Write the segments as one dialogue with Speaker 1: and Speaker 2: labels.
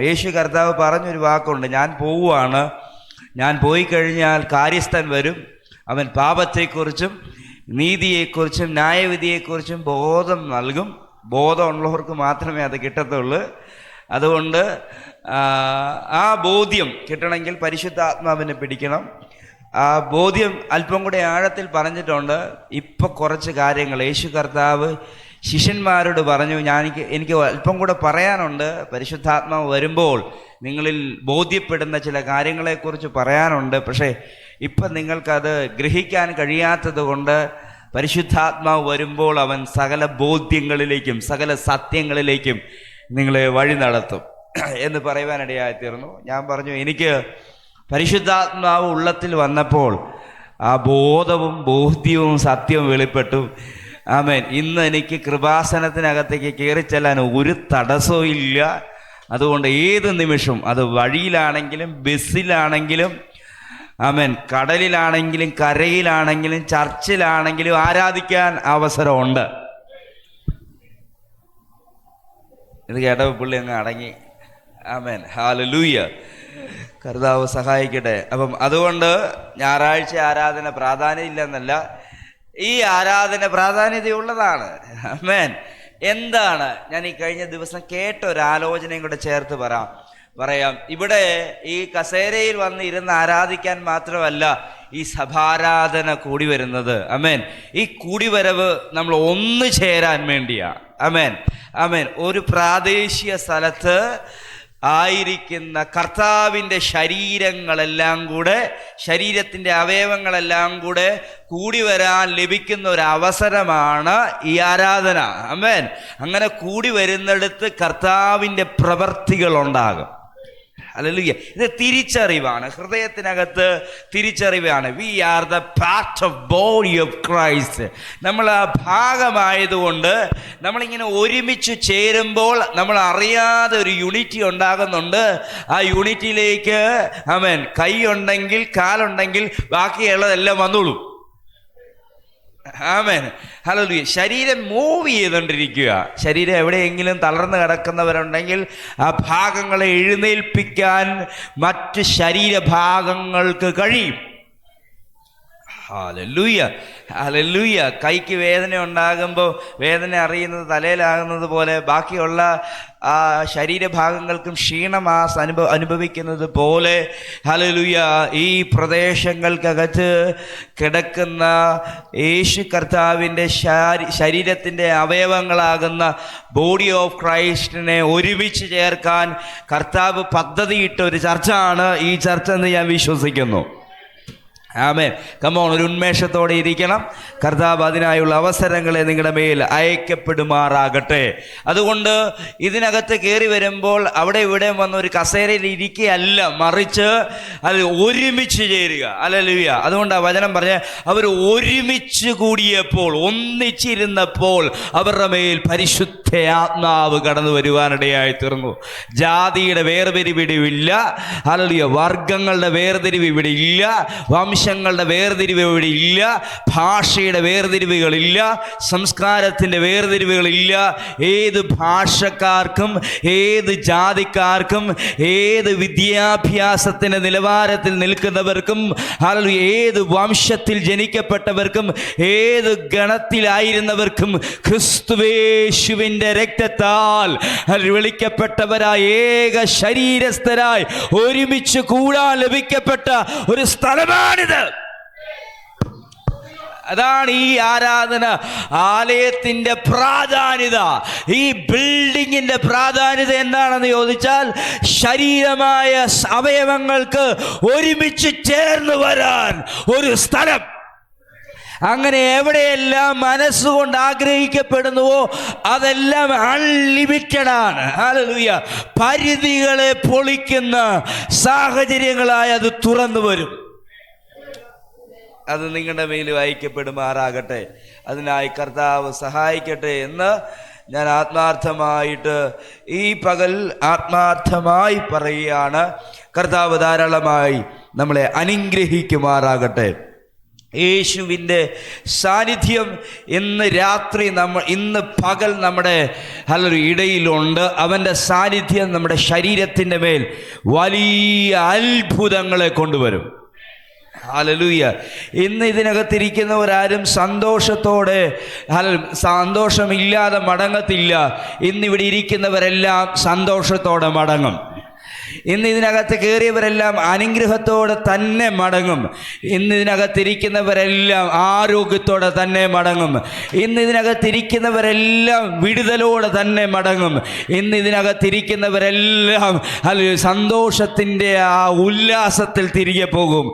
Speaker 1: യേശു കർത്താവ് പറഞ്ഞൊരു വാക്കുണ്ട്, ഞാൻ പോവുകയാണ്, ഞാൻ പോയി കഴിഞ്ഞാൽ കാര്യസ്ഥൻ വരും, അവൻ പാപത്തെക്കുറിച്ചും നീതിയെക്കുറിച്ചും ന്യായവിധിയെക്കുറിച്ചും ബോധം നൽകും. ബോധമുള്ളവർക്ക് മാത്രമേ അത് കിട്ടത്തുള്ളൂ. അതുകൊണ്ട് ആ ബോധ്യം കിട്ടണമെങ്കിൽ പരിശുദ്ധാത്മാവിനെ പിടിക്കണം. ആ ബോധ്യം അല്പം കൂടെ ആഴത്തിൽ പറഞ്ഞിട്ടുണ്ട്. ഇപ്പം കുറച്ച് കാര്യങ്ങൾ യേശു കർത്താവ് ശിഷ്യന്മാരോട് പറഞ്ഞു, എനിക്ക് അല്പം കൂടെ പറയാനുണ്ട്. പരിശുദ്ധാത്മാവ് വരുമ്പോൾ നിങ്ങളിൽ ബോധ്യപ്പെടുന്ന ചില കാര്യങ്ങളെക്കുറിച്ച് പറയാനുണ്ട്. പക്ഷേ ഇപ്പം നിങ്ങൾക്കത് ഗ്രഹിക്കാൻ കഴിയാത്തത് കൊണ്ട് പരിശുദ്ധാത്മാവ് വരുമ്പോൾ അവൻ സകല ബോധ്യങ്ങളിലേക്കും സകല സത്യങ്ങളിലേക്കും നിങ്ങളെ വഴി നടത്തും എന്ന് പറയുവാനിടയായിത്തീർന്നു. ഞാൻ പറഞ്ഞു, എനിക്ക് പരിശുദ്ധാത്മാവ് ഉള്ളത്തിൽ വന്നപ്പോൾ ആ ബോധവും ബോധ്യവും സത്യവും വെളിപ്പെട്ടു. ആമേൻ. ഇന്ന് എനിക്ക് കൃപാസനത്തിനകത്തേക്ക് കയറി ചെല്ലാൻ ഒരു തടസ്സവും ഇല്ല. അതുകൊണ്ട് ഏത് നിമിഷവും, അത് വഴിയിലാണെങ്കിലും ബസ്സിലാണെങ്കിലും, ആമേൻ, കടലിലാണെങ്കിലും കരയിലാണെങ്കിലും ചർച്ചിലാണെങ്കിലും ആരാധിക്കാൻ അവസരമുണ്ട്. ഇത് കേട്ടപ്പോൾ പുള്ളി അങ്ങ് അടങ്ങി. ആമേൻ, ഹല്ലേലൂയ. കർത്താവ് സഹായിക്കട്ടെ. അപ്പം അതുകൊണ്ട് ഞായറാഴ്ച ആരാധന പ്രാധാന്യം ഇല്ലെന്നല്ല, ഈ ആരാധന പ്രാധാന്യതയുള്ളതാണ്. ആമേൻ. എന്താണ് ഞാൻ ഈ കഴിഞ്ഞ ദിവസം കേട്ട ഒരു ആലോചനയും കൂടെ ചേർത്ത് പറയാം. ഇവിടെ ഈ കസേരയിൽ വന്ന് ഇരുന്ന് ആരാധിക്കാൻ മാത്രമല്ല ഈ സഭാരാധന കൂടി വരുന്നത്. ആമേൻ. ഈ കൂടിവരവ് നമ്മൾ ഒന്നു ചേരാൻ വേണ്ടിയാ. ആമേൻ, ആമേൻ. ഒരു പ്രാദേശിക സ്ഥലത്ത് ആയിരിക്കുന്ന കർത്താവിൻ്റെ ശരീരങ്ങളെല്ലാം കൂടെ, ശരീരത്തിൻ്റെ അവയവങ്ങളെല്ലാം കൂടെ കൂടി വരാൻ ലഭിക്കുന്ന ഒരു അവസരമാണ് ഈ ആരാധന. ആമേൻ. അങ്ങനെ കൂടി വരുന്നിടത്ത് കർത്താവിൻ്റെ പ്രവർത്തികൾ ഉണ്ടാകും. ഹല്ലേലൂയ. ഇത് തിരിച്ചറിവാണ്, ഹൃദയത്തിനകത്ത് തിരിച്ചറിവാണ്. We are the part of body of Christ. നമ്മൾ ആ ഭാഗമായതുകൊണ്ട് നമ്മളിങ്ങനെ ഒരുമിച്ച് ചേരുമ്പോൾ നമ്മൾ അറിയാതെ ഒരു യൂണിറ്റി ഉണ്ടാകുന്നുണ്ട്. ആ യൂണിറ്റിയിലേക്ക് ആമേൻ, കൈ ഉണ്ടെങ്കിൽ കാലുണ്ടെങ്കിൽ ബാക്കിയുള്ളതെല്ലാം വന്നോളൂ. ആമേൻ, ഹല്ലേലൂയ. ശരീരം മൂവ് ചെയ്തുകൊണ്ടിരിക്കുക. ശരീരം എവിടെയെങ്കിലും തളർന്നു കിടക്കുന്നവരുണ്ടെങ്കിൽ ആ ഭാഗങ്ങളെ എഴുന്നേൽപ്പിക്കാൻ മറ്റ് ശരീരഭാഗങ്ങൾക്ക് കഴിയും. Hallelujah, hallelujah. കൈക്ക് വേദന ഉണ്ടാകുമ്പോൾ വേദന അറിയുന്നത് തലയിലാകുന്നത് പോലെ ബാക്കിയുള്ള ആ ശരീരഭാഗങ്ങൾക്കും ക്ഷീണം അനുഭവിക്കുന്നത് പോലെ, ഹല്ലേലൂയ, ഈ പ്രദേശങ്ങൾക്കകത്ത് കിടക്കുന്ന യേശു കർത്താവിൻ്റെ ശരീരത്തിൻ്റെ അവയവങ്ങളാകുന്ന ബോഡി ഓഫ് ക്രൈസ്റ്റിനെ ഒരുമിച്ച് ചേർക്കാൻ കർത്താവ് പദ്ധതിയിട്ട ഒരു ചർച്ചാണ് ഈ ചർച്ച എന്ന് ഞാൻ വിശ്വസിക്കുന്നു. ആമേൻ. കമോൺ, ഒരു ഉന്മേഷത്തോടെ ഇരിക്കണം. കർത്താവ് അതിനായുള്ള അവസരങ്ങളെ നിങ്ങളുടെ മേൽ അയക്കപ്പെടുമാറാകട്ടെ. അതുകൊണ്ട് ഇതിനകത്ത് കയറി വരുമ്പോൾ അവിടെ ഇവിടെ വന്ന് ഒരു കസേരയിൽ ഇരിക്കുകയല്ല, മറിച്ച് അത് ഒരുമിച്ച് ചേരുക. ഹല്ലേലൂയ. അതുകൊണ്ടാണ് വചനം പറഞ്ഞ് അവർ ഒരുമിച്ച് കൂടിയപ്പോൾ, ഒന്നിച്ചിരുന്നപ്പോൾ അവരുടെ മേൽ പരിശുദ്ധ ആത്മാവ് കടന്നു വരുവാനിടയായി തീർന്നു. ജാതിയുടെ വേർതിരിവിടില്ല. ഹല്ലേലൂയ. വർഗങ്ങളുടെ വേർതിരിവ് ഇവിടെ ഇല്ല. വംശങ്ങളുടെ വേർതിരിവ് ഇവിടെ ഇല്ല. ഭാഷയുടെ വേർതിരിവുകളില്ല. സംസ്കാരത്തിൻ്റെ വേർതിരിവുകളില്ല. ഏത് ഭാഷക്കാർക്കും ഏത് ജാതിക്കാർക്കും ഏത് വിദ്യാഭ്യാസത്തിൻ്റെ നിലവാരത്തിൽ നിൽക്കുന്നവർക്കും, ഹല്ലേലൂയ, ഏത് വംശത്തിൽ ജനിക്കപ്പെട്ടവർക്കും ഏത് ഗണത്തിലായിരുന്നവർക്കും ക്രിസ്തുവേശുവിൻ്റെ രക്തത്താൽ വിളിക്കപ്പെട്ടവരായ ഏക ശരീരസ്ഥരായി ഒരുമിച്ച് കൂടാൻ ലഭിക്കപ്പെട്ട ഒരു സ്ഥലമാണിത്. അതാണ് ഈ ആരാധന ആലയത്തിൻ്റെ പ്രാധാന്യത. ഈ ബിൽഡിങ്ങിൻ്റെ പ്രാധാന്യത എന്താണെന്ന് ചോദിച്ചാൽ, ശരീരമായ അവയവങ്ങൾക്ക് ഒരുമിച്ച് ചേർന്ന് വരാൻ ഒരു സ്ഥലം. അങ്ങനെ എവിടെയെല്ലാം മനസ്സുകൊണ്ട് ആഗ്രഹിക്കപ്പെടുന്നുവോ അതെല്ലാം അൺലിമിറ്റഡാണ്. ഹല്ലേലൂയ. പരിധികളെ പൊളിക്കുന്ന സാഹചര്യങ്ങളായി അത് തുറന്നു വരും. അത് നിങ്ങളുടെ മേൽ അയക്കപ്പെടുമാറാകട്ടെ. അതിനായി കർത്താവ് സഹായിക്കട്ടെ എന്ന് ഞാൻ ആത്മാർത്ഥമായിട്ട് ഈ പകൽ ആത്മാർത്ഥമായി പറയുകയാണ്. കർത്താവ് ധാരാളമായി നമ്മളെ അനുഗ്രഹിക്കുമാറാകട്ടെ. യേശുവിൻ്റെ സാന്നിധ്യം ഇന്ന് പകൽ നമ്മുടെ ഇടയിലുണ്ട്. അവൻ്റെ സാന്നിധ്യം നമ്മുടെ ശരീരത്തിൻ്റെ മേൽ വലിയ അത്ഭുതങ്ങളെ കൊണ്ടുവരും. ഹല്ലേലൂയ. ഇന്ന് ഇതിനകത്തിരിക്കുന്നവരാരും സന്തോഷമില്ലാതെ മടങ്ങത്തില്ല. ഇന്നിവിടെ ഇരിക്കുന്നവരെല്ലാം സന്തോഷത്തോടെ മടങ്ങും. ഇന്ന് ഇതിനകത്ത് കയറിയവരെല്ലാം അനുഗ്രഹത്തോടെ തന്നെ മടങ്ങും. ഇന്ന് ഇതിനകത്തിരിക്കുന്നവരെല്ലാം ആരോഗ്യത്തോടെ തന്നെ മടങ്ങും. ഇന്ന് ഇതിനകത്തിരിക്കുന്നവരെല്ലാം വിടുതലോടെ തന്നെ മടങ്ങും. ഇന്ന് ഇതിനകത്തിരിക്കുന്നവരെല്ലാം സന്തോഷത്തിൻ്റെ ആ ഉല്ലാസത്തിൽ തിരികെ പോകും.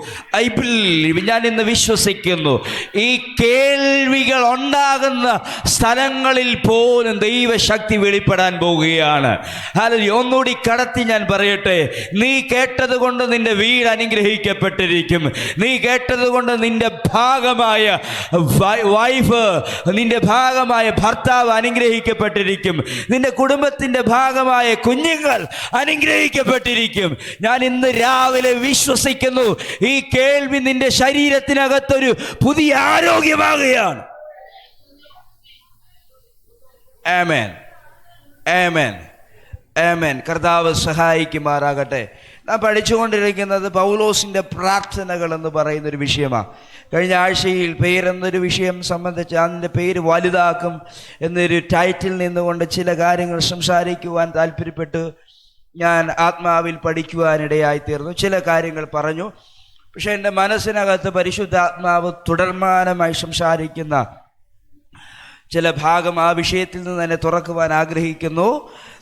Speaker 1: ഞാൻ ഇന്ന് വിശ്വസിക്കുന്നു, ഈ കേൾവികൾ ഉണ്ടാകുന്ന സ്ഥലങ്ങളിൽ പോലും ദൈവശക്തി വെളിപ്പെടാൻ പോവുകയാണ്. ഒന്നുകൂടി കടത്തി ഞാൻ പറയട്ടെ, നീ കേട്ടത് കൊണ്ട് നിന്റെ വീട് അനുഗ്രഹിക്കപ്പെട്ടിരിക്കും. നീ കേട്ടത് കൊണ്ട് നിന്റെ ഭാഗമായ വൈഫ്, നിന്റെ ഭാഗമായ ഭർത്താവ് അനുഗ്രഹിക്കപ്പെട്ടിരിക്കും. നിന്റെ കുടുംബത്തിന്റെ ഭാഗമായ കുഞ്ഞുങ്ങൾ അനുഗ്രഹിക്കപ്പെട്ടിരിക്കും. ഞാൻ ഇന്ന് രാവിലെ വിശ്വസിക്കുന്നു, ഈ കേൾവി നിന്റെ ശരീരത്തിനകത്തൊരു പുതിയ ആരോഗ്യമാകുകയാണ്. ആമേൻ, ആമേൻ, ആമേൻ. കർത്താവ് സഹായിക്കുമാറാകട്ടെ. നാം പഠിച്ചുകൊണ്ടിരിക്കുന്നത് പൗലോസിൻ്റെ പ്രാർത്ഥനകൾ എന്ന് പറയുന്നൊരു വിഷയമാണ്. കഴിഞ്ഞ ആഴ്ചയിൽ പേരെന്നൊരു വിഷയം സംബന്ധിച്ച് അതിൻ്റെ പേര് വലുതാക്കും എന്നൊരു ടൈറ്റിൽ നിന്നുകൊണ്ട് ചില കാര്യങ്ങൾ സംസാരിക്കുവാൻ താല്പര്യപ്പെട്ട് ഞാൻ ആത്മാവിൽ പഠിക്കുവാനിടയായിത്തീർന്നു. ചില കാര്യങ്ങൾ പറഞ്ഞു. പക്ഷേ എൻ്റെ മനസ്സിനകത്ത് പരിശുദ്ധാത്മാവ് തുടർമാനമായി സംസാരിക്കുന്ന ചില ഭാഗം ആ വിഷയത്തിൽ നിന്ന് തന്നെ തുറക്കുവാൻ ആഗ്രഹിക്കുന്നു.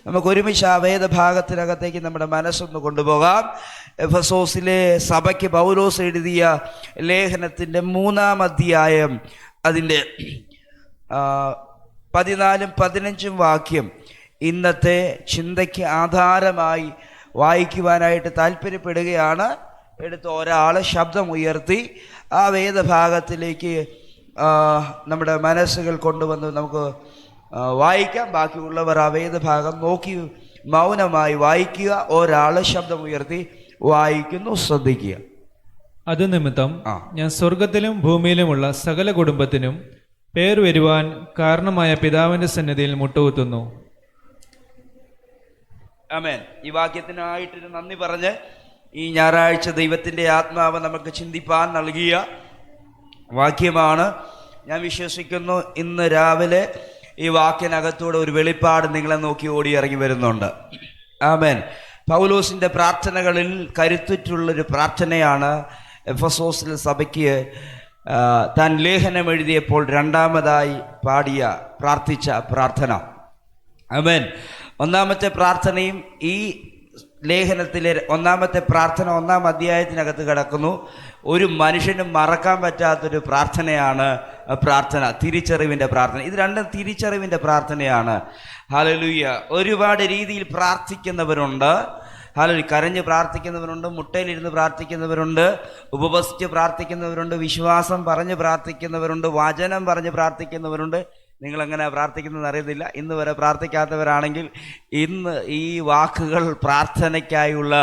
Speaker 1: നമുക്കൊരുമിച്ച് ആ വേദഭാഗത്തിനകത്തേക്ക് നമ്മുടെ മനസ്സൊന്ന് കൊണ്ടുപോകാം. എഫെസോസിലെ സഭയ്ക്ക് പൗലോസ് എഴുതിയ ലേഖനത്തിൻ്റെ 3-ാം അധ്യായം അതിൻ്റെ 14-15 വാക്യം ഇന്നത്തെ ചിന്തയ്ക്ക് ആധാരമായി വായിക്കുവാനായിട്ട് താല്പര്യപ്പെടുകയാണ്. എടുത്ത് ഒരാൾ ശബ്ദം ഉയർത്തി ആ വേദഭാഗത്തിലേക്ക് നമ്മുടെ മനസ്സുകൾ കൊണ്ടുവന്ന് നമുക്ക് വായിക്കാം. ബാക്കിയുള്ളവർ ആ വേദഭാഗം നോക്കി മൗനമായി വായിക്കുക. ഒരാൾ ശബ്ദം ഉയർത്തി വായിക്കുന്നു, ശ്രദ്ധിക്കുക.
Speaker 2: അത് നിമിത്തം ഞാൻ സ്വർഗത്തിലും ഭൂമിയിലുമുള്ള സകല കുടുംബത്തിനും പേർ വരുവാൻ കാരണമായ പിതാവിന്റെ സന്നിധിയിൽ മുട്ടുകുത്തുന്നു.
Speaker 1: ആമേൻ. ഈ വാക്യത്തിനായിട്ടൊരു നന്ദി പറഞ്ഞ് ഈ ഞായറാഴ്ച ദൈവത്തിൻ്റെ ആത്മാവ് നമുക്ക് ചിന്തിപ്പാൻ നൽകിയ വാക്യമാണ്. ഞാൻ വിശ്വസിക്കുന്നു ഇന്ന് രാവിലെ ഈ വാക്കിനകത്തൂടെ ഒരു വെളിപ്പാട് നിങ്ങളെ നോക്കി ഓടി ഇറങ്ങി വരുന്നുണ്ട്. ആമേൻ. പൗലോസിൻ്റെ പ്രാർത്ഥനകളിൽ കരുത്തുറ്റുള്ളൊരു പ്രാർത്ഥനയാണ് എഫെസോസിലെ സഭയ്ക്ക് താൻ ലേഖനം എഴുതിയപ്പോൾ രണ്ടാമതായി പ്രാർത്ഥിച്ച പ്രാർത്ഥന. ആമേൻ. ഒന്നാമത്തെ പ്രാർത്ഥനയും ഈ ലേഖനത്തിലെ ഒന്നാമത്തെ പ്രാർത്ഥന 1-ാം അധ്യായത്തിനകത്ത് കിടക്കുന്നു. ഒരു മനുഷ്യനും മറക്കാൻ പറ്റാത്തൊരു പ്രാർത്ഥനയാണ് പ്രാർത്ഥന, തിരിച്ചറിവിൻ്റെ പ്രാർത്ഥന. ഇത് രണ്ടും തിരിച്ചറിവിൻ്റെ പ്രാർത്ഥനയാണ്. ഹല്ലേലൂയ. ഒരുപാട് രീതിയിൽ പ്രാർത്ഥിക്കുന്നവരുണ്ട്. ഹല്ലേലൂയ. കരഞ്ഞ് പ്രാർത്ഥിക്കുന്നവരുണ്ട്, മുട്ടയിലിരുന്ന് പ്രാർത്ഥിക്കുന്നവരുണ്ട്, ഉപവസിച്ച് പ്രാർത്ഥിക്കുന്നവരുണ്ട്, വിശ്വാസം പറഞ്ഞ് പ്രാർത്ഥിക്കുന്നവരുണ്ട്, വചനം പറഞ്ഞ് പ്രാർത്ഥിക്കുന്നവരുണ്ട്. നിങ്ങളെങ്ങനെ പ്രാർത്ഥിക്കുന്നതെന്ന് അറിയത്തില്ല. ഇന്ന് വരെ പ്രാർത്ഥിക്കാത്തവരാണെങ്കിൽ ഇന്ന് ഈ വാക്കുകൾ പ്രാർത്ഥനയ്ക്കായുള്ള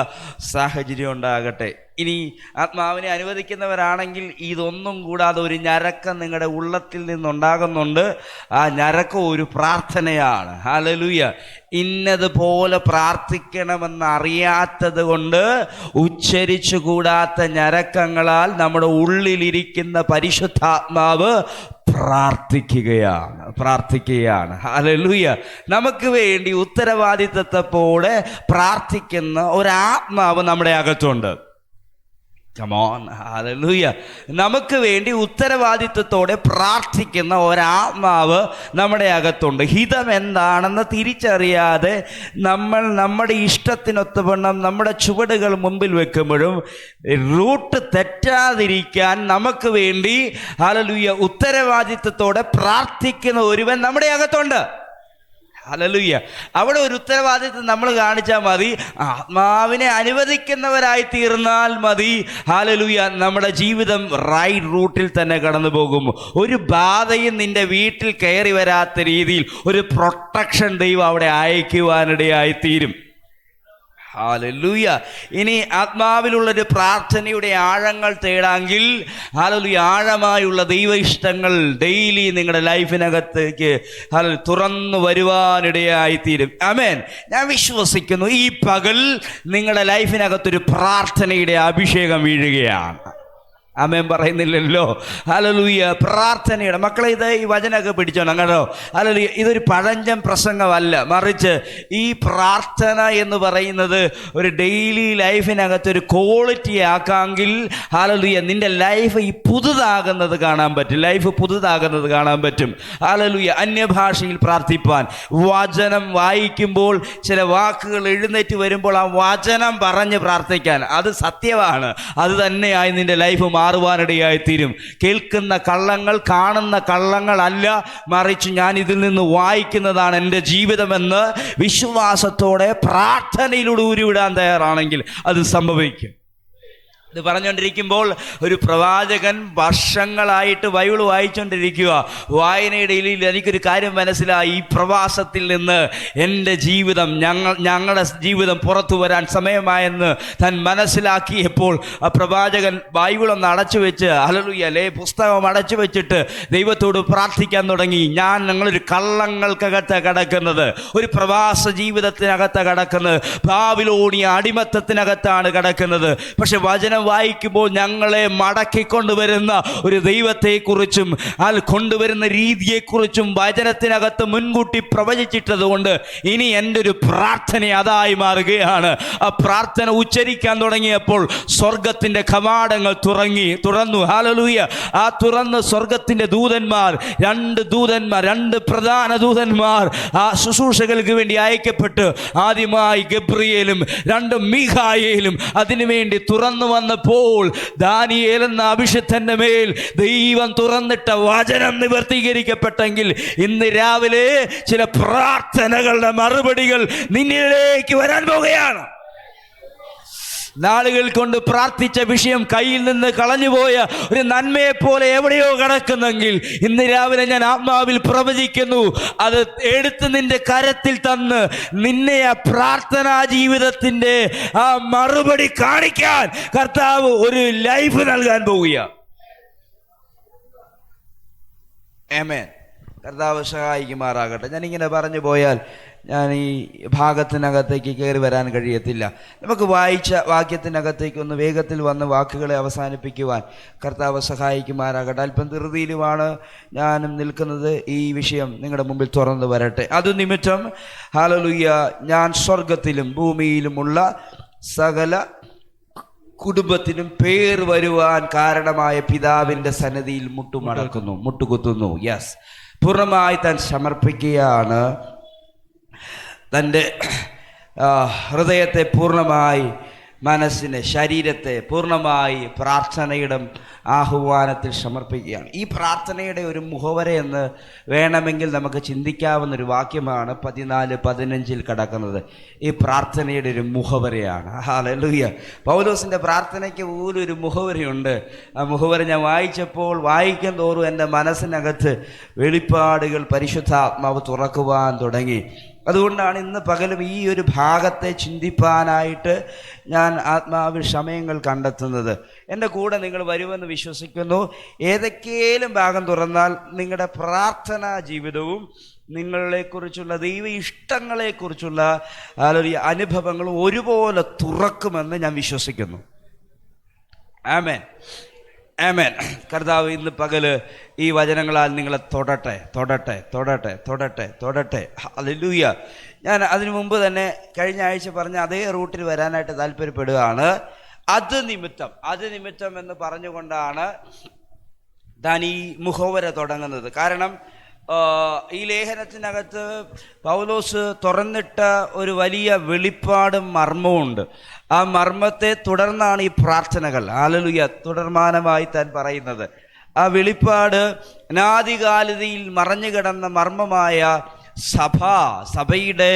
Speaker 1: സാഹചര്യം ഉണ്ടാകട്ടെ. ഇനി ആത്മാവിനെ അനുവദിക്കുന്നവരാണെങ്കിൽ ഇതൊന്നും കൂടാതെ ഒരു ഞരക്കം നിങ്ങളുടെ ഉള്ളത്തിൽ നിന്നുണ്ടാകുന്നുണ്ട്. ആ ഞരക്കം ഒരു പ്രാർത്ഥനയാണ്. ഹല്ലേലൂയ. ഇന്നതുപോലെ പ്രാർത്ഥിക്കണമെന്നറിയാത്തത് കൊണ്ട് ഉച്ചരിച്ചു കൂടാത്ത ഞരക്കങ്ങളാൽ നമ്മുടെ ഉള്ളിലിരിക്കുന്ന പരിശുദ്ധാത്മാവ് പ്രാർത്ഥിക്കുകയാണ്. ഹല്ലേലൂയ. നമുക്ക് വേണ്ടി ഉത്തരവാദിത്തത്തോടെ പ്രാർത്ഥിക്കുന്ന ഒരാത്മാവ് നമ്മുടെ അകത്തുണ്ട്. ഹല്ലേലൂയ. നമുക്ക് വേണ്ടി ഉത്തരവാദിത്വത്തോടെ പ്രാർത്ഥിക്കുന്ന ഒരാത്മാവ് നമ്മുടെ അകത്തുണ്ട്. ഹിതം എന്താണെന്ന് തിരിച്ചറിയാതെ നമ്മൾ നമ്മുടെ ഇഷ്ടത്തിനൊത്തവണ്ണം നമ്മുടെ ചുവടുകൾ മുമ്പിൽ വെക്കുമ്പോഴും റൂട്ട് തെറ്റാതിരിക്കാൻ നമുക്ക് വേണ്ടി ഹല്ലേലൂയ ഉത്തരവാദിത്വത്തോടെ പ്രാർത്ഥിക്കുന്ന ഒരുവൻ നമ്മുടെ അകത്തുണ്ട്. ഹല്ലേലൂയ. അവിടെ ഒരു ഉത്തരവാദിത്വം നമ്മൾ കാണിച്ചാൽ മതി. ആത്മാവിനെ അനുവദിക്കുന്നവരായി തീർന്നാൽ മതി. ഹല്ലേലൂയ. നമ്മുടെ ജീവിതം റൈറ്റ് റൂട്ടിൽ തന്നെ കടന്നു പോകും. ഒരു ബാധയും നിന്റെ വീട്ടിൽ കയറി വരാത്ത രീതിയിൽ ഒരു പ്രൊട്ടക്ഷൻ ദൈവം അവിടെ അയക്കുവാനിടയായി തീരും. ഹല്ലേലൂയ. ഇനി ആത്മാവിലുള്ളൊരു പ്രാർത്ഥനയുടെ ആഴങ്ങൾ തേടാമെങ്കിൽ ഹല്ലേലൂയ, ആഴമായുള്ള ദൈവ ഇഷ്ടങ്ങൾ ഡെയിലി നിങ്ങളുടെ ലൈഫിനകത്തേക്ക് തുറന്നു വരുവാനിടയായിത്തീരും. ആമേൻ. ഞാൻ വിശ്വസിക്കുന്നു ഈ പകൽ നിങ്ങളുടെ ലൈഫിനകത്തൊരു പ്രാർത്ഥനയുടെ അഭിഷേകം വീഴുകയാണ്. ആമേൻ പറയുന്നില്ലല്ലോ. ഹല്ലേലൂയ. പ്രാർത്ഥനയുടെ മക്കളെ, ഇത് ഈ വചനമൊക്കെ പിടിച്ചോണം കേട്ടോ. ഹല്ലേലൂയ. ഇതൊരു പഴഞ്ചൻ പ്രസംഗമല്ല, മറിച്ച് ഈ പ്രാർത്ഥന എന്ന് പറയുന്നത് ഒരു ഡെയിലി ലൈഫിനകത്തൊരു ക്വാളിറ്റി ആക്കാമെങ്കിൽ ഹല്ലേലൂയ, നിന്റെ ലൈഫ് ഈ പുതുതാകുന്നത് കാണാൻ പറ്റും. ലൈഫ് പുതുതാകുന്നത് കാണാൻ പറ്റും. ഹല്ലേലൂയ. അന്യഭാഷയിൽ പ്രാർത്ഥിപ്പാൻ, വചനം വായിക്കുമ്പോൾ ചില വാക്കുകൾ എഴുന്നേറ്റ് വരുമ്പോൾ ആ വചനം പറഞ്ഞ് പ്രാർത്ഥിക്കാൻ, അത് സത്യമാണ്. അത് തന്നെയായി നിന്റെ ലൈഫ് മാറുവാനിടയായിത്തീരും. കേൾക്കുന്ന കള്ളങ്ങൾ കാണുന്ന കള്ളങ്ങളല്ല, മറിച്ച് ഞാൻ ഇതിൽ നിന്ന് വായിക്കുന്നതാണ് എൻ്റെ ജീവിതമെന്ന് വിശ്വാസത്തോടെ പ്രാർത്ഥനയിലൂടെ ഉരുവിടാൻ തയ്യാറാണെങ്കിൽ അത് സംഭവിക്കും. ഇത് പറഞ്ഞുകൊണ്ടിരിക്കുമ്പോൾ ഒരു പ്രവാചകൻ വർഷങ്ങളായിട്ട് ബൈബിൾ വായിച്ചുകൊണ്ടിരിക്കുക. വായനയിടയിൽ എനിക്കൊരു കാര്യം മനസ്സിലായി. ഈ പ്രവാസത്തിൽ നിന്ന് എൻ്റെ ജീവിതം, ഞങ്ങളുടെ ജീവിതം പുറത്തു വരാൻ സമയമായെന്ന് താൻ മനസ്സിലാക്കിയപ്പോൾ ആ പ്രവാചകൻ ബൈബിളൊന്ന് അടച്ചു വെച്ച്, ഹല്ലേലൂയ, പുസ്തകം അടച്ചു വെച്ചിട്ട് ദൈവത്തോട് പ്രാർത്ഥിക്കാൻ തുടങ്ങി. ഞങ്ങളൊരു കള്ളങ്ങൾക്കകത്ത് കിടക്കുന്നത്, ഒരു പ്രവാസ ജീവിതത്തിനകത്ത് കിടക്കുന്നത്, ബാബിലോണിയ അടിമത്തത്തിനകത്താണ് കിടക്കുന്നത്. പക്ഷെ വചനം വായിക്കുമ്പോൾ ഞങ്ങളെ മടക്കിക്കൊണ്ടുവരുന്ന ഒരു ദൈവത്തെക്കുറിച്ചും കൊണ്ടുവരുന്ന രീതിയെക്കുറിച്ചും വചനത്തിനകത്ത് മുൻകൂട്ടി പ്രവചിച്ചിട്ടതുകൊണ്ട് ഇനി എൻ്റെ ഒരു പ്രാർത്ഥന അതായി മാറുകയാണ്. ആ പ്രാർത്ഥന ഉച്ചരിക്കാൻ തുടങ്ങിയപ്പോൾ സ്വർഗത്തിൻ്റെ കവാടങ്ങൾ തുറന്നു. ഹല്ലേലൂയ. ആ തുറന്ന് സ്വർഗത്തിൻ്റെ ദൂതന്മാർ, രണ്ട് പ്രധാന ദൂതന്മാർ ആ ശുശ്രൂഷകൾക്ക് വേണ്ടി അയക്കപ്പെട്ട്, ആദ്യമായി ഗബ്രിയേലും രണ്ടും മീഖായേലും അതിനുവേണ്ടി തുറന്നു വന്നപ്പോൾ ദാനിയേൽ എന്ന അഭിഷിക്തന്റെ മേൽ ദൈവം തുറന്നിട്ട വചനം നിവർത്തീകരിക്കപ്പെട്ടെങ്കിൽ ഇന്ന് രാവിലെ ചില പ്രാർത്ഥനകളുടെ മറുപടികൾ നിന്നിലേക്ക് വരാൻ പോകുകയാണ്. നാളുകൾ കൊണ്ട് പ്രാർത്ഥിച്ച വിഷയം കയ്യിൽ നിന്ന് കളഞ്ഞുപോയ ഒരു നന്മയെ പോലെ എവിടെയോ കിടക്കുന്നെങ്കിൽ ഇന്ന് രാവിലെ ഞാൻ ആത്മാവിൽ പ്രവചിക്കുന്നു, അത് എടുത്ത് നിന്റെ കരത്തിൽ തന്ന് നിന്നെ ആ പ്രാർത്ഥനാ ജീവിതത്തിന്റെ ആ മറുപടി കാണിക്കാൻ കർത്താവ് ഒരു ലൈഫ് നൽകാൻ പോവുക. ആമേൻ. കർത്താവ് സഹായിക്കുമാറാകട്ടെ. ഞാനിങ്ങനെ പറഞ്ഞു പോയാൽ ഞാൻ ഈ ഭാഗത്തിനകത്തേക്ക് കയറി വരാൻ കഴിയത്തില്ല. നമുക്ക് വായിച്ച വാക്യത്തിനകത്തേക്ക് ഒന്ന് വേഗത്തിൽ വന്ന് വാക്കുകളെ അവസാനിപ്പിക്കുവാൻ കർത്താവ് സഹായിക്കുമാറാകട്ടെ. അല്പം ധൃതിയിലുമാണ് ഞാനും നിൽക്കുന്നത്. ഈ വിഷയം നിങ്ങളുടെ മുമ്പിൽ തുറന്നു വരട്ടെ. അത് നിമിത്തം ഹല്ലേലൂയ, ഞാൻ സ്വർഗത്തിലും ഭൂമിയിലുമുള്ള സകല കുടുംബത്തിനും പേർ വരുവാൻ കാരണമായ പിതാവിൻ്റെ സന്നിധിയിൽ മുട്ടുകുത്തുന്നു. യെസ്, പൂർണ്ണമായി താൻ സമർപ്പിക്കുകയാണ്. തൻ്റെ ഹൃദയത്തെ പൂർണ്ണമായി, മനസ്സിനെ, ശരീരത്തെ പൂർണ്ണമായി പ്രാർത്ഥനയുടെ ആഹ്വാനത്തിൽ സമർപ്പിക്കുകയാണ്. ഈ പ്രാർത്ഥനയുടെ ഒരു മുഖവരയെന്ന് വേണമെങ്കിൽ നമുക്ക് ചിന്തിക്കാവുന്നൊരു വാക്യമാണ് 14-15 കിടക്കുന്നത്. ഈ പ്രാർത്ഥനയുടെ ഒരു മുഖവരയാണ്. ഹല്ലേലൂയ. പൗലോസിൻ്റെ പ്രാർത്ഥനയ്ക്ക് പോലും ഒരു മുഖവരയുണ്ട്. ആ മുഖവര ഞാൻ വായിക്കും തോറും എൻ്റെ മനസ്സിനകത്ത് വെളിപ്പാടുകൾ പരിശുദ്ധാത്മാവ് തുറക്കുവാൻ തുടങ്ങി. അതുകൊണ്ടാണ് ഇന്ന് പകലും ഈ ഒരു ഭാഗത്തെ ചിന്തിപ്പാനായിട്ട് ഞാൻ ആത്മാവിൽ സമയങ്ങൾ കണ്ടെത്തുന്നത്. എൻ്റെ കൂടെ നിങ്ങൾ വരുമെന്ന് വിശ്വസിക്കുന്നു. ഏതൊക്കെയും ഭാഗം തുറന്നാൽ നിങ്ങളുടെ പ്രാർത്ഥനാ ജീവിതവും നിങ്ങളെക്കുറിച്ചുള്ള ദൈവ ഇഷ്ടങ്ങളെക്കുറിച്ചുള്ള അനുഭവങ്ങളും ഒരുപോലെ തുറക്കുമെന്ന് ഞാൻ വിശ്വസിക്കുന്നു. ആമേൻ, ആമേൻ. കർത്താവ് ഇന്ന് പകല് ഈ വചനങ്ങളാൽ നിങ്ങളെ തൊടട്ടെ. ഹല്ലേലൂയ. ഞാൻ അതിനു മുമ്പ് തന്നെ കഴിഞ്ഞ ആഴ്ച പറഞ്ഞ അതേ റൂട്ടിൽ വരാനായിട്ട് താല്പര്യപ്പെടുകയാണ്. അത് നിമിത്തം എന്ന് പറഞ്ഞുകൊണ്ടാണ് താൻ ഈ മുഖവര തുടങ്ങുന്നത്. കാരണം ഈ ലേഖനത്തിനകത്ത് പൗലോസ് തുറന്നിട്ട ഒരു വലിയ വെളിപ്പാടും മർമ്മമുണ്ട്. ആ മർമ്മത്തെ തുടർന്നാണ് ഈ പ്രാർത്ഥനകൾ ഹല്ലേലൂയ തുടർമാനമായി താൻ പറയുന്നത്. ആ വെളിപ്പാട് അനാദികാലതയിൽ മറഞ്ഞു കിടന്ന മർമ്മമായ സഭയുടെ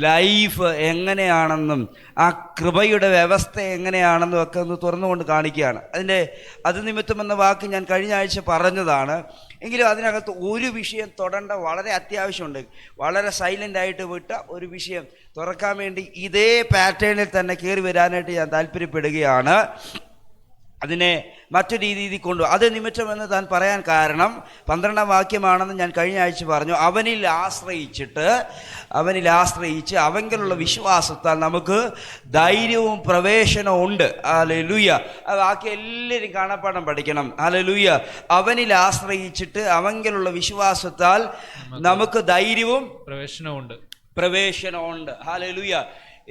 Speaker 1: ലൈഫ് എങ്ങനെയാണെന്നും ആ കൃപയുടെ വ്യവസ്ഥ എങ്ങനെയാണെന്നും ഒക്കെ ഒന്ന് തുറന്നുകൊണ്ട് കാണിക്കുകയാണ്. അത് നിമിത്തം എന്ന വാക്ക് ഞാൻ കഴിഞ്ഞ ആഴ്ച പറഞ്ഞതാണ്. എങ്കിലും അതിനകത്ത് ഒരു വിഷയം തൊടേണ്ട വളരെ അത്യാവശ്യമുണ്ട്. വളരെ സൈലൻ്റായിട്ട് വിട്ട ഒരു വിഷയം തുറക്കാൻ വേണ്ടി ഇതേ പാറ്റേണിൽ തന്നെ കയറി വരാനായിട്ട് ഞാൻ താല്പര്യപ്പെടുകയാണ്. അതിനെ മറ്റു രീതിയിൽ കൊണ്ടു അത് നിമിത്തമെന്ന് താൻ പറയാൻ കാരണം 12-ാം വാക്യമാണെന്ന് ഞാൻ കഴിഞ്ഞ ആഴ്ച പറഞ്ഞു. അവനിൽ ആശ്രയിച്ച് അവങ്കിലുള്ള വിശ്വാസത്താൽ നമുക്ക് ധൈര്യവും പ്രവേശനവും ഉണ്ട്. ഹല്ലേലൂയ. ആ വാക്യം എല്ലാവരും കാണാപ്പാഠം പഠിക്കണം. ഹല്ലേലൂയ. അവനിൽ ആശ്രയിച്ചിട്ട് അവങ്കിലുള്ള വിശ്വാസത്താൽ നമുക്ക് ധൈര്യവും പ്രവേശനമുണ്ട്. ഹല്ലേലൂയ.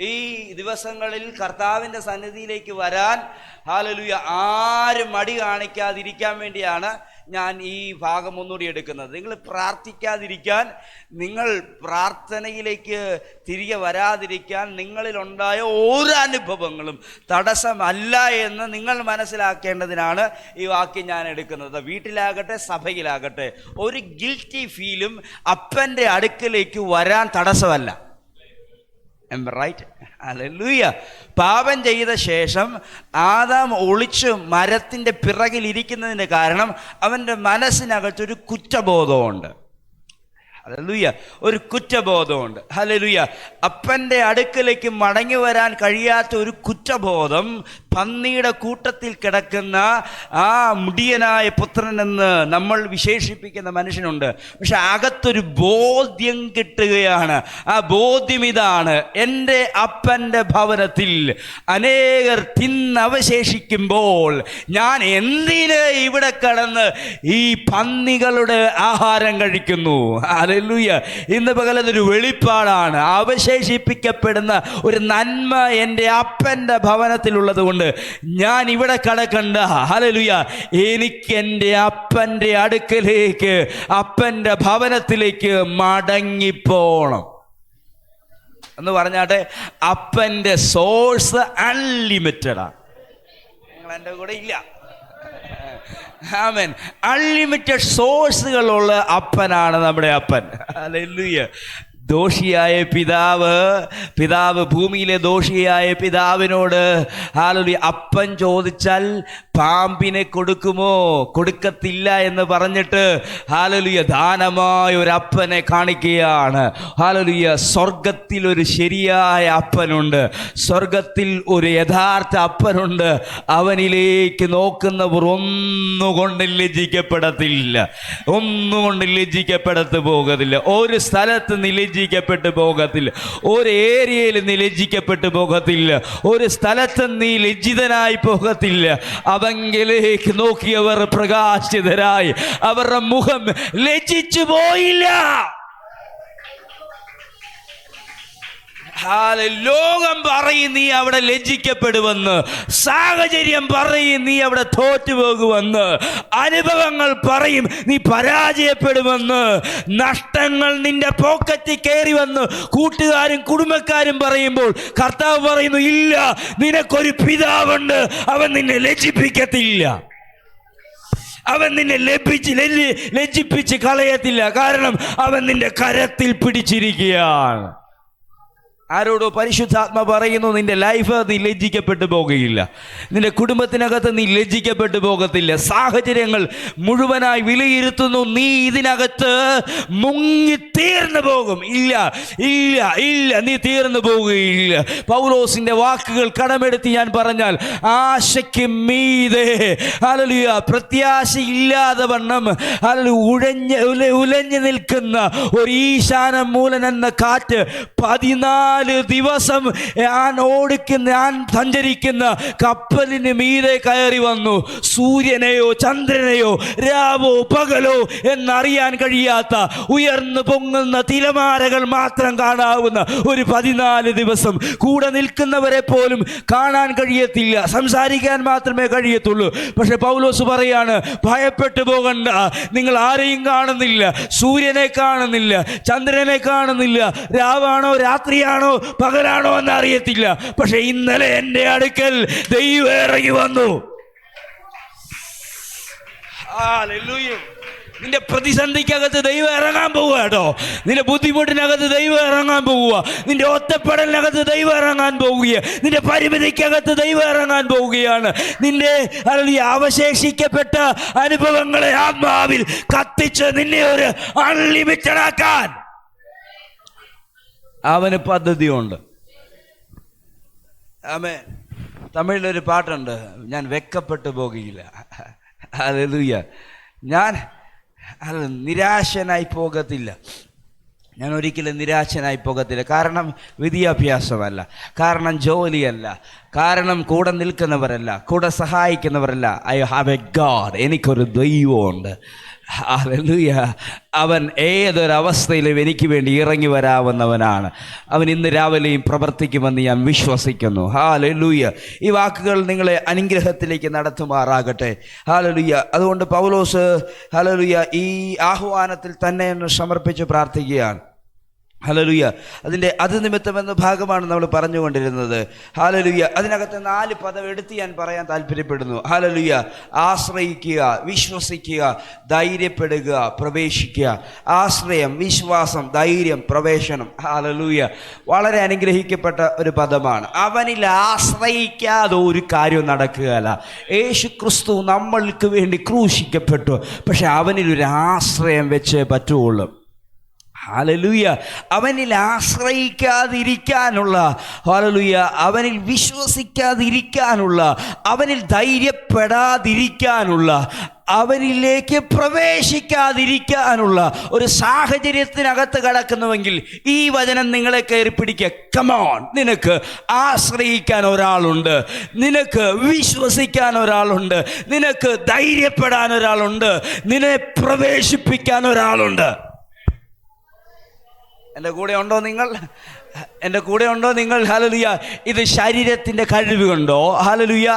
Speaker 1: ഈ ദിവസങ്ങളിൽ കർത്താവിൻ്റെ സന്നിധിയിലേക്ക് വരാൻ ഹല്ലേലൂയ ആരും മടി കാണിക്കാതിരിക്കാൻ വേണ്ടിയാണ് ഞാൻ ഈ ഭാഗം ഒന്നുകൂടി എടുക്കുന്നത്. നിങ്ങൾ പ്രാർത്ഥിക്കാതിരിക്കാൻ, നിങ്ങൾ പ്രാർത്ഥനയിലേക്ക് തിരികെ വരാതിരിക്കാൻ നിങ്ങളിലുണ്ടായ ഓരോ അനുഭവങ്ങളും തടസ്സമല്ല എന്ന് നിങ്ങൾ മനസ്സിലാക്കേണ്ടതിനാണ് ഈ വാക്യം ഞാൻ എടുക്കുന്നത്. വീട്ടിലാകട്ടെ സഭയിലാകട്ടെ ഒരു ഗിൽറ്റി ഫീലും അപ്പൻ്റെ അടുക്കലേക്ക് വരാൻ തടസ്സമല്ല. റൈറ്റ്? ഹല്ലേലൂയ. പാപം ചെയ്ത ശേഷം ആദാം ഒളിച്ച് മരത്തിൻ്റെ പിറകിലിരിക്കുന്നതിൻ്റെ കാരണം അവൻ്റെ മനസ്സിനകത്തൊരു കുറ്റബോധമുണ്ട്. ഹല്ലേലൂയ. ഒരു കുറ്റബോധമുണ്ട്. ഹല്ലേലൂയ. അപ്പൻ്റെ അടുക്കലേക്ക് മടങ്ങി വരാൻ കഴിയാത്ത ഒരു കുറ്റബോധം പന്നിയുടെ കൂട്ടത്തിൽ കിടക്കുന്ന ആ മുടിയനായ പുത്രനെന്ന് നമ്മൾ വിശേഷിപ്പിക്കുന്ന മനുഷ്യനുണ്ട്. പക്ഷെ അകത്തൊരു ബോധ്യം കിട്ടുകയാണ്. ആ ബോധ്യം ഇതാണ്: എൻ്റെ അപ്പൻ്റെ ഭവനത്തിൽ അനേകർ തിന്നവശേഷിക്കുമ്പോൾ ഞാൻ എന്തിന് ഇവിടെ കടന്ന് ഈ പന്നികളുടെ ആഹാരം കഴിക്കുന്നു? ഹല്ലേലൂയ. ഇന്ന് പകലതൊരു വെളിപ്പാടാണ്. അവശേഷിപ്പിക്കപ്പെടുന്ന ഒരു നന്മ എൻ്റെ അപ്പൻ്റെ ഭവനത്തിലുള്ളത് കൊണ്ട് ഞാൻ ഇവിടെ കടക്കണ്ട. ഹല്ലേലൂയ. എനിക്ക് എൻ്റെ അപ്പൻ്റെ അടുക്കലേക്ക്, അപ്പൻ്റെ ഭവനത്തിലേക്ക് മടങ്ങിപ്പോണം എന്ന് പറഞ്ഞാട്ടെ. അപ്പൻ്റെ സോഴ്സ് അൺലിമിറ്റഡാണ്. നിങ്ങൾ എൻ്റെ കൂടെ ഇല്ല? ആമേൻ. അൺലിമിറ്റഡ് സോഴ്സുകളുള്ള അപ്പനാണ് നമ്മുടെ അപ്പൻ. ഹല്ലേലൂയ. ദോഷിയായ പിതാവ് ഭൂമിയിലെ ദോഷിയായ പിതാവിനോട് ഹല്ലേലൂയ അപ്പൻ ചോദിച്ചാൽ പാമ്പിനെ കൊടുക്കുമോ? കൊടുക്കത്തില്ല എന്ന് പറഞ്ഞിട്ട് ഹല്ലേലൂയ ദാനമായ ഒരു അപ്പനെ കാണിക്കുകയാണ്. ഹല്ലേലൂയ. സ്വർഗത്തിൽ ഒരു ശരിയായ അപ്പനുണ്ട്. സ്വർഗത്തിൽ ഒരു യഥാർത്ഥ അപ്പനുണ്ട്. അവനിലേക്ക് നോക്കുന്നവർ ഒന്നുകൊണ്ടും ലജ്ജിക്കപ്പെടത്തില്ല. ഒന്നുകൊണ്ടും ലജ്ജിക്കപ്പെടത്ത് പോകത്തില്ല. ഒരു സ്ഥലത്ത് ലജ്ജിക്കപ്പെട്ടു പോകത്തില്ല. ഒരു ഏരിയയിൽ നീ ലജ്ജിക്കപ്പെട്ടു പോകത്തില്ല. ഒരു സ്ഥലത്ത് നീ ലജ്ജിതനായി പോകത്തില്ല. അവങ്കിലേക്ക് നോക്കിയവർ പ്രകാശിതരായി. അവരുടെ മുഖം ലജ്ജിച്ചു പോയില്ല. ലോകം പറയും നീ അവിടെ ലജ്ജിക്കപ്പെടുമെന്ന്, സാഹചര്യം പറയും നീ അവിടെ തോറ്റുപോകുമെന്ന്, അനുഭവങ്ങൾ പറയും നീ പരാജയപ്പെടുമെന്ന്, നഷ്ടങ്ങൾ നിന്റെ പോക്കറ്റിൽ കയറി വന്ന് കൂട്ടുകാരും കുടുംബക്കാരും പറയുമ്പോൾ കർത്താവ് പറയുന്നു, ഇല്ല, നിനക്കൊരു പിതാവുണ്ട്, അവൻ നിന്നെ ലജ്ജിപ്പിക്കത്തില്ല. അവൻ നിന്നെ ലജ്ജിപ്പിച്ച് കളയത്തില്ല. കാരണം അവൻ നിന്റെ കരത്തിൽ പിടിച്ചിരിക്കുകയാണ്. ആരോടോ പരിശുദ്ധാത്മ പറയുന്നു, നിന്റെ ലൈഫ് നീ ലജ്ജിക്കപ്പെട്ടു പോകുകയില്ല. നിന്റെ കുടുംബത്തിനകത്ത് നീ ലജ്ജിക്കപ്പെട്ടു പോകത്തില്ല. സാഹചര്യങ്ങൾ മുഴുവനായി വിലയിരുത്തുന്നു, നീ ഇതിനകത്ത് മുങ്ങി തീർന്നു പോകും. ഇല്ല ഇല്ല ഇല്ല, നീ തീർന്നു പോവുകയില്ല. പൗലോസിന്റെ വാക്കുകൾ കടമെടുത്ത് ഞാൻ പറഞ്ഞാൽ, ആശയ്ക്ക് മീതെ ഹല്ലേലൂയ പ്രത്യാശയില്ലാതെ വണ്ണം ഉലഞ്ഞു നിൽക്കുന്ന ഒരു ഈശാന മൂലൻ എന്ന കാറ്റ് 14 ദിവസം ഞാൻ സഞ്ചരിക്കുന്ന കപ്പലിന് മീതെ കയറി വന്നു. സൂര്യനെയോ ചന്ദ്രനെയോ രാവോ പകലോ എന്നറിയാൻ കഴിയാത്ത ഉയർന്നു പൊങ്ങുന്ന തിരമാലകൾ മാത്രം കാണാവുന്ന ഒരു 14 ദിവസം കൂടെ നിൽക്കുന്നവരെ പോലും കാണാൻ കഴിയത്തില്ല. സംസാരിക്കാൻ മാത്രമേ കഴിയത്തുള്ളൂ. പക്ഷെ പൗലോസ് പറയാണ്, ഭയപ്പെട്ടു പോകണ്ട. നിങ്ങൾ ആരെയും കാണുന്നില്ല, സൂര്യനെ കാണുന്നില്ല, ചന്ദ്രനെ കാണുന്നില്ല, രാവാണോ രാത്രിയാണോ പകലാണോ എന്ന് അറിയത്തില്ല. പക്ഷെ ഇന്നലെ എൻ്റെ അടുക്കൽ ദൈവം ഇറങ്ങി വന്നു. ഹല്ലേലൂയ. നിന്റെ പ്രതിസന്ധിക്കകത്ത് ദൈവം ഇറങ്ങാൻ പോവുക കേട്ടോ. നിന്റെ ബുദ്ധിമുട്ടിനകത്ത് ദൈവം ഇറങ്ങാൻ പോവുക. നിന്റെ ഒറ്റപ്പെടലിനകത്ത് ദൈവം ഇറങ്ങാൻ പോവുക. നിന്റെ പരിമിതിക്കകത്ത് ദൈവം ഇറങ്ങാൻ പോവുകയാണ്. നിന്റെ അവശേഷിക്കപ്പെട്ട അനുഭവങ്ങളെ ആത്മാവിൽ കത്തിച്ച് നിന്നെ ഒരു അൺലിമിറ്റഡ് ആക്കാൻ. അവന് പദ്ധതിയുണ്ട്. ആമേൻ. തമിഴിലൊരു പാട്ടുണ്ട്, ഞാൻ വെക്കപ്പെട്ടു പോകുകയില്ല. ഹല്ലേലൂയ. ഞാൻ നിരാശനായി പോകത്തില്ല. ഞാൻ ഒരിക്കലും നിരാശനായി പോകത്തില്ല. കാരണം വിദ്യാഭ്യാസമല്ല, കാരണം ജോലിയല്ല, കാരണം കൂടെ നിൽക്കുന്നവരല്ല, കൂടെ സഹായിക്കുന്നവരല്ല. I have a god. എനിക്കൊരു ദൈവമുണ്ട്. ഹല്ലേലൂയ. അവൻ ഏതൊരവസ്ഥയിലും എനിക്ക് വേണ്ടി ഇറങ്ങി വരാവുന്നവനാണ്. അവൻ ഇന്ന് രാവിലെയും പ്രവർത്തിക്കുമെന്ന് ഞാൻ വിശ്വസിക്കുന്നു. ഹല്ലേലൂയ. ഈ വാക്കുകൾ നിങ്ങളെ അനുഗ്രഹത്തിലേക്ക് നടത്തുമാറാകട്ടെ. ഹല്ലേലൂയ. അതുകൊണ്ട് പൗലോസ് ഹല്ലേലൂയ ഈ ആഹ്വാനത്തിൽ തന്നെ സമർപ്പിച്ച് പ്രാർത്ഥിക്കുകയാണ്. ഹല്ലേലൂയ. അതിൻ്റെ അത് നിമിത്തം എന്ന ഭാഗമാണ് നമ്മൾ പറഞ്ഞുകൊണ്ടിരുന്നത്. ഹല്ലേലൂയ. അതിനകത്ത് 4 പദം എടുത്ത് ഞാൻ പറയാൻ താല്പര്യപ്പെടുന്നു. ഹല്ലേലൂയ. ആശ്രയിക്കുക, വിശ്വസിക്കുക, ധൈര്യപ്പെടുക, പ്രവേശിക്കുക. ആശ്രയം, വിശ്വാസം, ധൈര്യം, പ്രവേശനം. ഹല്ലേലൂയ. വളരെ അനുഗ്രഹിക്കപ്പെട്ട ഒരു പദമാണ്. അവനിൽ ആശ്രയിക്കാതെ ഒരു കാര്യം നടക്കുകയല്ല. യേശു ക്രിസ്തു നമ്മൾക്ക് വേണ്ടി ക്രൂശിക്കപ്പെട്ടു, പക്ഷെ അവനിലൊരു ആശ്രയം വെച്ചേ പറ്റുള്ളൂ. ഹല്ലേലൂയ. അവനിൽ ആശ്രയിക്കാതിരിക്കാനുള്ള, ഹല്ലേലൂയ, അവനിൽ വിശ്വസിക്കാതിരിക്കാനുള്ള, അവനിൽ ധൈര്യപ്പെടാതിരിക്കാനുള്ള, അവനിലേക്ക് പ്രവേശിക്കാതിരിക്കാനുള്ള ഒരു സാഹചര്യത്തിനകത്ത് കടക്കുന്നുവെങ്കിൽ ഈ വചനം നിങ്ങളെ കയറി പിടിക്കുക. കമോൺ, നിനക്ക് ആശ്രയിക്കാൻ ഒരാളുണ്ട്, നിനക്ക് വിശ്വസിക്കാൻ ഒരാളുണ്ട്, നിനക്ക് ധൈര്യപ്പെടാൻ ഒരാളുണ്ട്, നിന്നെ പ്രവേശിപ്പിക്കാൻ ഒരാളുണ്ട്. എൻ്റെ കൂടെ ഉണ്ടോ നിങ്ങൾ? എൻ്റെ കൂടെ ഉണ്ടോ നിങ്ങൾ? ഹല്ലേലൂയ. ഇത് ശരീരത്തിൻ്റെ കഴിവ് കൊണ്ടോ, ഹല്ലേലൂയ,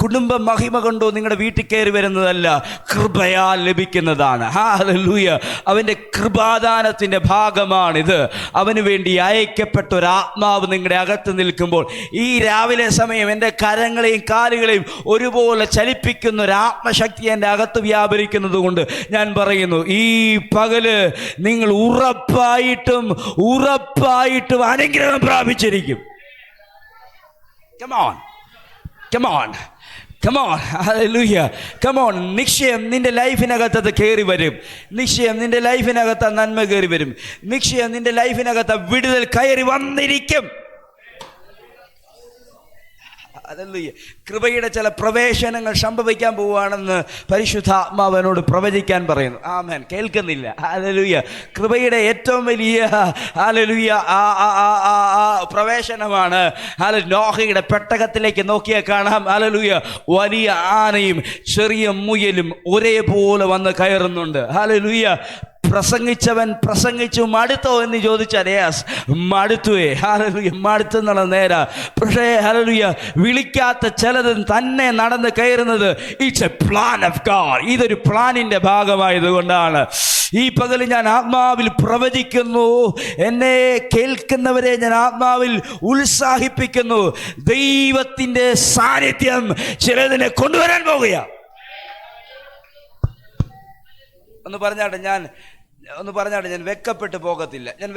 Speaker 1: കുടുംബ മഹിമ കൊണ്ടോ നിങ്ങളുടെ വീട്ടിൽ കയറി വരുന്നതല്ല, കൃപയാൽ ലഭിക്കുന്നതാണ്. ഹല്ലേലൂയ. അവൻ്റെ കൃപാദാനത്തിൻ്റെ ഭാഗമാണിത്. അവന് വേണ്ടി അയക്കപ്പെട്ട ഒരു ആത്മാവ് നിങ്ങളുടെ അകത്ത് നിൽക്കുമ്പോൾ ഈ രാവിലെ സമയം എൻ്റെ കരങ്ങളെയും കാലുകളെയും ഒരുപോലെ ചലിപ്പിക്കുന്ന ഒരു ആത്മശക്തി എൻ്റെ അകത്ത് വ്യാപരിക്കുന്നത് കൊണ്ട് ഞാൻ പറയുന്നു, ഈ പകല് നിങ്ങൾ ഉറപ്പായിട്ടും അനുഗ്രഹം പ്രാപിച്ചിരിക്കും. Come on, come on, come on, hallelujah, come on. നിശ്ചയം നിന്റെ ലൈഫിനകത്ത് അത് കയറി വരും. നിശ്ചയം നിന്റെ ലൈഫിനകത്ത് നന്മ കയറി വരും. നിശ്ചയം നിന്റെ ലൈഫിനകത്ത് വിടുതൽ കയറി വന്നിരിക്കും. ഹല്ലേലൂയ. കൃപയുടെ ചില പ്രവേശനങ്ങൾ സംഭവിക്കാൻ പോവുകയാണെന്ന് പരിശുദ്ധാത്മാവനോട് പ്രവചിക്കാൻ പറയുന്നു. ആമേൻ. കേൾക്കുന്നില്ല. ഹല്ലേലൂയ. കൃപയുടെ ഏറ്റവും വലിയ ഹല്ലേലൂയ പ്രവേശനമാണ് നോഹയുടെ പെട്ടകത്തിലേക്ക് നോക്കിയാൽ കാണാം. ഹല്ലേലൂയ. വലിയ ആനയും ചെറിയ മുയലും ഒരേപോലെ വന്ന് കയറുന്നുണ്ട്. ഹല്ലേലൂയ. പ്രസംഗിച്ചവൻ പ്രസംഗിച്ചു മടുത്തോ എന്ന് ചോദിച്ചാൽ യെസ്, മടുത്തുവേ. ഹല്ലേലൂയ. മടുത്തെന്നുള്ള നേരാ. പക്ഷേ ഹല്ലേലൂയ, വിളിക്കാത്ത ചിലത് തന്നെ നടന്ന് കയറുന്നത് it's A plan of God. ഇതൊരു പ്ലാനിൻ്റെ ഭാഗമായതുകൊണ്ടാണ്. ഈ പകൽ ഞാൻ ആത്മാവിൽ പ്രവചിക്കുന്നു, എന്നെ കേൾക്കുന്നവരെ ഞാൻ ആത്മാവിൽ ഉത്സാഹിപ്പിക്കുന്നു. ദൈവത്തിൻ്റെ സാന്നിധ്യം ചിലതിനെ കൊണ്ടുവരാൻ പോകുകയാണ്. ഒന്ന് പറഞ്ഞാട്ടെ, ഞാൻ വെക്കപ്പെട്ടു പോകത്തില്ല. ഞാൻ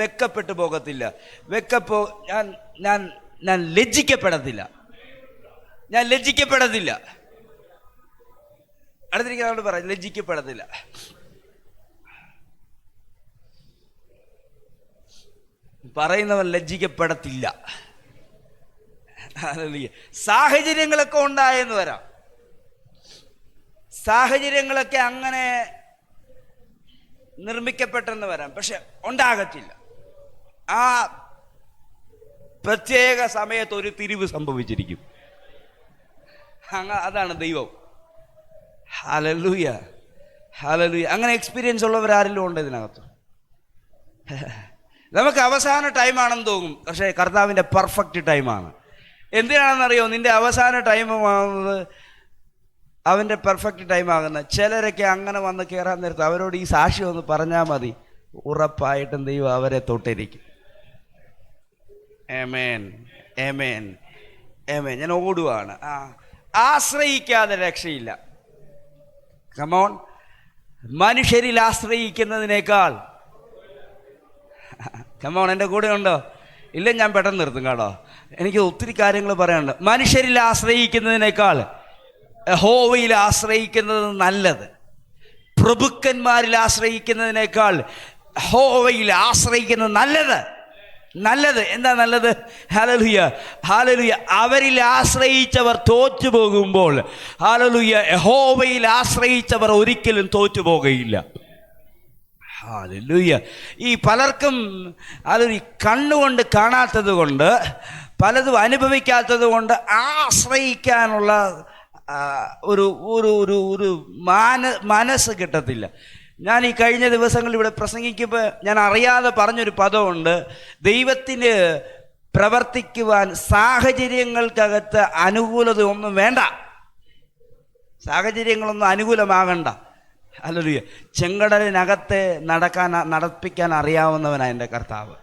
Speaker 1: ലജ്ജിക്കപ്പെടത്തില്ല. അടുത്തിരിക്കുന്നവരോട് പറയാം, ലജ്ജിക്കപ്പെടത്തില്ല. പറയുന്നവൻ ലജ്ജിക്കപ്പെടത്തില്ല. സാഹചര്യങ്ങളൊക്കെ ഉണ്ടായെന്ന് വരാം. സാഹചര്യങ്ങളൊക്കെ അങ്ങനെ നിർമ്മിക്കപ്പെട്ടെന്ന് വരാം, പക്ഷെ ഉണ്ടാകത്തില്ല. ആ പ്രത്യേക സമയത്ത് ഒരു തിരിവ് സംഭവിച്ചിരിക്കും. അതാണ് ദൈവം. ഹല്ലേലൂയ. അങ്ങനെ എക്സ്പീരിയൻസ് ഉള്ളവരാരെങ്കിലും ഉണ്ട് ഇതിനകത്ത്? നമുക്ക് അവസാന ടൈമാണെന്ന് തോന്നും, പക്ഷേ കർത്താവിൻ്റെ പെർഫെക്റ്റ് ടൈമാണ്. എന്തിനാണെന്നറിയോ? നിന്റെ അവസാന ടൈമാകുന്നത് അവൻ്റെ പെർഫെക്റ്റ് ടൈമാകുന്നത്. ചിലരൊക്കെ അങ്ങനെ വന്ന് കയറാൻ നേരത്ത് അവരോട് ഈ സാക്ഷ്യം ഒന്ന് പറഞ്ഞാൽ മതി, ഉറപ്പായിട്ടും ദൈവം അവരെ തൊട്ടിരിക്കും. ആമേൻ, ആമേൻ, ആമേൻ. ഞാൻ ഓടുവാണ്. ആശ്രയിക്കാതെ രക്ഷയില്ല. കമോൺ. മനുഷ്യരിൽ ആശ്രയിക്കുന്നതിനേക്കാൾ, കമോൺ, എൻ്റെ കൂടെ ഉണ്ടോ? ഇല്ല, ഞാൻ പെട്ടെന്ന് നിർത്തും കേട്ടോ. എനിക്ക് ഒത്തിരി കാര്യങ്ങൾ പറയാനുണ്ട്. മനുഷ്യരിൽ ആശ്രയിക്കുന്നതിനേക്കാൾ യഹോവയിൽ ആശ്രയിക്കുന്നത് നല്ലത്. പ്രഭുക്കന്മാരിൽ ആശ്രയിക്കുന്നതിനേക്കാൾ യഹോവയിൽ ആശ്രയിക്കുന്നത് നല്ലത്. നല്ലത്. എന്താ നല്ലത്? Hallelujah, hallelujah. അവരിൽ ആശ്രയിച്ചവർ തോറ്റു പോകുമ്പോൾ, ഹല്ലേലൂയ, യഹോവയിൽ ആശ്രയിച്ചവർ ഒരിക്കലും തോറ്റു പോകുകയില്ല. ഹല്ലേലൂയ. ഈ പലർക്കും അതൊരു കണ്ണുകൊണ്ട് കാണാത്തത് കൊണ്ട്, പലതും അനുഭവിക്കാത്തത് കൊണ്ട് ആശ്രയിക്കാനുള്ള ഒരു ഒരു ഒരു ഒരു മനസ്സ് കിട്ടത്തില്ല. ഞാൻ ഈ കഴിഞ്ഞ ദിവസങ്ങളിൽ ഇവിടെ പ്രസംഗിക്കുമ്പോൾ ഞാൻ അറിയാതെ പറഞ്ഞൊരു പദമുണ്ട്. ദൈവത്തിന് പ്രവർത്തിക്കുവാൻ സാഹചര്യങ്ങൾക്കകത്ത് അനുകൂലത ഒന്നും വേണ്ട, സാഹചര്യങ്ങളൊന്നും അനുകൂലമാകണ്ട. ഹല്ലേലൂയ. ചെങ്കടലിനകത്തെ നടപ്പിക്കാൻ അറിയാവുന്നവനാണ് എൻ്റെ കർത്താവ്.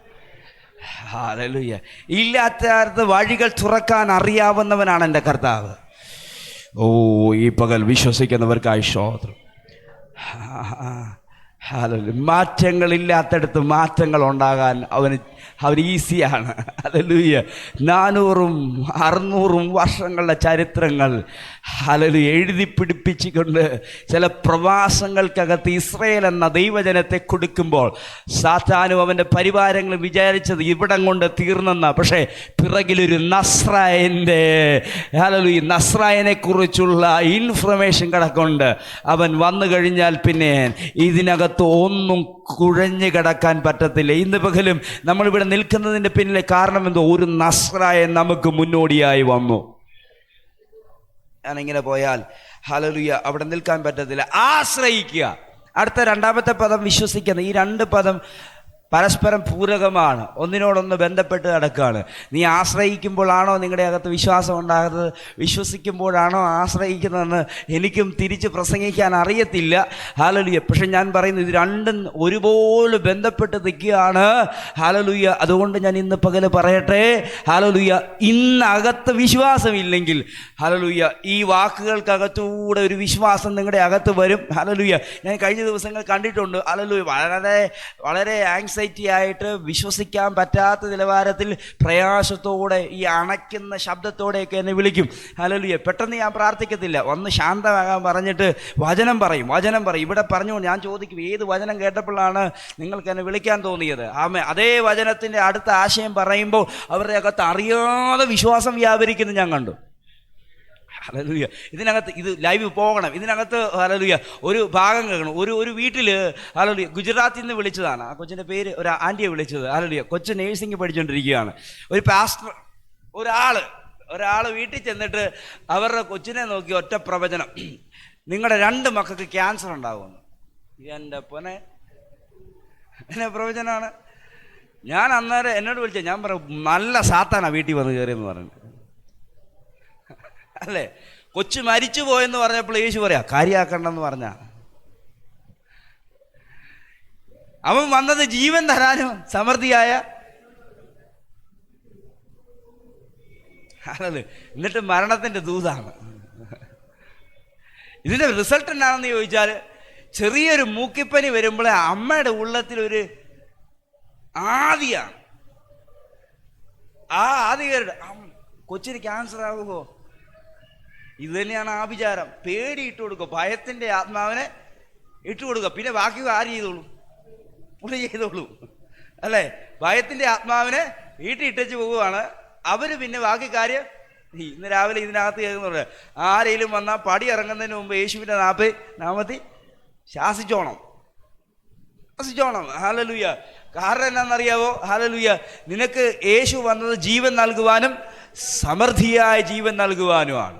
Speaker 1: ഹല്ലേലൂയ. ഇല്ലാത്ത വഴികൾ തുറക്കാൻ അറിയാവുന്നവനാണ് എൻ്റെ കർത്താവ്. ഓ, ഈ പകൽ വിശ്വസിക്കുന്നവർക്കായി സ്തോത്രം. മാറ്റങ്ങളില്ലാത്തടത്ത് മാറ്റങ്ങൾ ഉണ്ടാകാൻ അവന് ഈസിയാണ്. ഹല്ലേലൂയ. 400ഉം 600ഉം വർഷങ്ങളുടെ ചരിത്രങ്ങൾ ഹല്ലേലൂയ എഴുതി പിടിപ്പിച്ചുകൊണ്ട് ചില പ്രവാസങ്ങൾക്കകത്ത് ഇസ്രായേൽ എന്ന ദൈവജനത്തെ കൊടുക്കുമ്പോൾ സാത്താനും അവൻ്റെ പരിവാരങ്ങളും വിചാരിച്ചത് ഇവിടം കൊണ്ട് തീർന്നെന്ന. പക്ഷേ പിറകിലൊരു നസ്രായൻ്റെ ഹല്ലേലൂയ നസ്രായനെ കുറിച്ചുള്ള ഇൻഫർമേഷൻ കിടക്കുന്നുണ്ട്. അവൻ വന്നു കഴിഞ്ഞാൽ പിന്നെ ഇതിനകത്ത് ഒന്നും കുഴഞ്ഞു കിടക്കാൻ പറ്റത്തില്ല. ഇന്ന് പകലും നമ്മളിവിടെ നിൽക്കുന്നതിൻ്റെ പിന്നിലെ കാരണം എന്തോ? ഒരു നസ്രായൻ നമുക്ക് മുന്നോടിയായി വന്നു. ഞാനിങ്ങനെ പോയാൽ ഹല്ലേലൂയ അവിടെ നിൽക്കാൻ പറ്റത്തില്ല. ആശ്രയിക്കുക. അടുത്ത രണ്ടാമത്തെ പദം വിശ്വസിക്കുന്ന. ഈ രണ്ട് പദം പരസ്പരം പൂരകമാണ്, ഒന്നിനോടൊന്ന് ബന്ധപ്പെട്ട് കിടക്കുകയാണ്. നീ ആശ്രയിക്കുമ്പോഴാണോ നിങ്ങളുടെ അകത്ത് വിശ്വാസം ഉണ്ടാകുന്നത്, വിശ്വസിക്കുമ്പോഴാണോ ആശ്രയിക്കുന്നതെന്ന് എനിക്കും തിരിച്ച് പ്രസംഗിക്കാൻ അറിയത്തില്ല. ഹല്ലേലൂയ. പക്ഷെ ഞാൻ പറയുന്നു ഇത് രണ്ടും ഒരുപോലെ ബന്ധപ്പെട്ട് നിൽക്കുകയാണ്. ഹല്ലേലൂയ. അതുകൊണ്ട് ഞാൻ ഇന്ന് പകല് പറയട്ടെ, ഹല്ലേലൂയ, ഇന്നകത്ത് വിശ്വാസമില്ലെങ്കിൽ ഹല്ലേലൂയ ഈ വാക്കുകൾക്കകത്തൂടെ ഒരു വിശ്വാസം നിങ്ങളുടെ അകത്ത് വരും. ഹല്ലേലൂയ. ഞാൻ കഴിഞ്ഞ ദിവസങ്ങൾ കണ്ടിട്ടുണ്ട്. ഹല്ലേലൂയ. വളരെ വളരെ ആങ്സൈറ്റി ആയിട്ട് വിശ്വസിക്കാൻ പറ്റാത്ത നിലവാരത്തിൽ പ്രയാസത്തോടെ ഈ അണയ്ക്കുന്ന ശബ്ദത്തോടെയൊക്കെ എന്നെ വിളിക്കും. ഹല്ലേലൂയ. പെട്ടെന്ന് ഞാൻ പ്രാർത്ഥിക്കത്തില്ല, ഒന്ന് ശാന്തമാകാൻ പറഞ്ഞിട്ട് വചനം പറയും. ഇവിടെ പറഞ്ഞു. ഞാൻ ചോദിക്കും, ഏത് വചനം കേട്ടപ്പോഴാണ് നിങ്ങൾക്ക് എന്നെ വിളിക്കാൻ തോന്നിയത്? അതേ വചനത്തിൻ്റെ അടുത്ത ആശയം പറയുമ്പോൾ അവരുടെ അകത്ത് അറിയാതെ വിശ്വാസം വ്യാപരിക്കുന്നു ഞാൻ കണ്ടു. ഹല്ലേലൂയ. ഇതിനകത്ത് ഇത് ലൈവ് പോകണം. ഇതിനകത്ത് ഹല്ലേലൂയ ഒരു ഭാഗം കേൾക്കണം. ഒരു വീട്ടിൽ ഹല്ലേലൂയ ഗുജറാത്തിൽ നിന്ന് വിളിച്ചതാണ്. ആ കൊച്ചിൻ്റെ പേര് ഒരു ആൻറ്റിയെ വിളിച്ചത്. ഹല്ലേലൂയ. കൊച്ചു നേഴ്സിംഗ് പഠിച്ചുകൊണ്ടിരിക്കുകയാണ്. ഒരു പാസ്റ്റർ ഒരാൾ വീട്ടിൽ ചെന്നിട്ട് അവരുടെ കൊച്ചിനെ നോക്കി ഒറ്റ പ്രവചനം, നിങ്ങളുടെ 2 മക്കൾക്ക് ക്യാൻസർ ഉണ്ടാകുമെന്ന്. എൻ്റെ പൊന്നെ, എന്നെ പ്രവചനമാണ്. ഞാൻ അന്നേരം എന്നോട് വിളിച്ച ഞാൻ പറയും, നല്ല സാത്താനാ വീട്ടിൽ വന്ന് കയറിയെന്ന് പറഞ്ഞു. അല്ലേ? കൊച്ചു മരിച്ചു പോയെന്ന് പറഞ്ഞപ്പോൾ യേശു പറയാ കാര്യാക്കണ്ടെന്ന് പറഞ്ഞ. അവൻ വന്നത് ജീവൻ തരാനും സമൃദ്ധിയായ. എന്നിട്ട് മരണത്തിന്റെ ദൂതാണ്. ഇതിന്റെ റിസൾട്ട് എന്താണെന്ന് ചോദിച്ചാൽ, ചെറിയൊരു മൂക്കിപ്പനി വരുമ്പോൾ അമ്മയുടെ ഉള്ളത്തിലൊരു ആദിയാണ്. ആ ആദികരുടെ കൊച്ചിന് ക്യാൻസർ ആകുമോ? ഇത് തന്നെയാണ് ആ വിചാരം. പേടി ഇട്ട് കൊടുക്കുക, ഭയത്തിന്റെ ആത്മാവിനെ ഇട്ട് കൊടുക്കുക. പിന്നെ ബാക്കി ആര് ചെയ്തോളൂ? പുള്ളി ചെയ്തോളൂ. അല്ലേ? ഭയത്തിന്റെ ആത്മാവിനെ വീട്ടിലിട്ടേച്ച് പോവുകയാണ് അവര്. പിന്നെ ബാക്കി കാര്യം ഇന്ന് രാവിലെ ഇതിനകത്ത് കേൾക്കുന്നുണ്ട്. ആരെങ്കിലും വന്നാൽ പടി ഇറങ്ങുന്നതിന് മുമ്പ് യേശുവിന്റെ നാമത്തിൽ ശാസിച്ചോണം. ഹല്ലേലൂയ. കാരണം എന്നാണെന്നറിയാവോ? ഹല്ലേലൂയ. നിനക്ക് യേശു വന്നത് ജീവൻ നൽകുവാനും സമൃദ്ധിയായ ജീവൻ നൽകുവാനുമാണ്.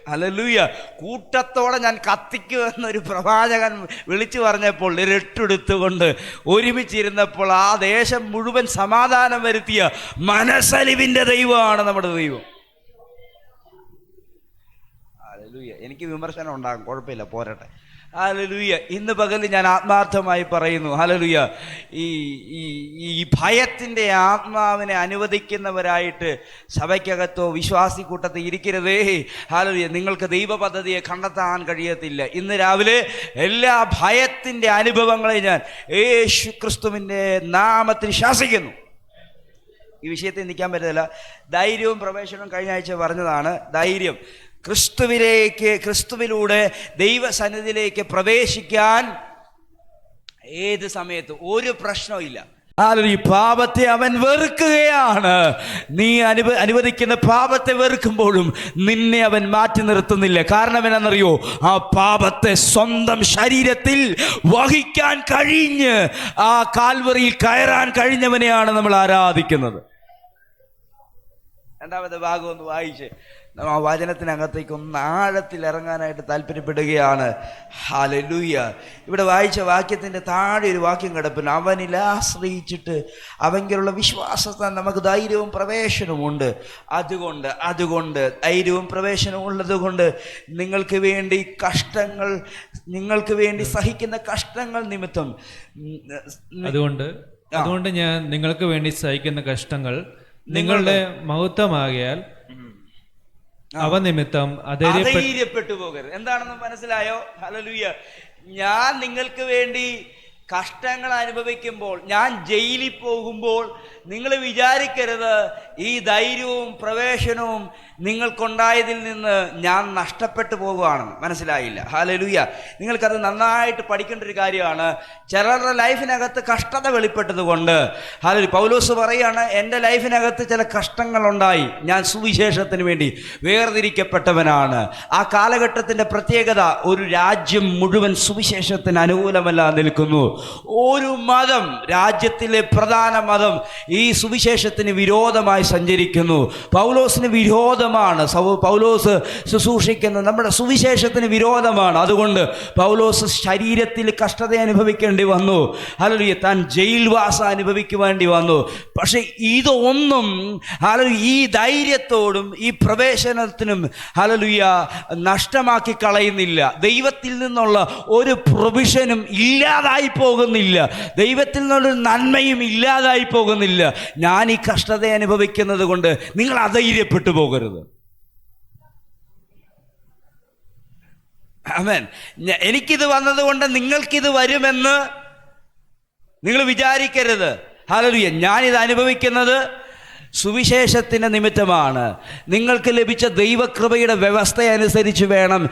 Speaker 1: ഹല്ലേലൂയ. കൂട്ടത്തോടെ ഞാൻ കത്തിക്കുമെന്നൊരു പ്രവാചകൻ വിളിച്ചു പറഞ്ഞപ്പോൾ ഇരട്ടെടുത്തുകൊണ്ട് ഒരുമിച്ചിരുന്നപ്പോൾ ആ ദേശം മുഴുവൻ സമാധാനം വരുത്തിയ മനസ്സലിവിന്റെ ദൈവമാണ് നമ്മുടെ ദൈവം. ഹല്ലേലൂയ. എനിക്ക് വിമർശനം ഉണ്ടാകും, കുഴപ്പമില്ല, പോരട്ടെ. ഹല്ലേലൂയ. ഇന്ന് പകല് ഞാൻ ആത്മാർത്ഥമായി പറയുന്നു, ഹല്ലേലൂയ, ഈ ഭയത്തിൻ്റെ ആത്മാവിനെ അനുവദിക്കുന്നവരായിട്ട് സഭയ്ക്കകത്തോ വിശ്വാസി കൂട്ടത്തിൽ ഇരിക്കരുതേ. ഹല്ലേലൂയ. നിങ്ങൾക്ക് ദൈവ പദ്ധതിയെ കണ്ടെത്താൻ കഴിയത്തില്ല. ഇന്ന് രാവിലെ എല്ലാ ഭയത്തിൻ്റെ അനുഭവങ്ങളെ ഞാൻ യേശു ക്രിസ്തുവിൻ്റെ നാമത്തിൽ ശാസിക്കുന്നു. ഈ വിഷയത്തിൽ നിൽക്കാൻ പറ്റത്തില്ല. ധൈര്യവും പ്രവേശനവും കഴിഞ്ഞ ആഴ്ച പറഞ്ഞതാണ്. ധൈര്യം, ക്രിസ്തുവിലൂടെ ദൈവസന്നിധിയിലേക്ക് പ്രവേശിക്കാൻ ഏത് സമയത്തും ഒരു പ്രശ്നവും ഇല്ല. ഈ പാപത്തെ അവൻ വെറുക്കുകയാണ്. നീ അനുവദിക്കുന്ന പാപത്തെ വെറുക്കുമ്പോഴും നിന്നെ അവൻ മാറ്റി നിർത്തുന്നില്ല. കാരണം എന്നാണെന്നറിയോ? ആ പാപത്തെ സ്വന്തം ശരീരത്തിൽ വഹിക്കാൻ കഴിഞ്ഞ് ആ കാൽവറിയിൽ കയറാൻ കഴിഞ്ഞവനെയാണ് നമ്മൾ ആരാധിക്കുന്നത്. രണ്ടാമത്തെ ഭാഗം ഒന്ന് വായിച്ച് ആ വചനത്തിനകത്തേക്ക് ഒന്ന് ആഴത്തിൽ ഇറങ്ങാനായിട്ട് താല്പര്യപ്പെടുകയാണ്. ഹല്ലേലൂയ. ഇവിടെ വായിച്ച വാക്യത്തിൻ്റെ താഴെ ഒരു വാക്യം കിടപ്പുണ്ട്. അവനിൽ ആശ്രയിച്ചിട്ട് അവങ്കിലുള്ള വിശ്വാസത്താൽ നമുക്ക് ധൈര്യവും പ്രവേശനവും ഉണ്ട്. അതുകൊണ്ട് ധൈര്യവും പ്രവേശനവും ഉള്ളതുകൊണ്ട് നിങ്ങൾക്ക് വേണ്ടി കഷ്ടങ്ങൾ, നിങ്ങൾക്ക് വേണ്ടി സഹിക്കുന്ന കഷ്ടങ്ങൾ നിമിത്തം,
Speaker 2: അതുകൊണ്ട് ഞാൻ നിങ്ങൾക്ക് വേണ്ടി സഹിക്കുന്ന കഷ്ടങ്ങൾ നിങ്ങളുടെ മഹത്വമാകിയാൽ അവ നിമിത്തം
Speaker 1: അധൈര്യപ്പെട്ടു പോകരുത്. എന്താണെന്ന് മനസ്സിലായോ? ഹല്ലേലൂയ. ഞാൻ നിങ്ങൾക്ക് വേണ്ടി കഷ്ടങ്ങൾ അനുഭവിക്കുമ്പോൾ, ഞാൻ ജയിലിൽ പോകുമ്പോൾ നിങ്ങൾ വിചാരിക്കരുത് ഈ ധൈര്യവും പ്രവേശനവും നിങ്ങൾക്കുണ്ടായതിൽ നിന്ന് ഞാൻ നഷ്ടപ്പെട്ടു പോകുകയാണെന്ന്. മനസ്സിലായില്ല? ഹല്ലേലൂയ. നിങ്ങൾക്കത് നന്നായിട്ട് പഠിക്കേണ്ട ഒരു കാര്യമാണ്. ചിലരുടെ ലൈഫിനകത്ത് കഷ്ടത വെളിപ്പെട്ടത് കൊണ്ട്, ഹല്ലേലൂയ, പൗലോസ് പറയുകയാണ്, എൻ്റെ ലൈഫിനകത്ത് ചില കഷ്ടങ്ങളുണ്ടായി, ഞാൻ സുവിശേഷത്തിന് വേണ്ടി വേർതിരിക്കപ്പെട്ടവനാണ്. ആ കാലഘട്ടത്തിൻ്റെ പ്രത്യേകത, ഒരു രാജ്യം മുഴുവൻ സുവിശേഷത്തിന് അനുകൂലമല്ല നിൽക്കുന്നു. ഒരു മതം, രാജ്യത്തിലെ പ്രധാന മതം ഈ സുവിശേഷത്തിന് വിരോധമായി സഞ്ചരിക്കുന്നു. പൗലോസിന് വിരോധമാണ്. പൗലോസ് ശുശ്രൂഷിക്കുന്ന നമ്മുടെ സുവിശേഷത്തിന് വിരോധമാണ്. അതുകൊണ്ട് പൗലോസ് ശരീരത്തിൽ കഷ്ടത അനുഭവിക്കേണ്ടി വന്നു. ഹല്ലേലൂയ. താൻ ജയിൽവാസം അനുഭവിക്കുവേണ്ടി വന്നു. പക്ഷെ ഇതൊന്നും ഹല്ലേലൂയ ഈ ധൈര്യത്തോടും ഈ പ്രവേശനത്തിനും ഹല്ലേലൂയ നഷ്ടമാക്കി കളയുന്നില്ല. ദൈവത്തിൽ നിന്നുള്ള ഒരു പ്രൊവിഷനും ഇല്ലാതായി പോകുന്നില്ല. ദൈവത്തിൽ നിന്നൊരു നന്മയും ഇല്ലാതായി പോകുന്നില്ല. ഞാൻ ഈ കഷ്ടത അനുഭവിക്കുന്നത് കൊണ്ട് നിങ്ങൾ അധൈര്യപ്പെട്ടു പോകരുത്. ആമേൻ. എനിക്കിത് വന്നതുകൊണ്ട് നിങ്ങൾക്കിത് വരുമെന്ന് നിങ്ങൾ വിചാരിക്കരുത്. ഹല്ലേലൂയ. ഞാനിത് അനുഭവിക്കുന്നത് സുവിശേഷത്തിൻ്റെ നിമിത്തമാണ്. നിങ്ങൾക്ക് ലഭിച്ച ദൈവകൃപയുടെ വ്യവസ്ഥയനുസരിച്ച് വേണം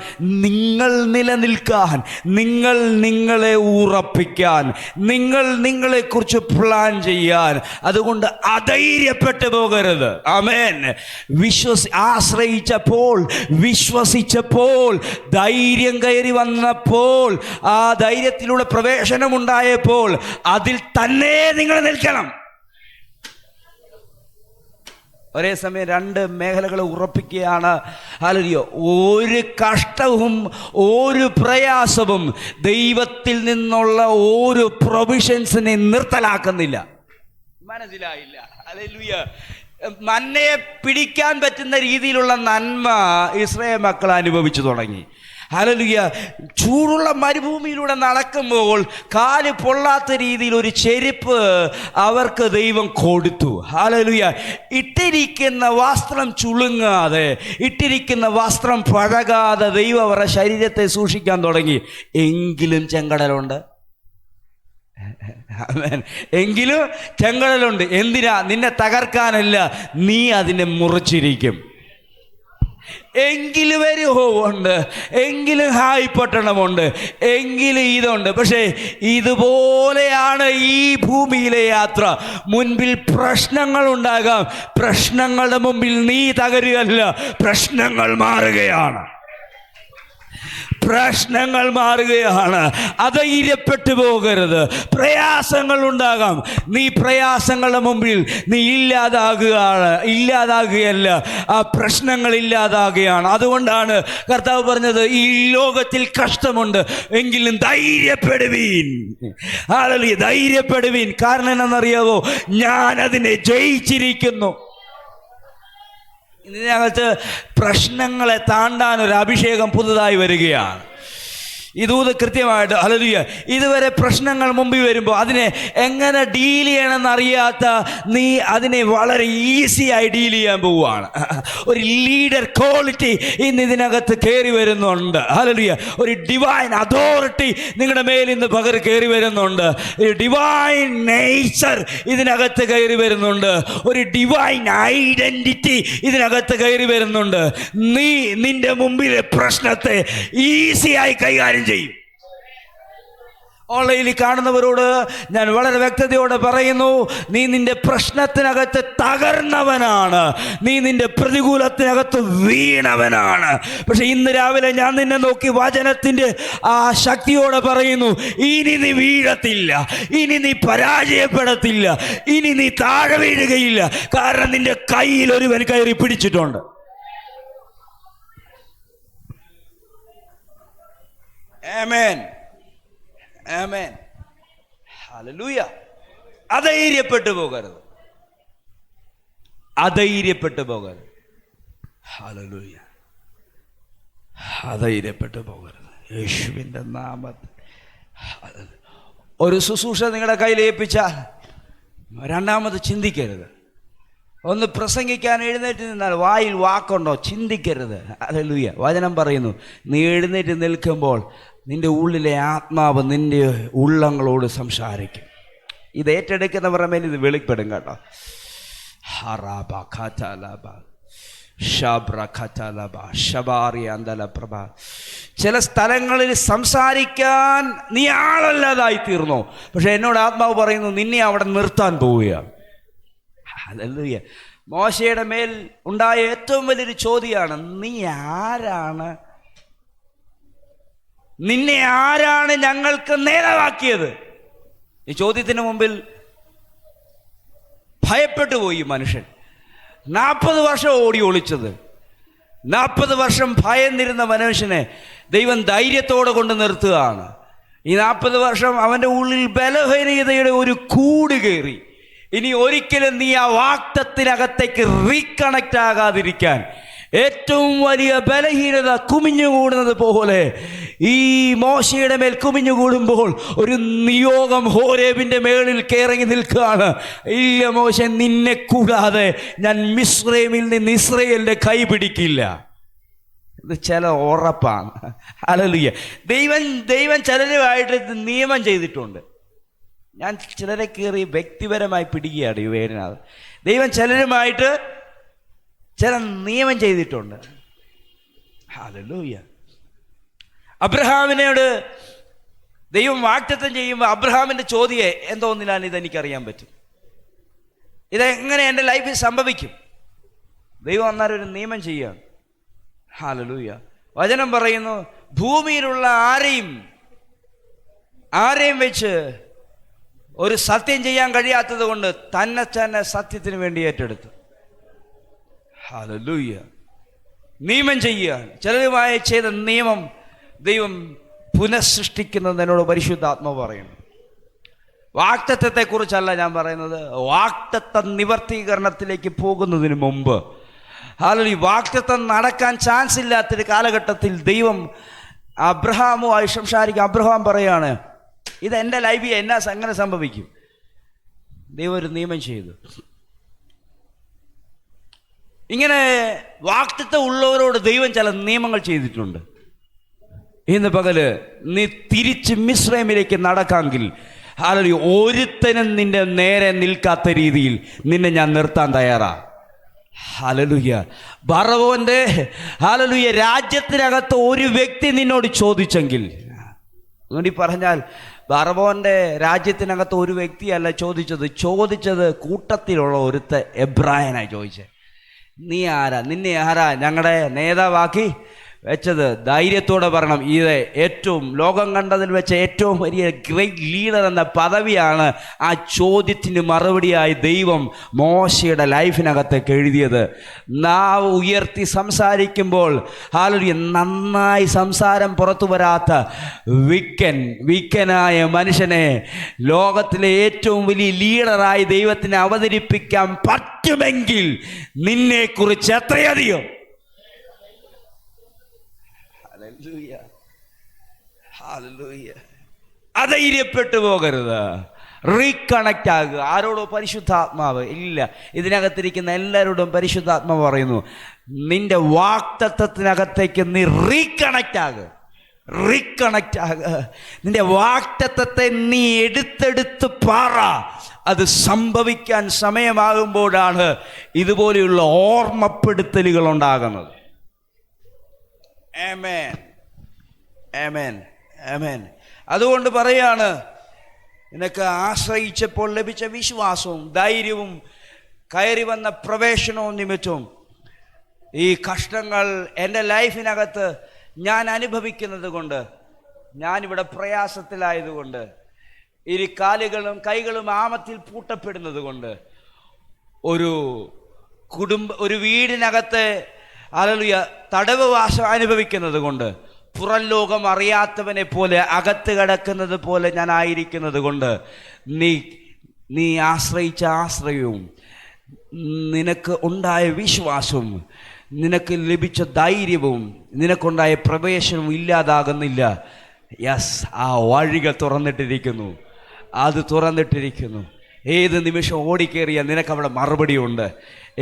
Speaker 1: നിങ്ങൾ നിലനിൽക്കാൻ, നിങ്ങൾ നിങ്ങളെ ഉറപ്പിക്കാൻ, നിങ്ങൾ നിങ്ങളെക്കുറിച്ച് പ്ലാൻ ചെയ്യാൻ. അതുകൊണ്ട് അധൈര്യപ്പെട്ടു പോകരുത്. ആമേൻ. ആശ്രയിച്ചപ്പോൾ, വിശ്വസിച്ചപ്പോൾ, ധൈര്യം കയറി വന്നപ്പോൾ, ആ ധൈര്യത്തിലൂടെ പ്രവേശനമുണ്ടായപ്പോൾ അതിൽ തന്നെ നിങ്ങൾ നിൽക്കണം. ഒരേ സമയം രണ്ട് മേഖലകൾ ഉറപ്പിക്കുകയാണ്. ഹല്ലേലൂയ. ഒരു കഷ്ടവും ഒരു പ്രയാസവും ദൈവത്തിൽ നിന്നുള്ള ഒരു പ്രൊവിഷൻസിനെ നിർത്തലാക്കുന്നില്ല. മനസ്സിലായില്ല? ഹല്ലേലൂയ. മന്നയെ പിടിക്കാൻ പറ്റുന്ന രീതിയിലുള്ള നന്മ ഇസ്രായേൽ മക്കൾ അനുഭവിച്ചു തുടങ്ങി. ഹല്ലേലൂയ. ചൂടുള്ള മരുഭൂമിയിലൂടെ നടക്കുമ്പോൾ കാല് പൊള്ളാത്ത രീതിയിൽ ഒരു ചെരുപ്പ് അവർക്ക് ദൈവം കൊടുത്തു. ഹല്ലേലൂയ. ഇട്ടിരിക്കുന്ന വസ്ത്രം ചുളുങ്ങാതെ, ഇട്ടിരിക്കുന്ന വസ്ത്രം പഴകാതെ ദൈവം അവരുടെ ശരീരത്തെ സൂക്ഷിക്കാൻ തുടങ്ങി. എങ്കിലും ചെങ്കടലുണ്ട്. എങ്കിലും ചെങ്കടലുണ്ട്. എന്തിനാ? നിന്നെ തകർക്കാനല്ല, നീ അതിനെ മുറിച്ചിരിക്കും. എങ്കിലും വരുഹോവുണ്ട്, എങ്കിലും ഹായ് പട്ടണമുണ്ട്, എങ്കിലും ഇതുണ്ട്. പക്ഷേ ഇതുപോലെയാണ് ഈ ഭൂമിയിലെ യാത്ര. മുൻപിൽ പ്രശ്നങ്ങൾ ഉണ്ടാകാം. പ്രശ്നങ്ങളുടെ മുമ്പിൽ നീ തകരുകയല്ല, പ്രശ്നങ്ങൾ മാറുകയാണ്. പ്രശ്നങ്ങൾ മാറുകയാണ്. അധൈര്യപ്പെട്ടു പോകരുത്. പ്രയാസങ്ങൾ ഉണ്ടാകാം. നീ പ്രയാസങ്ങളുടെ മുമ്പിൽ നീ ഇല്ലാതാകുകയല്ല, ആ പ്രശ്നങ്ങൾ ഇല്ലാതാകുകയാണ്. അതുകൊണ്ടാണ് കർത്താവ് പറഞ്ഞത്, ഈ ലോകത്തിൽ കഷ്ടമുണ്ട്, എങ്കിലും ധൈര്യപ്പെടുവീൻ. ഹല്ലേലൂയ. ധൈര്യപ്പെടുവീൻ. കാരണം എന്താണെന്നറിയാവോ? ഞാൻ അതിനെ ജയിച്ചിരിക്കുന്നു. ഇതിനകത്ത് പ്രശ്നങ്ങളെ താണ്ടാൻ ഒരു അഭിഷേകം പുതുതായി വരികയാണ്. ഇതൂത് കൃത്യമായിട്ട്. ഹല്ലേലൂയ. ഇതുവരെ പ്രശ്നങ്ങൾ മുമ്പിൽ വരുമ്പോൾ അതിനെ എങ്ങനെ ഡീൽ ചെയ്യണമെന്ന് അറിയാത്ത നീ അതിനെ വളരെ ഈസിയായി ഡീൽ ചെയ്യാൻ പോവുകയാണ്. ഒരു ലീഡർ ക്വാളിറ്റി ഇന്ന് ഇതിനകത്ത് കയറി വരുന്നുണ്ട്. ഹല്ലേലൂയ. ഒരു ഡിവൈൻ അതോറിറ്റി നിങ്ങളുടെ മേൽ ഇന്ന് പകരം കയറി വരുന്നുണ്ട്. ഒരു ഡിവൈൻ നേച്ചർ ഇതിനകത്ത് കയറി വരുന്നുണ്ട്. ഒരു ഡിവൈൻ ഐഡന്റിറ്റി ഇതിനകത്ത് കയറി വരുന്നുണ്ട്. നീ നിന്റെ മുമ്പിലെ പ്രശ്നത്തെ ഈസിയായി കൈകാര്യം ചെയ്യും. ഓൺലൈനിൽ കാണുന്നവരോട് ഞാൻ വളരെ വ്യക്തതയോടെ പറയുന്നു, നീ നിന്റെ പ്രശ്നത്തിനകത്ത് തകർന്നവനാണ്, നീ നിന്റെ പ്രതികൂലത്തിനകത്ത് വീണവനാണ്. പക്ഷെ ഇന്ന് രാവിലെ ഞാൻ നിന്നെ നോക്കി വചനത്തിൻ്റെ ആ ശക്തിയോടെ പറയുന്നു, ഇനി നീ വീഴത്തില്ല, ഇനി നീ പരാജയപ്പെടത്തില്ല, ഇനി നീ താഴെ വീഴുകയില്ല. കാരണം നിന്റെ കയ്യിൽ ഒരുവൻ കയറി പിടിച്ചിട്ടുണ്ട്. ആമേൻ, ആമേൻ, ഹല്ലേലൂയ. അധൈര്യപ്പെട്ടു പോകരുത്, അധൈര്യപ്പെട്ടു പോകരുത്. ഹല്ലേലൂയ, അധൈര്യപ്പെട്ടു പോകരുത് യേശുവിൻ്റെ നാമത്തിൽ. ഒരു ശുശ്രൂഷ നിങ്ങളുടെ കയ്യിൽ ഏൽപ്പിച്ചാൽ രണ്ടാമത് ചിന്തിക്കരുത്. ഒന്ന് പ്രസംഗിക്കാൻ എഴുന്നേറ്റ് നിന്നാൽ വായിൽ വാക്കുണ്ടോ, ചിന്തിക്കരുത്. ഹല്ലേലൂയ. വചനം പറയുന്നു, നീ എഴുന്നേറ്റ് നിൽക്കുമ്പോൾ നിന്റെ ഉള്ളിലെ ആത്മാവ് നിന്റെ ഉള്ളങ്ങളോട് സംസാരിക്കും. ഇത് ഏറ്റെടുക്കുന്നവരുടെ മേൽ ഇത് വെളിപ്പെടും കേട്ടോ. ചില സ്ഥലങ്ങളിൽ സംസാരിക്കാൻ നീ ആളല്ലാതായി തീർന്നോ, പക്ഷെ എന്നോട് ആത്മാവ് പറയുന്നു നിന്നെ അവിടെ നിർത്താൻ പോവുകയാണ്. ഹല്ലേലൂയ. മോശയുടെ മേൽ ഉണ്ടായ ഏറ്റവും വലിയൊരു ചോദ്യമാണ്, നീ ആരാണ്, നിന്നെ ആരാണ് ഞങ്ങൾക്ക് നേതാവാക്കിയത്? ഈ ചോദ്യത്തിന് മുമ്പിൽ ഭയപ്പെട്ടു പോയി മനുഷ്യൻ. 40 വർഷം ഓടി ഒളിച്ചത്, 40 വർഷം ഭയന്നിരുന്ന മനുഷ്യനെ ദൈവം ധൈര്യത്തോടെ കൊണ്ട് നിർത്തുകയാണ്. ഈ 40 വർഷം അവൻ്റെ ഉള്ളിൽ ബലഹീനതയുടെ ഒരു കൂട് കയറി. ഇനി ഒരിക്കലും നീ ആ വാക്തത്തിനകത്തേക്ക് റീകണക്റ്റ് ആകാതിരിക്കാൻ ഏറ്റവും വലിയ ബലഹീനത കുമിഞ്ഞുകൂടുന്നത് പോലെ ഈ മോശയുടെ മേൽ കുമിഞ്ഞുകൂടുമ്പോൾ ഒരു നിയോഗം ഹോരേബിൻ്റെ മേളിൽ കയറി നിൽക്കുകയാണ്. ഇല്ല മോശ, നിന്നെ കൂടാതെ ഞാൻ മിസ്രൈമിൽ നിന്ന് ഇസ്രയേലിൻ്റെ കൈ പിടിക്കില്ല. ഇത് ചില ഉറപ്പാണ്. ഹല്ലേലൂയ. ദൈവം ചിലരുമായിട്ട് നിയമം ചെയ്തിട്ടുണ്ട്. ഞാൻ ചിലരെ കയറി വ്യക്തിപരമായി പിടിക്കുകയാണ് ഈ വേദനത്. ദൈവം ചിലരുമായിട്ട് ചില നിയമം ചെയ്തിട്ടുണ്ട്. ഹല്ലേലൂയ. അബ്രഹാമിനോട് ദൈവം വാഗ്ദത്തം ചെയ്യുമ്പോൾ അബ്രഹാമിൻ്റെ ചോദ്യം എന്തോന്നില്ലാന്ന് ഇതെനിക്കറിയാൻ പറ്റും. ഇതെങ്ങനെ എൻ്റെ ലൈഫിൽ സംഭവിക്കും? ദൈവം അന്നേരം ഒരു നിയമം ചെയ്യുകയാണ്. ഹല്ലേലൂയ. വചനം പറയുന്നു, ഭൂമിയിലുള്ള ആരെയും വെച്ച് ഒരു സത്യം ചെയ്യാൻ കഴിയാത്തത് കൊണ്ട് തന്നെ സത്യത്തിന് വേണ്ടി ഏറ്റെടുത്തു. ഹല്ലേലൂയ. നിയമം ചെയ്യുകയാണ്. ചിലരുമായി ചെയ്ത നിയമം ദൈവം പുനഃസൃഷ്ടിക്കുന്നത് എന്നോട് പരിശുദ്ധാത്മാവ് പറയുന്നു. വാഗ്ദത്തത്തെക്കുറിച്ചല്ല ഞാൻ പറയുന്നത്, വാഗ്ദത്ത നിവർത്തീകരണത്തിലേക്ക് പോകുന്നതിന് മുമ്പ്. ഹല്ലേലൂയ. വാഗ്ദത്തം നടക്കാൻ ചാൻസ് ഇല്ലാത്തൊരു കാലഘട്ടത്തിൽ ദൈവം അബ്രഹാമുമായി സംസാരിക്കും. അബ്രഹാം പറയാണ്, ഇത് എൻ്റെ ലൈഫിൽ എങ്ങനെ സംഭവിക്കും? ദൈവം ഒരു നിയമം ചെയ്തു. ഇങ്ങനെ വാഗ്ദത്തം ഉള്ളവരോട് ദൈവം ചില നിയമങ്ങൾ ചെയ്തിട്ടുണ്ട്. ഇന്ന് പകല് നീ തിരിച്ച് മിസ്രൈമിലേക്ക് നടക്കാമെങ്കിൽ ഹല്ലേലൂയ, ഒരുത്തനും നിന്റെ നേരെ നിൽക്കാത്ത രീതിയിൽ നിന്നെ ഞാൻ നിർത്താൻ തയ്യാറാ. ഹല്ലേലൂയ. ഫറവോന്റെ ഹല്ലേലൂയ രാജ്യത്തിനകത്ത് ഒരു വ്യക്തി നിന്നോട് ചോദിച്ചെങ്കിൽ, അതുകൊണ്ട് പറഞ്ഞാൽ ഫറവോന്റെ രാജ്യത്തിനകത്ത് ഒരു വ്യക്തിയല്ല ചോദിച്ചത് കൂട്ടത്തിലുള്ള ഒരുത്ത എബ്രായനായി ചോദിച്ചത്, നീ ആരാ, നിന്നെ ആരാ ഞങ്ങളുടെ നേതാവാക്കി വെച്ചത്? ധൈര്യത്തോടെ പറയണം, ഇത് ഏറ്റവും ലോകം കണ്ടതിൽ വെച്ച ഏറ്റവും വലിയ ഗ്രേറ്റ് ലീഡർ എന്ന പദവിയാണ് ആ ചോദ്യത്തിന് മറുപടിയായി ദൈവം മോശയുടെ ലൈഫിനകത്തേക്ക് എഴുതിയത്. നാവ് ഉയർത്തി സംസാരിക്കുമ്പോൾ ഹല്ലേലൂയ, നന്നായി സംസാരം പുറത്തു വരാത്ത വിക്കനായ മനുഷ്യനെ ലോകത്തിലെ ഏറ്റവും വലിയ ലീഡറായി ദൈവത്തിന് അവതരിപ്പിക്കാൻ പറ്റുമെങ്കിൽ നിന്നെക്കുറിച്ച് എത്രയധികം. അധൈര്യപ്പെട്ടു പോകരുത്, റീകണക്റ്റ് ആകുക. ആരോടോ പരിശുദ്ധാത്മാവ് ഇല്ല, ഇതിനകത്തിരിക്കുന്ന എല്ലാവരോടും പരിശുദ്ധാത്മാവ് പറയുന്നു, നിന്റെ വാഗ്ദത്തത്തിനകത്തേക്ക് നീ റീകണക്റ്റ് ആകുക. നിന്റെ വാഗ്ദത്തത്തെ നീ എടുത്തെടുത്ത് പാറ. അത് സംഭവിക്കാൻ സമയമാകുമ്പോഴാണ് ഇതുപോലെയുള്ള ഓർമ്മപ്പെടുത്തലുകൾ ഉണ്ടാകുന്നത്. ആമേൻ, ആമേൻ, ആമേൻ. അതുകൊണ്ട് പറയാണ്, നിനക്ക് ആശ്രയിച്ചപ്പോൾ ലഭിച്ച വിശ്വാസവും ധൈര്യവും കയറി വന്ന പ്രവേശനവും നിമിത്തവും ഈ കഷ്ടങ്ങൾ എൻ്റെ ലൈഫിനകത്ത് ഞാൻ അനുഭവിക്കുന്നത് കൊണ്ട്, ഞാനിവിടെ പ്രയാസത്തിലായതുകൊണ്ട്, ഇരു കാലുകളും കൈകളും ആമത്തിൽ പൂട്ടപ്പെടുന്നത് കൊണ്ട്, ഒരു വീടിനകത്ത് ഹല്ലേലൂയ തടവുവാസം അനുഭവിക്കുന്നത് കൊണ്ട്, പുറം ലോകം അറിയാത്തവനെ പോലെ അകത്ത് കിടക്കുന്നത് പോലെ ഞാൻ ആയിരിക്കുന്നത് കൊണ്ട്, നീ ആശ്രയിച്ച ആശ്രയവും നിനക്ക് ഉണ്ടായ വിശ്വാസവും നിനക്ക് ലഭിച്ച ധൈര്യവും നിനക്കുണ്ടായ പ്രവേശനവും ഇല്ലാതാകുന്നില്ല. യെസ്, ആ വഴികൾ തുറന്നിട്ടിരിക്കുന്നു, അത് തുറന്നിട്ടിരിക്കുന്നു. ഏത് നിമിഷം ഓടിക്കേറിയ നിനക്കവിടെ മറുപടിയുണ്ട്.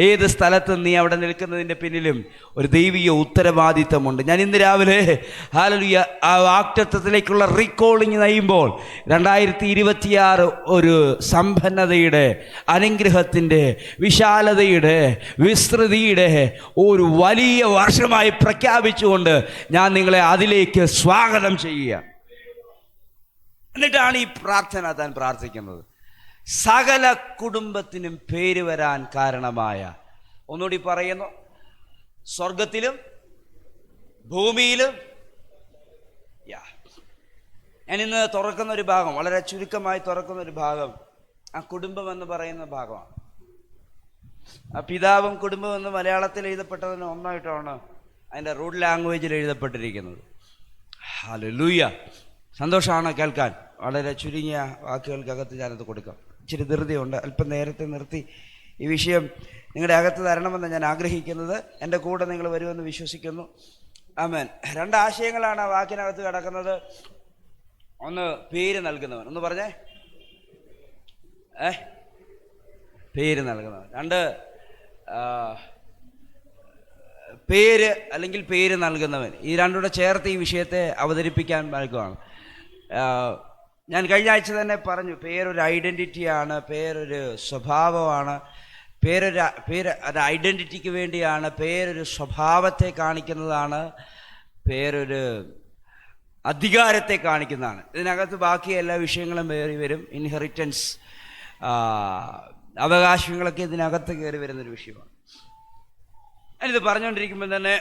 Speaker 1: ഏത് സ്ഥലത്തും നീ അവിടെ നിൽക്കുന്നതിൻ്റെ പിന്നിലും ഒരു ദൈവിക ഉത്തരവാദിത്തമുണ്ട്. ഞാൻ ഇന്ന് രാവിലെ ഹല്ലേലൂയ ആ വാഗ്ദത്തത്തിലേക്കുള്ള റീകോളിംഗ് നയിക്കുമ്പോൾ 2026 ഒരു സമ്പന്നതയുടെ, അനുഗ്രഹത്തിൻ്റെ, വിശാലതയുടെ, വിസ്തൃതിയുടെ ഒരു വലിയ വർഷമായി പ്രഖ്യാപിച്ചുകൊണ്ട് ഞാൻ നിങ്ങളെ അതിലേക്ക് സ്വാഗതം ചെയ്യുക. എന്നിട്ടാണ് ഈ പ്രാർത്ഥന താൻ പ്രാർത്ഥിക്കുന്നത്. സകല കുടുംബത്തിനും പേര് വരാൻ കാരണമായ, ഒന്നുകൂടി പറയുന്നു, സ്വർഗത്തിലും ഭൂമിയിലും. ഞാൻ ഇന്ന് തുറക്കുന്ന ഒരു ഭാഗം, വളരെ ചുരുക്കമായി തുറക്കുന്ന ഒരു ഭാഗം, ആ കുടുംബം എന്ന് പറയുന്ന ഭാഗമാണ്. ആ പിതാവും കുടുംബം എന്ന് മലയാളത്തിൽ എഴുതപ്പെട്ടതിന് ഒന്നായിട്ടാണ് അതിൻ്റെ റൂട്ട് ലാംഗ്വേജിൽ എഴുതപ്പെട്ടിരിക്കുന്നത്. ഹല്ലേലൂയ. സന്തോഷമാണ് കേൾക്കാൻ. വളരെ ചുരുങ്ങിയ വാക്കുകൾക്കകത്ത് ഞാനത് കൊടുക്കാം. ഇച്ചിരി ധൃതിയുണ്ട്, അല്പം നേരത്തെ നിർത്തി ഈ വിഷയം നിങ്ങളുടെ അകത്ത് തരണമെന്ന് ഞാൻ ആഗ്രഹിക്കുന്നത്. എൻ്റെ കൂടെ നിങ്ങൾ വരുമെന്ന് വിശ്വസിക്കുന്നു. ആമേൻ. 2 ആശയങ്ങളാണ് ആ വാക്കിനകത്ത് കിടക്കുന്നത്. ഒന്ന്, പേര് നൽകുന്നവൻ. ഒന്ന് പറഞ്ഞേ, പേര് നൽകുന്നവൻ. 2, പേര് അല്ലെങ്കിൽ പേര് നൽകുന്നവൻ. ഈ രണ്ടുകൂടെ ചേർത്ത് ഈ വിഷയത്തെ അവതരിപ്പിക്കാൻ നൽകുകയാണ്. ഞാൻ കഴിഞ്ഞ ആഴ്ച തന്നെ പറഞ്ഞു, പേരൊരു ഐഡൻറ്റിറ്റിയാണ്, പേരൊരു സ്വഭാവമാണ്, പേര് ഐഡൻറ്റിറ്റിക്ക് വേണ്ടിയാണ്, പേരൊരു സ്വഭാവത്തെ കാണിക്കുന്നതാണ്, പേരൊരു അധികാരത്തെ കാണിക്കുന്നതാണ്. ഇതിനകത്ത് ബാക്കി എല്ലാ വിഷയങ്ങളും കയറി വരും. ഇൻഹെറിറ്റൻസ്, അവകാശങ്ങളൊക്കെ ഇതിനകത്ത് കയറി വരുന്നൊരു വിഷയമാണ്. ഞാനിത് പറഞ്ഞുകൊണ്ടിരിക്കുമ്പോൾ തന്നെ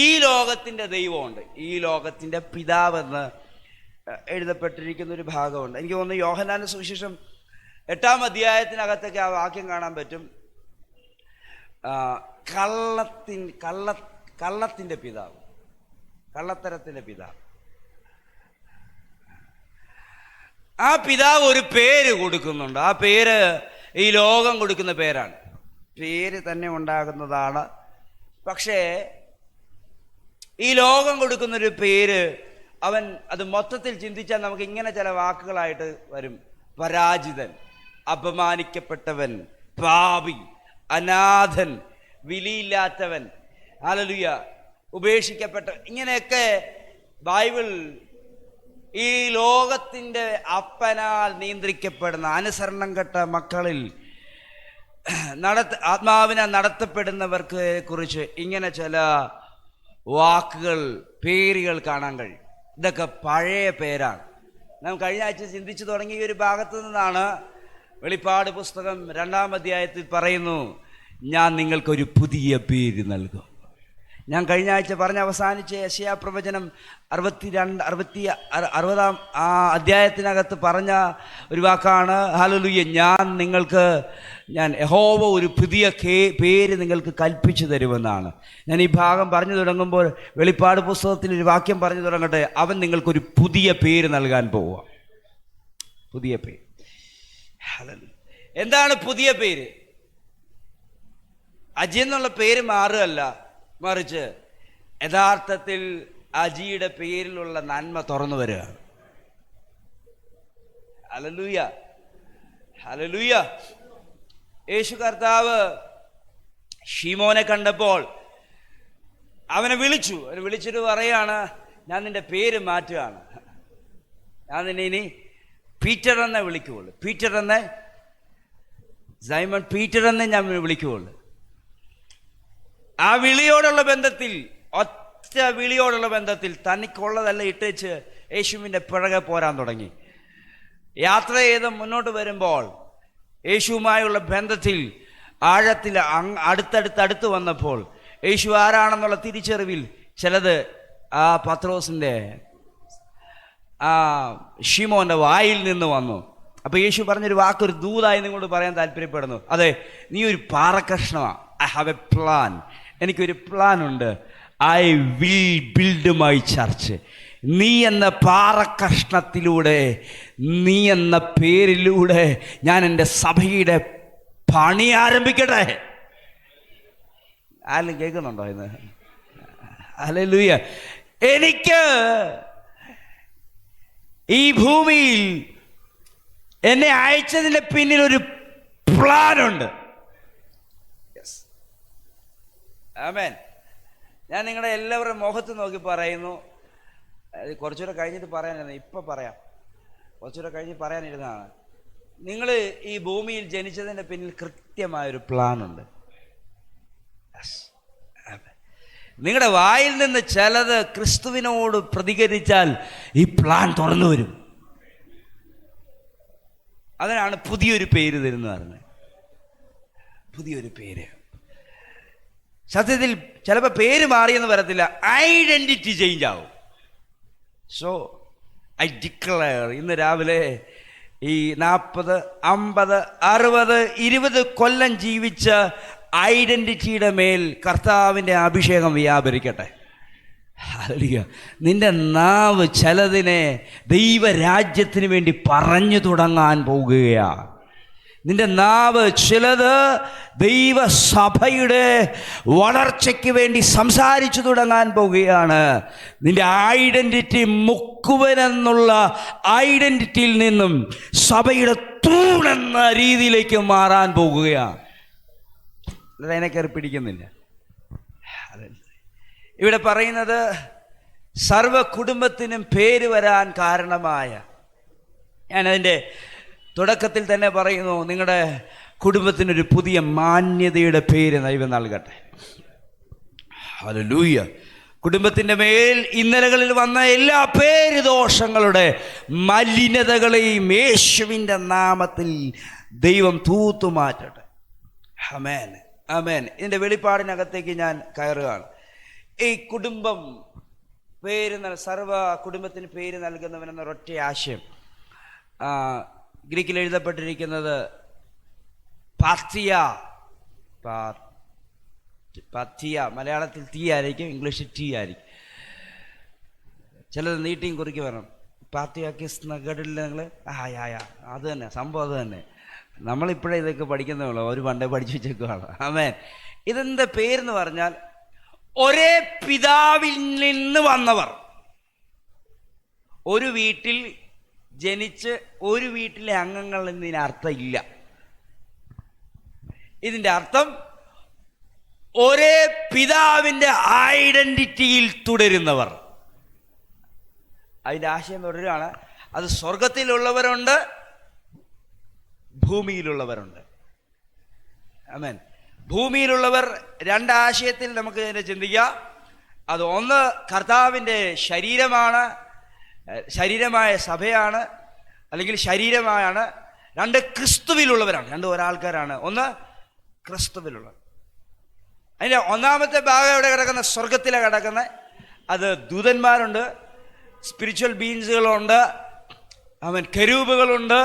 Speaker 1: ഈ ലോകത്തിൻ്റെ ദൈവമുണ്ട്, ഈ ലോകത്തിൻ്റെ പിതാവെന്ന് എഴുതപ്പെട്ടിരിക്കുന്ന ഒരു ഭാഗമുണ്ട്. എനിക്ക് തോന്നുന്നു യോഹന്നാന്റെ സുവിശേഷം 8-ാം അധ്യായത്തിനകത്തൊക്കെ ആ വാക്യം കാണാൻ പറ്റും. കള്ളത്തിൻ്റെ പിതാവ്, കള്ളത്തരത്തിൻ്റെ പിതാവ്. ആ പിതാവ് ഒരു പേര് കൊടുക്കുന്നുണ്ട്. ആ പേര് ഈ ലോകം കൊടുക്കുന്ന പേരാണ്. പേര് തന്നെ ഉണ്ടാകുന്നതാണ്. പക്ഷേ ഈ ലോകം കൊടുക്കുന്നൊരു പേര്, അവൻ അത് മൊത്തത്തിൽ ചിന്തിച്ചാൽ നമുക്ക് ഇങ്ങനെ ചില വാക്കുകളായിട്ട് വരും. പരാജിതൻ, അപമാനിക്കപ്പെട്ടവൻ, പാപി, അനാഥൻ, വിലയില്ലാത്തവൻ, ഹല്ലേലൂയ, ഉപേക്ഷിക്കപ്പെട്ടവൻ. ഇങ്ങനെയൊക്കെ ബൈബിൾ ഈ ലോകത്തിൻ്റെ അപ്പനാൽ നിയന്ത്രിക്കപ്പെടുന്ന അനുസരണം കെട്ട മക്കളിൽ ആത്മാവിനെ നടത്തപ്പെടുന്നവർക്ക് കുറിച്ച് ഇങ്ങനെ ചില വാക്കുകൾ, പേരുകൾ കാണാൻ കഴിയും. ഇതൊക്കെ പഴയ പേരാണ്. നാം കഴിഞ്ഞ ആഴ്ച ചിന്തിച്ചു തുടങ്ങിയ ഒരു ഭാഗത്തു നിന്നാണ്. വെളിപ്പാട് പുസ്തകം 2-ാം അധ്യായത്തിൽ പറയുന്നു, ഞാൻ നിങ്ങൾക്കൊരു പുതിയ പേര് നൽകും. ഞാൻ കഴിഞ്ഞ ആഴ്ച പറഞ്ഞ് അവസാനിച്ച യെശയ്യാ പ്രവചനം 60-ാം അധ്യായത്തിനകത്ത് പറഞ്ഞ ഒരു വാക്കാണ്, ഹല്ലേലൂയ, ഞാൻ യഹോവ ഒരു പുതിയ പേര് നിങ്ങൾക്ക് കൽപ്പിച്ചു തരുമെന്നാണ്. ഞാൻ ഈ ഭാഗം പറഞ്ഞു തുടങ്ങുമ്പോൾ വെളിപ്പാട് പുസ്തകത്തിൽ ഒരു വാക്യം പറഞ്ഞു തുടങ്ങട്ടെ. അവൻ നിങ്ങൾക്കൊരു പുതിയ പേര് നൽകാൻ പോവുക. പുതിയ പേര്. ഹല്ലേലൂയ. എന്താണ് പുതിയ പേര്? അജി എന്നുള്ള പേര് മാറുകയല്ല, മറിച്ച് യഥാർത്ഥത്തിൽ അജിയുടെ പേരിലുള്ള നന്മ തുറന്നു വരികയാണ്. Hallelujah, hallelujah. യേശു കർത്താവ് ശീമോനെ കണ്ടപ്പോൾ അവനെ വിളിച്ചിട്ട് പറയാണ്, ഞാൻ നിന്റെ പേര് മാറ്റുകയാണ്. ഞാൻ നിന്നെ ഇനി പീറ്റർ എന്നേ വിളിക്കുകയുള്ളൂ. സൈമൺ പീറ്റർ എന്നേ ഞാൻ വിളിക്കുകയുള്ളൂ. ആ വിളിയോടുള്ള ബന്ധത്തിൽ, ഒറ്റ വിളിയോടുള്ള ബന്ധത്തിൽ തനിക്കുള്ളതല്ല ഇട്ടേച്ച് യേശുവിൻ്റെ പിറകെ പോരാൻ തുടങ്ങി. യാത്ര ചെയ്ത് മുന്നോട്ട് വരുമ്പോൾ യേശുവുമായുള്ള ബന്ധത്തിൽ ആഴത്തിൽ അടുത്ത് വന്നപ്പോൾ യേശു ആരാണെന്നുള്ള തിരിച്ചറിവിൽ ചിലത് ആ പത്രോസിൻ്റെ ശിമോൻ്റെ വായിൽ നിന്ന് വന്നു. അപ്പോൾ യേശു പറഞ്ഞൊരു വാക്കൊരു ദൂതായി നിങ്ങളോട് പറയാൻ താല്പര്യപ്പെടുന്നു. അതെ, നീ ഒരു പാറക്കഷ്ണമാണ്. I have a plan. എനിക്കൊരു പ്ലാൻ ഉണ്ട്. I will build my church. നീ എന്ന പാറക്കഷ്ണത്തിലൂടെ, നീ എന്ന പേരിലൂടെ ഞാൻ എൻ്റെ സഭയുടെ പണി ആരംഭിക്കട്ടെ. ആരും കേൾക്കുന്നുണ്ടോ ഇന്ന്? ഹല്ലേലൂയ. എനിക്ക് ഈ ഭൂമിയിൽ എന്നെ അയച്ചതിൻ്റെ പിന്നിൽ ഒരു പ്ലാനുണ്ട്. ആമേൻ. ഞാൻ നിങ്ങളുടെ എല്ലാവരുടെയും മുഖത്ത് നോക്കി പറയുന്നു. കുറച്ചുകൂടെ കഴിഞ്ഞിട്ട് പറയാനിരുന്നു, ഇപ്പം പറയാം. കുറച്ചുകൂടെ കഴിഞ്ഞ് പറയാനിരുന്നതാണ്. നിങ്ങൾ ഈ ഭൂമിയിൽ ജനിച്ചതിൻ്റെ പിന്നിൽ കൃത്യമായൊരു പ്ലാനുണ്ട്. നിങ്ങളുടെ വായിൽ നിന്ന് ചിലത് ക്രിസ്തുവിനോട് പ്രതികരിച്ചാൽ ഈ പ്ലാൻ തുറന്നു വരും. അതിനാണ് പുതിയൊരു പേര് തരുന്നത് പറഞ്ഞത്. പുതിയൊരു പേര്. സത്യത്തിൽ ചിലപ്പോൾ പേര് മാറിയെന്ന് വരത്തില്ല, ഐഡൻറ്റിറ്റി ചേഞ്ച് ആവും. സോ ഐ ഡിക്ലെയർ, ഇന്ന് രാവിലെ ഈ 40, 50, 60, 20 കൊല്ലം ജീവിച്ച ഐഡൻറ്റിറ്റിയുടെ മേൽ കർത്താവിൻ്റെ അഭിഷേകം വ്യാപരിക്കട്ടെ. ഹല്ലേലൂയ. നിന്റെ നാവ് ചിലതിനെ ദൈവരാജ്യത്തിന് വേണ്ടി പറഞ്ഞു തുടങ്ങാൻ പോകുകയാണ്. നിന്റെ നാവ് ചിലത് ദൈവസഭയുടെ വളർച്ചയ്ക്ക് വേണ്ടി സംസാരിച്ചു തുടങ്ങാൻ പോകുകയാണ്. നിന്റെ ഐഡൻറ്റിറ്റി മുക്കുവനെന്നുള്ള ഐഡൻറ്റിറ്റിയിൽ നിന്നും സഭയുടെ തൂണെന്ന രീതിയിലേക്ക് മാറാൻ പോകുകയാണ്. അതിനെ കയറി പിടിക്കുന്നില്ല. ഇവിടെ പറയുന്നത് സർവ കുടുംബത്തിനും പേര് വരാൻ കാരണമായ, ഞാനതിൻ്റെ തുടക്കത്തിൽ തന്നെ പറയുന്നു, നിങ്ങളുടെ കുടുംബത്തിനൊരു പുതിയ മാന്യതയുടെ പേര് ദൈവം നൽകട്ടെ. ഹല്ലേലൂയ. കുടുംബത്തിൻ്റെ മേൽ ഇന്നലകളിൽ വന്ന എല്ലാ പേരുദോഷങ്ങളുടെ മലിനതകളെയും യേശുവിൻ്റെ നാമത്തിൽ ദൈവം തൂത്തുമാറ്റട്ടെ. ആമേൻ, ആമേൻ. ഇതിൻ്റെ വെളിപ്പാടിനകത്തേക്ക് ഞാൻ കയറുകയാണ്. ഈ കുടുംബം പേര്, സർവ കുടുംബത്തിന് പേര് നൽകുന്നവനെന്നൊരൊറ്റ ആശയം ഗ്രീക്കിൽ എഴുതപ്പെട്ടിരിക്കുന്നത് പാത്തിയ, മലയാളത്തിൽ തീ ആയിരിക്കും, ഇംഗ്ലീഷിൽ ടീ ആയിരിക്കും. ചിലത് നീട്ടിയും കുറിക്ക് വരണം. പാത്തിയാക്കിസ് നഗഡിൽ നിങ്ങൾ അത് തന്നെ സംഭവം, അത് തന്നെ. നമ്മളിപ്പോഴേ ഇതൊക്കെ പഠിക്കുന്നേ ഒരു പണ്ടേ പഠിച്ചു വെച്ചേക്കുവാണ്. ആമേൻ. ഇതെന്താ പേരെന്ന് പറഞ്ഞാൽ ഒരേ പിതാവിൽ നിന്ന് വന്നവർ. ഒരു വീട്ടിൽ ജനിച്ച് ഒരു വീട്ടിലെ അംഗങ്ങൾ എന്നതിന് അർത്ഥം ഇല്ല. ഇതിൻ്റെ അർത്ഥം ഒരേ പിതാവിൻ്റെ ഐഡൻറ്റിറ്റിയിൽ തുടരുന്നവർ. അതിൻ്റെ ആശയം തുടരുകയാണ്. അത് സ്വർഗത്തിലുള്ളവരുണ്ട്, ഭൂമിയിലുള്ളവരുണ്ട്. ആമേൻ. ഭൂമിയിലുള്ളവർ രണ്ടാശയത്തിൽ നമുക്ക് ഇതിനെ ചിന്തിക്കാം. അത് ഒന്ന് കർത്താവിൻ്റെ ശരീരമാണ്, ശരീരമായ സഭയാണ്, അല്ലെങ്കിൽ ശരീരമാണ്. രണ്ട് ക്രിസ്തുവിലുള്ളവരാണ്. രണ്ട് ഒരാൾക്കാരാണ്. ഒന്ന് ക്രിസ്തുവിലുള്ളവർ. അതിൻ്റെ ഒന്നാമത്തെ ഭാഗം എവിടെ കിടക്കുന്ന? സ്വർഗത്തിലാണ് കിടക്കുന്നത്. അത് ദൂതന്മാരുണ്ട്, സ്പിരിച്വൽ ബീയിങ്സുകളുണ്ട്, കെരൂബുകളുണ്ട്.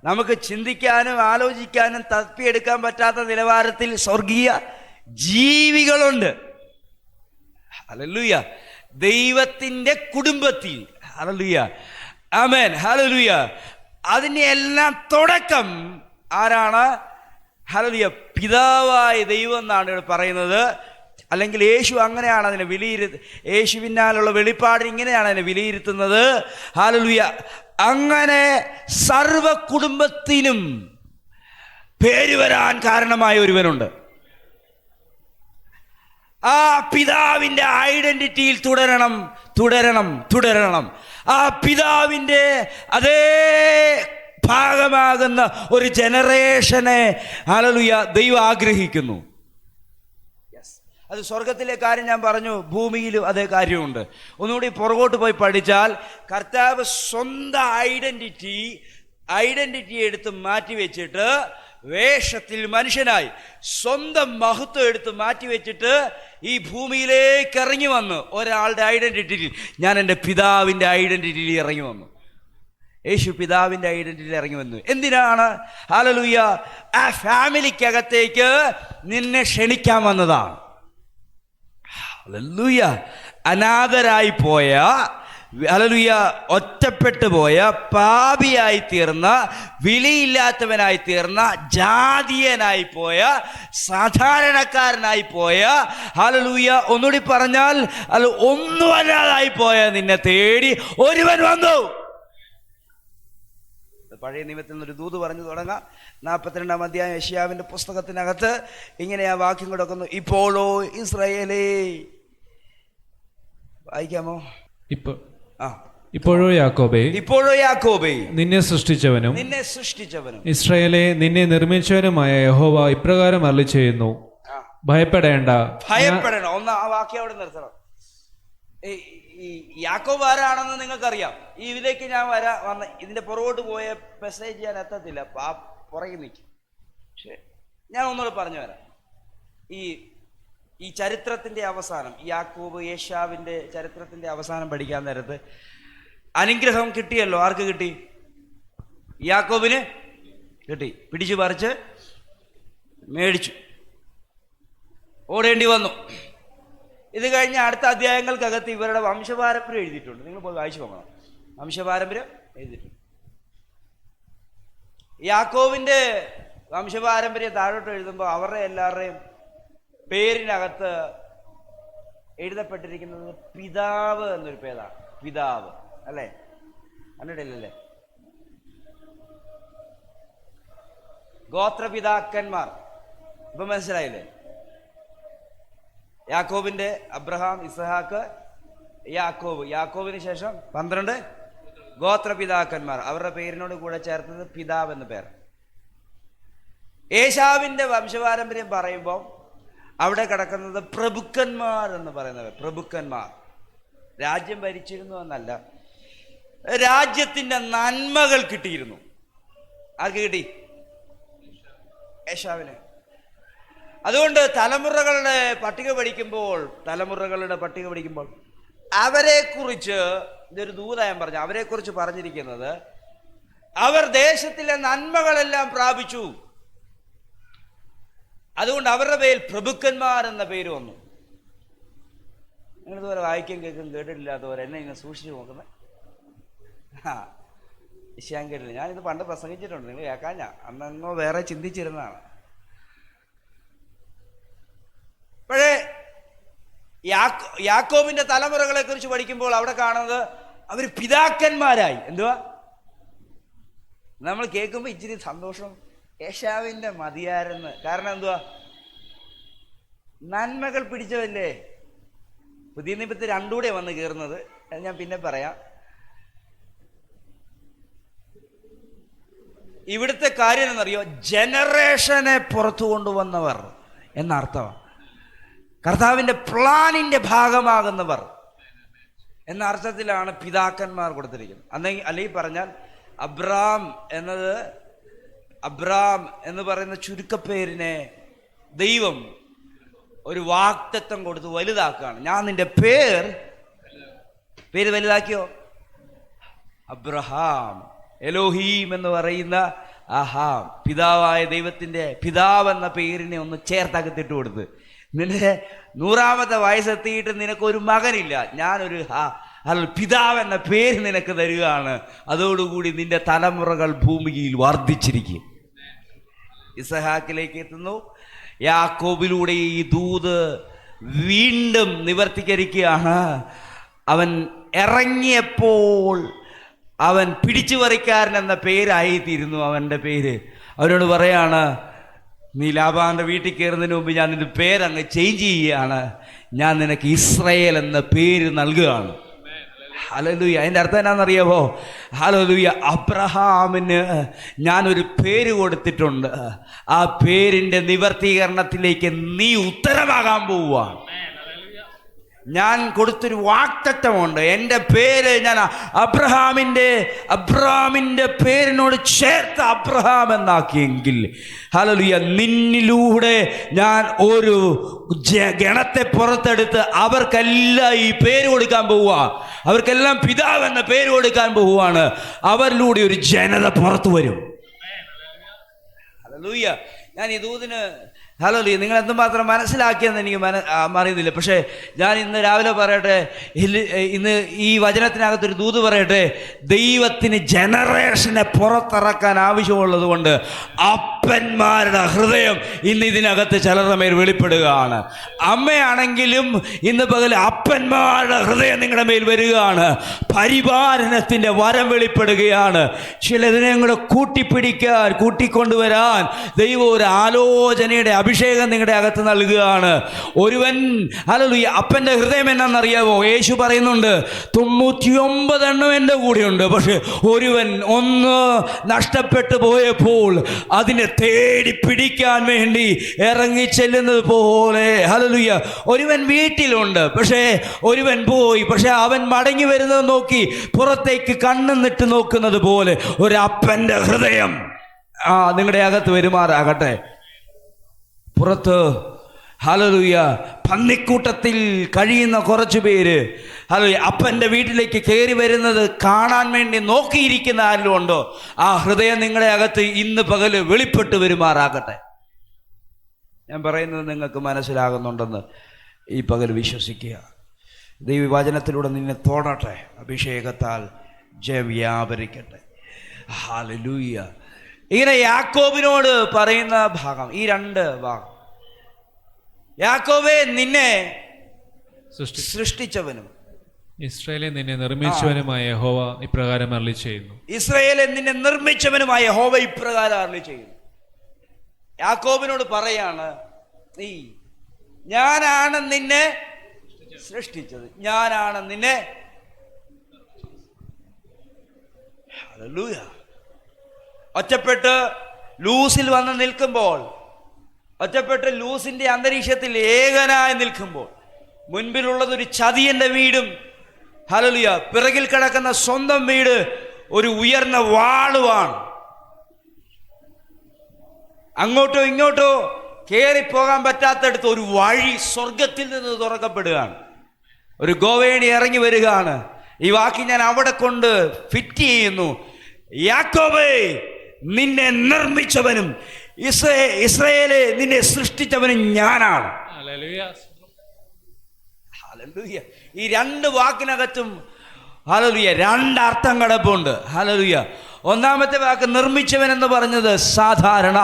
Speaker 1: നമുക്ക് ചിന്തിക്കാനും ആലോചിക്കാനും തപ്പിയെടുക്കാൻ പറ്റാത്ത നിലവാരത്തിൽ സ്വർഗീയ ജീവികളുണ്ട്. ഹല്ലേലൂയ. ദൈവത്തിൻ്റെ കുടുംബത്തിൽ. ഹല്ലേലൂയ. ആമേൻ. ഹല്ലേലൂയ. അതിൻ്റെ എല്ലാം തുടക്കം ആരാണ്? ഹല്ലേലൂയ. പിതാവായ ദൈവം എന്നാണ് ഇവിടെ പറയുന്നത്. അല്ലെങ്കിൽ യേശു അങ്ങനെയാണ് അതിനെ യേശുവിനാലുള്ള വെളിപ്പാട് ഇങ്ങനെയാണ് അതിനെ വിലയിരുത്തുന്നത്. ഹല്ലേലൂയ. അങ്ങനെ സർവ കുടുംബത്തിനും പേര് വരാൻ കാരണമായ ഒരുവനുണ്ട്. ആ പിതാവിൻ്റെ ഐഡന്റിറ്റിയിൽ തുടരണം, തുടരണം, തുടരണം. ആ പിതാവിൻ്റെ അതേ ഭാഗമാകുന്ന ഒരു ജനറേഷനെ ഹല്ലേലൂയ ദൈവം ആഗ്രഹിക്കുന്നു. അത് സ്വർഗത്തിലെ കാര്യം ഞാൻ പറഞ്ഞു, ഭൂമിയിലും അതേ കാര്യമുണ്ട്. ഒന്നുകൂടി പുറകോട്ട് പോയി പഠിച്ചാൽ കർത്താവ് സ്വന്തം ഐഡന്റിറ്റി എടുത്ത് മാറ്റി വെച്ചിട്ട് വേഷത്തിൽ മനുഷ്യനായി സ്വന്തം മഹത്വം എടുത്ത് മാറ്റി വെച്ചിട്ട് ഈ ഭൂമിയിലേക്ക് ഇറങ്ങി വന്നു. ഒരാളുടെ ഐഡന്റിറ്റിയിൽ, ഞാൻ എൻ്റെ പിതാവിൻ്റെ ഐഡന്റിറ്റിയിൽ ഇറങ്ങി വന്നു. യേശു പിതാവിൻ്റെ ഐഡന്റിറ്റിയിൽ ഇറങ്ങി വന്നു. എന്തിനാണ്? ഹല്ലേലൂയ, ആ ഫാമിലിക്കകത്തേക്ക് നിന്നെ ക്ഷണിക്കാൻ വന്നതാണ്. ഹല്ലേലൂയ, അനാഥരായി പോയ, ഹല്ലേലൂയ, ഒറ്റപ്പെട്ടു പോയ, പാപിയായി തീർന്ന, വിലയില്ലാത്തവനായി തീർന്ന, ജാതീയനായി പോയ, സാധാരണക്കാരനായി പോയ, ഹല്ലേലൂയ, ഒന്നുകൂടി പറഞ്ഞാൽ അത് ഒന്നുമല്ലാതായി പോയ നിന്നെ തേടി ഒരുവൻ വന്നു. പഴയ നിയമത്തിൽ നിന്നൊരു ദൂത് പറഞ്ഞു തുടങ്ങാം. 42-ാം അധ്യായം യെശയ്യാവിൻ്റെ പുസ്തകത്തിനകത്ത് ഇങ്ങനെ ആ വാക്യം കിടക്കുന്നു. ഇപ്പോഴോ ഇസ്രായേലേ, വായിക്കാമോ?
Speaker 2: ഇപ്പോഴോ യാക്കോബേ, നിന്നെ സൃഷ്ടിച്ചവനും ഇസ്രായേലേ, നിന്നെ നിർമ്മിച്ചവനുമായ യഹോവ ഇപ്രകാരം അരുളിച്ചെയ്യുന്നു, ഭയപ്പെടേണ്ട.
Speaker 1: ഒന്ന് ആ വാക്യം അവിടെ നിർത്തണം. ഈ യാക്കോബ് ആരാണെന്ന് നിങ്ങൾക്കറിയാം. ഇതിലേക്ക് ഞാൻ വന്ന ഇതിന്റെ പുറകോട്ട് പോയ മെസ്സേജ് ഞാൻ എത്തത്തില്ല, പുറകെ നിൽക്കും. പക്ഷെ ഞാൻ ഒന്നുകൂടെ പറഞ്ഞു തരാം. ഈ ചരിത്രത്തിന്റെ അവസാനം, യാക്കോബ് ഏശാവിന്റെ ചരിത്രത്തിന്റെ അവസാനം പഠിക്കാൻ നേരത്ത് അനുഗ്രഹം കിട്ടിയല്ലോ. ആർക്ക് കിട്ടി? യാക്കോബിന് കിട്ടി. പിടിച്ചു പറിച്ച് മേടിച്ചു, ഓടേണ്ടി വന്നു. ഇത് കഴിഞ്ഞ് അടുത്ത അധ്യായങ്ങൾക്കകത്ത് ഇവരുടെ വംശപാരമ്പര്യം എഴുതിയിട്ടുണ്ട്. നിങ്ങൾ പോയി വായിച്ചു നോക്കണം. വംശപാരമ്പര്യം എഴുതിയിട്ടുണ്ട്. യാക്കോബിന്റെ വംശപാരമ്പര്യം താഴോട്ട് എഴുതുമ്പോൾ അവരുടെ എല്ലാവരുടെയും പേരിനകത്ത് എഴുതപ്പെട്ടിരിക്കുന്നത് പിതാവ് എന്നൊരു പേരാണ്. പിതാവ് അല്ലേ? കണ്ടിട്ടില്ലല്ലേ? ഗോത്രപിതാക്കന്മാർ. ഇപ്പൊ മനസ്സിലായില്ലേ? യാക്കോബിന്റെ അബ്രഹാം, ഇസ്ഹാക്ക്, യാക്കോബ്. യാക്കോബിന് ശേഷം 12 ഗോത്രപിതാക്കന്മാർ. അവരുടെ പേരിനോട് കൂടെ ചേർത്തത് പിതാവ് എന്ന പേർ. ഏശാവിന്റെ വംശപാരമ്പര്യം പറയുമ്പോൾ അവിടെ കിടക്കുന്നത് പ്രഭുക്കന്മാർ എന്ന് പറയുന്നവർ. പ്രഭുക്കന്മാർ രാജ്യം ഭരിച്ചിരുന്നു എന്നല്ല, രാജ്യത്തിന്റെ നന്മകൾ കിട്ടിയിരുന്നു. ആർക്ക് കിട്ടി? ഏശാവിന്. അതുകൊണ്ട് തലമുറകളുടെ പട്ടിക പഠിക്കുമ്പോൾ അവരെക്കുറിച്ച്, ഇതൊരു ദൂതായം പറഞ്ഞു, അവരെക്കുറിച്ച് പറഞ്ഞിരിക്കുന്നത് അവർ ദേശത്തിലെ നന്മകളെല്ലാം പ്രാപിച്ചു. അതുകൊണ്ട് അവരുടെ പേരിൽ പ്രഭുക്കന്മാർ എന്ന പേര് വന്നു. നിങ്ങളിതുപോലെ വായിക്കും കേൾക്കും കേട്ടിട്ടില്ലാത്തവർ എന്നെ ഇങ്ങനെ സൂക്ഷിച്ചു നോക്കുന്നത്. വിഷയം കേട്ടില്ല. ഞാനിത് പണ്ട് പ്രസംഗിച്ചിട്ടുണ്ട്, നിങ്ങൾ കേൾക്കാൻ. ഞാൻ അന്നങ്ങോ വേറെ ചിന്തിച്ചിരുന്നതാണ്. പക്ഷേ യാക്കോബിന്റെ തലമുറകളെ കുറിച്ച് പഠിക്കുമ്പോൾ അവിടെ കാണുന്നത് അവർ പിതാക്കന്മാരായി. എന്തുവാ? നമ്മൾ കേൾക്കുമ്പോൾ ഇച്ചിരി സന്തോഷം. ഏശാവിന്റെ മതിയാരെന്ന്. കാരണം എന്തുവാ? നന്മകൾ പിടിച്ചതല്ലേ. പുതിയ നിയമത്തിൽ 2 കൂടെ വന്ന് കയറുന്നത്, അത് ഞാൻ പിന്നെ പറയാം. ഇവിടുത്തെ കാര്യം എന്നറിയോ? ജനറേഷനെ പുറത്തു കൊണ്ടുവന്നവർ എന്നർത്ഥമാണ്. കർത്താവിൻ്റെ പ്ലാനിന്റെ ഭാഗമാകുന്നവർ എന്ന അർത്ഥത്തിലാണ് പിതാക്കന്മാർ കൊടുത്തിരിക്കുന്നത്. അല്ലെങ്കിൽ പറഞ്ഞാൽ അബ്രാം എന്ന് പറയുന്ന ചുരുക്കപ്പേരിനെ ദൈവം ഒരു വാഗ്ദത്തം കൊടുത്ത് വലുതാക്കുകയാണ്. ഞാൻ നിന്റെ പേര് വലുതാക്കിയോ? അബ്രഹാം. എലോഹീം എന്ന് പറയുന്ന ആഹാം, പിതാവായ ദൈവത്തിന്റെ പിതാവെന്ന പേരിനെ ഒന്ന് ചേർത്തകത്തിട്ട് കൊടുത്ത്, നിന്റെ 100ാമത്തെ വയസ്സെത്തിയിട്ട് നിനക്കൊരു മകനില്ല, ഞാനൊരു പിതാവെന്ന പേര് നിനക്ക് തരികയാണ്. അതോടുകൂടി നിന്റെ തലമുറകൾ ഭൂമിയിൽ വർദ്ധിച്ചിരിക്കും. ഇസഹാക്കിലേക്ക് എത്തുന്നു. യാക്കോബിലൂടെ ഈ ദൂത് വീണ്ടും നിവർത്തീകരിക്കുകയാണ്. അവൻ ഇറങ്ങിയപ്പോൾ അവൻ പിടിച്ചുപറിക്കാരൻ എന്ന പേരായിത്തീരുന്നു അവൻ്റെ പേര്. അവനോട് പറയാണ്, നീ ലാബാന്റെ വീട്ടിൽ കയറുന്നതിന് മുമ്പ് ഞാൻ നിന്റെ പേരങ്ങ് ചേഞ്ച് ചെയ്യുകയാണ്. ഞാൻ നിനക്ക് ഇസ്രായേൽ എന്ന പേര് നൽകുകയാണ്. ഹല്ലേലൂയ. അതിൻ്റെ അർത്ഥം എന്നാണെന്നറിയാവോ? ഹല്ലേലൂയ, അബ്രഹാമിന് ഞാനൊരു പേര് കൊടുത്തിട്ടുണ്ട്. ആ പേരിൻ്റെ നിവർത്തീകരണത്തിലേക്ക് നീ ഉത്തരമാകാൻ പോവുക. ഞാൻ കൊടുത്തൊരു വാഗ്ദത്തമുണ്ട്. എൻ്റെ പേര് ഞാൻ അബ്രഹാമിൻ്റെ പേരിനോട് ചേർത്ത് അബ്രഹാം എന്നാക്കിയെങ്കിൽ ഹല്ലേലൂയ, നിന്നിലൂടെ ഞാൻ ഒരു ഗണത്തെ പുറത്തെടുത്ത് അവർക്കെല്ലാം ഈ പേര് കൊടുക്കാൻ പോവുക. അവർക്കെല്ലാം പിതാവ് എന്ന പേര് കൊടുക്കാൻ പോവുകയാണ്. അവരിലൂടെ ഒരു ജനത പുറത്തു വരും. ഹല്ലേലൂയ. ഞാൻ ഈ ദൂതിന് ഹല്ലേലൂയ നിങ്ങൾ എന്തുമാത്രം മനസ്സിലാക്കിയെന്ന് എനിക്ക് അറിയുന്നില്ല. പക്ഷേ ഞാൻ ഇന്ന് രാവിലെ പറയട്ടെ, ഇന്ന് ഈ വചനത്തിനകത്തൊരു ദൂത് പറയട്ടെ. ദൈവത്തിന് ജനറേഷനെ പുറത്തിറക്കാൻ ആവശ്യമുള്ളത് കൊണ്ട് അപ്പന്മാരുടെ ഹൃദയം ഇന്ന് ഇതിനകത്ത് ചിലരുടെ മേൽ വെളിപ്പെടുകയാണ്. അമ്മയാണെങ്കിലും ഇന്ന് പകൽ അപ്പന്മാരുടെ ഹൃദയം നിങ്ങളുടെ മേൽ വരികയാണ്. പരിപാലനത്തിൻ്റെ വരം വെളിപ്പെടുകയാണ്. ചിലതിനെ കൂടെ കൂട്ടിക്കൊണ്ടുവരാൻ ദൈവം ഒരു ആലോചനയുടെ അഭിഷേകം നിങ്ങളുടെ അകത്ത് നൽകുകയാണ്. ഒരുവൻ ഹല്ലേലൂയ, അപ്പൻ്റെ ഹൃദയം എന്നാണെന്നറിയാവോ? യേശു പറയുന്നുണ്ട് 99 എണ്ണം എൻ്റെ കൂടെയുണ്ട്, പക്ഷെ ഒരുവൻ ഒന്ന് നഷ്ടപ്പെട്ടു പോയപ്പോൾ അതിനെ തേടി പിടിക്കാൻ വേണ്ടി ഇറങ്ങിച്ചെല്ലുന്നത് പോലെ ഹല്ലേലൂയ, ഒരുവൻ വീട്ടിലുണ്ട്, പക്ഷേ ഒരുവൻ പോയി, പക്ഷെ അവൻ മടങ്ങി വരുന്നത് നോക്കി പുറത്തേക്ക് കണ്ണുന്നിട്ട് നോക്കുന്നത് പോലെ ഒരു അപ്പൻ്റെ ഹൃദയം നിങ്ങളുടെ അകത്ത് വരുമാറാകട്ടെ. പുറത്ത് ഹല്ലേലൂയ പന്നിക്കൂട്ടത്തിൽ കഴിയുന്ന കുറച്ചു പേര് ഹല്ലേലൂയ അപ്പൻ്റെ വീട്ടിലേക്ക് കയറി വരുന്നത് കാണാൻ വേണ്ടി നോക്കിയിരിക്കുന്ന ആരിലും ഉണ്ടോ? ആ ഹൃദയം നിങ്ങളുടെ അകത്ത് ഇന്ന് പകല് വെളിപ്പെട്ട് വരുമാറാകട്ടെ. ഞാൻ പറയുന്നത് നിങ്ങൾക്ക് മനസ്സിലാകുന്നുണ്ടെന്ന് ഈ പകൽ വിശ്വസിക്കുക. ദൈവവചനത്തിലൂടെ നിന്നെ തോടട്ടെ, അഭിഷേകത്താൽ ജയം വ്യാപരിക്കട്ടെ. ഹല്ലേലൂയ. ഇങ്ങനെ യാക്കോബിനോട് പറയുന്ന ഭാഗം, ഈ 2 ഭാഗം. യാക്കോബേ, നിന്നെ സൃഷ്ടിച്ചവനും
Speaker 2: ഇസ്രായേലെ നിന്നെ നിർമ്മിച്ചവനുമായ യഹോവ ഇപ്രകാരം അരുളിച്ചെയ്യുന്നു.
Speaker 1: ഇസ്രായേലെ നിന്നെ നിർമ്മിച്ചവനുമായ യഹോവ ഇപ്രകാരം അരുളിച്ചെയ്യുന്നു. യാക്കോബിനോട് പറയാണ്, ഞാനാണ് നിന്നെ സൃഷ്ടിച്ചത്, ഞാനാണ് നിന്നെ. ഹല്ലേലൂയ. ഒറ്റപ്പെട്ട് ലൂസിൽ വന്ന് നിൽക്കുമ്പോൾ, ഒറ്റപ്പെട്ട് ലൂസിന്റെ അന്തരീക്ഷത്തിൽ ഏകനായി നിൽക്കുമ്പോൾ, മുൻപിലുള്ളതൊരു ചതിയന്റെ വീടും ഹല്ലേലൂയ പിറകിൽ കിടക്കുന്ന സ്വന്തം വീട് ഒരു ഉയർന്ന വാളുവാണ്. അങ്ങോട്ടോ ഇങ്ങോട്ടോ കയറിപ്പോകാൻ പറ്റാത്തടുത്ത് ഒരു വഴി സ്വർഗത്തിൽ നിന്ന് തുറക്കപ്പെടുകയാണ്. ഒരു ഗോവേണി ഇറങ്ങി വരികയാണ്. ഈ വാക്ക് ഞാൻ അവിടെ കൊണ്ട് ഫിറ്റ് ചെയ്യുന്നു. യാക്കോബേ, നിന്നെ നിർമ്മിച്ചവനും ഇസ്രായേലെ നിന്നെ സൃഷ്ടിച്ചവനും ഞാനാണ്. ഹല്ലേലൂയ. ഈ 2 വാക്കിനകത്തും ഹല്ലേലൂയ 2 അർത്ഥം കിടപ്പുണ്ട്. ഹല്ലേലൂയ. ഒന്നാമത്തെ വാക്ക് നിർമ്മിച്ചവൻ എന്ന് പറഞ്ഞത് സാധാരണ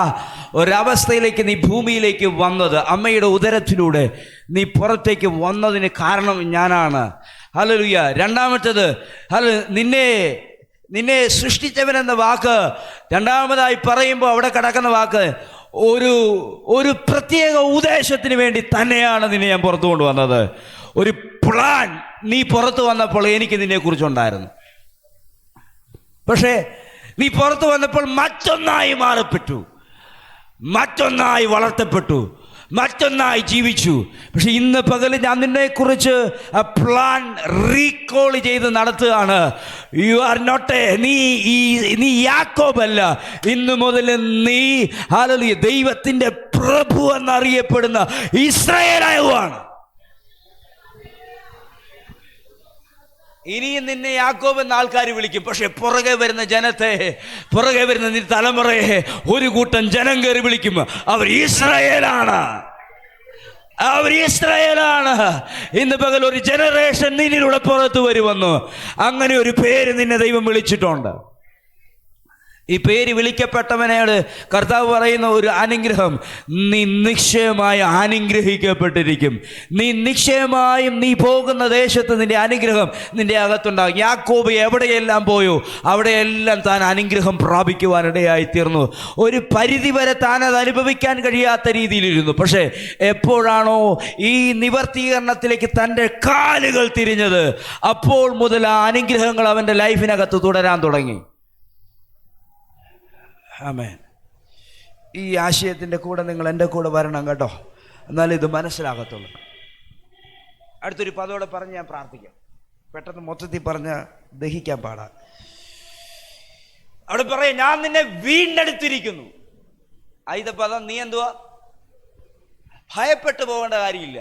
Speaker 1: ഒരവസ്ഥയിലേക്ക് നീ ഭൂമിയിലേക്ക് വന്നത്, അമ്മയുടെ ഉദരത്തിലൂടെ നീ പുറത്തേക്ക് വന്നതിന് കാരണം ഞാനാണ്. ഹല്ലേലൂയ. രണ്ടാമത്തേത് നിന്നെ സൃഷ്ടിച്ചവനെന്ന വാക്ക് രണ്ടാമതായി പറയുമ്പോൾ അവിടെ കിടക്കുന്ന വാക്ക് ഒരു പ്രത്യേക ഉദ്ദേശത്തിന് വേണ്ടി തന്നെയാണ് നിന്നെ ഞാൻ പുറത്തു കൊണ്ടുവന്നത്. ഒരു പ്ലാൻ നീ പുറത്തു വന്നപ്പോൾ എനിക്ക് നിന്നെക്കുറിച്ചുണ്ടായിരുന്നു. പക്ഷേ നീ പുറത്തു വന്നപ്പോൾ മറ്റൊന്നായി മാറപ്പെട്ടു, മറ്റൊന്നായി വളർത്തപ്പെട്ടു, മറ്റൊന്നായി ജീവിച്ചു. പക്ഷെ ഇന്ന് പകൽ ഞാൻ നിന്നെക്കുറിച്ച് ആ പ്ലാൻ റീകോൾ ചെയ്ത് നടത്തുകയാണ്. യു ആർ നോട്ട് നീ യാക്കോബല്ല, ഇന്നു മുതൽ നീ ഹല്ലേലൂയ ദൈവത്തിൻ്റെ പ്രഭു എന്നറിയപ്പെടുന്ന ഇസ്രായേലായുവാണ്. ഇനിയും നിന്നെ യാക്കോബ് എന്ന ആൾക്കാർ വിളിക്കും. പക്ഷെ പുറകെ വരുന്ന ജനത്തെ, പുറകെ വരുന്ന നിന്റെ തലമുറയെ ഒരു കൂട്ടം ജനം കയറി വിളിക്കും. അവർ ഇസ്രായേലാണ്, അവർ ഇസ്രായേലാണ്. ഇന്ന് പകൽ ഒരു ജനറേഷൻ നിന്നിലൂടെ പുറത്തു വരുമെന്നു. അങ്ങനെ ഒരു പേര് നിന്നെ ദൈവം വിളിച്ചിട്ടുണ്ട്. ഈ പേര് വിളിക്കപ്പെട്ടവനോട് കർത്താവ് പറയുന്ന ഒരു അനുഗ്രഹം, നീ നിശ്ചയമായി അനുഗ്രഹിക്കപ്പെട്ടിരിക്കും. നീ നിശ്ചയമായും നീ പോകുന്ന ദേശത്ത് നിന്റെ അനുഗ്രഹം നിന്റെ അകത്തുണ്ടാകും. യാക്കോബ് എവിടെയെല്ലാം പോയോ അവിടെയെല്ലാം താൻ അനുഗ്രഹം പ്രാപിക്കുവാനിടയായി തീർന്നു. ഒരു പരിധിവരെ താൻ അത് അനുഭവിക്കാൻ കഴിയാത്ത രീതിയിലിരുന്നു. പക്ഷേ എപ്പോഴാണോ ഈ നിവർത്തീകരണത്തിലേക്ക് തൻ്റെ കാലുകൾ തിരിഞ്ഞത്, അപ്പോൾ മുതൽ ആ അനുഗ്രഹങ്ങൾ അവൻ്റെ ലൈഫിനകത്ത് തുടരാൻ തുടങ്ങി. ആമേൻ. ഈ ആശയത്തിൻ്റെ കൂടെ നിങ്ങൾ എൻ്റെ കൂടെ വരണം കേട്ടോ, എന്നാലും ഇത് മനസ്സിലാകത്തുള്ളൂ. അടുത്തൊരു പദോടെ പറഞ്ഞ് ഞാൻ പ്രാർത്ഥിക്കാം. പെട്ടെന്ന് മൊത്തത്തിൽ പറഞ്ഞ് ദഹിക്കാൻ പാടാ. അവിടെ പറയാം, ഞാൻ നിന്നെ വീണ്ടെടുത്തിരിക്കുന്നു. ആയുധ പദം. നീ എന്തുവാ? ഭയപ്പെട്ടു പോകേണ്ട കാര്യമില്ല.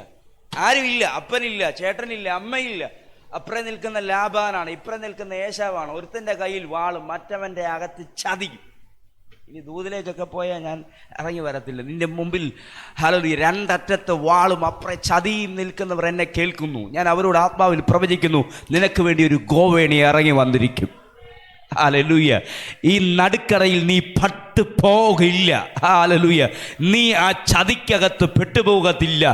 Speaker 1: ആരുമില്ല, അപ്പനില്ല, ചേട്ടനില്ല, അമ്മയില്ല. അപ്പുറം നിൽക്കുന്ന ലാബാനാണ്, ഇപ്പുറം നിൽക്കുന്ന ഏശാവാണ്. ഒരുത്തൻ്റെ കയ്യിൽ വാളും മറ്റവൻ്റെ അകത്ത് ചതിക്കും. ഇനി ദൂതിലേക്കൊക്കെ പോയാൽ ഞാൻ ഇറങ്ങി വരത്തില്ല. നിന്റെ മുമ്പിൽ ഹല്ലേലൂയ രണ്ടറ്റത്ത് വാളും അപ്പുറം ചതിയും നിൽക്കുന്നവർ എന്നെ കേൾക്കുന്നു. ഞാൻ അവരോട് ആത്മാവിൽ പ്രവചിക്കുന്നു, നിനക്ക് വേണ്ടി ഒരു ഗോവേണി ഇറങ്ങി വന്നിരിക്കും. ഹല്ലേലൂയ. ഈ നടുക്കറയിൽ നീ പോകില്ല. ഹല്ലേലൂയ. നീ ആ ചതിക്കകത്ത് പെട്ടുപോകത്തില്ല.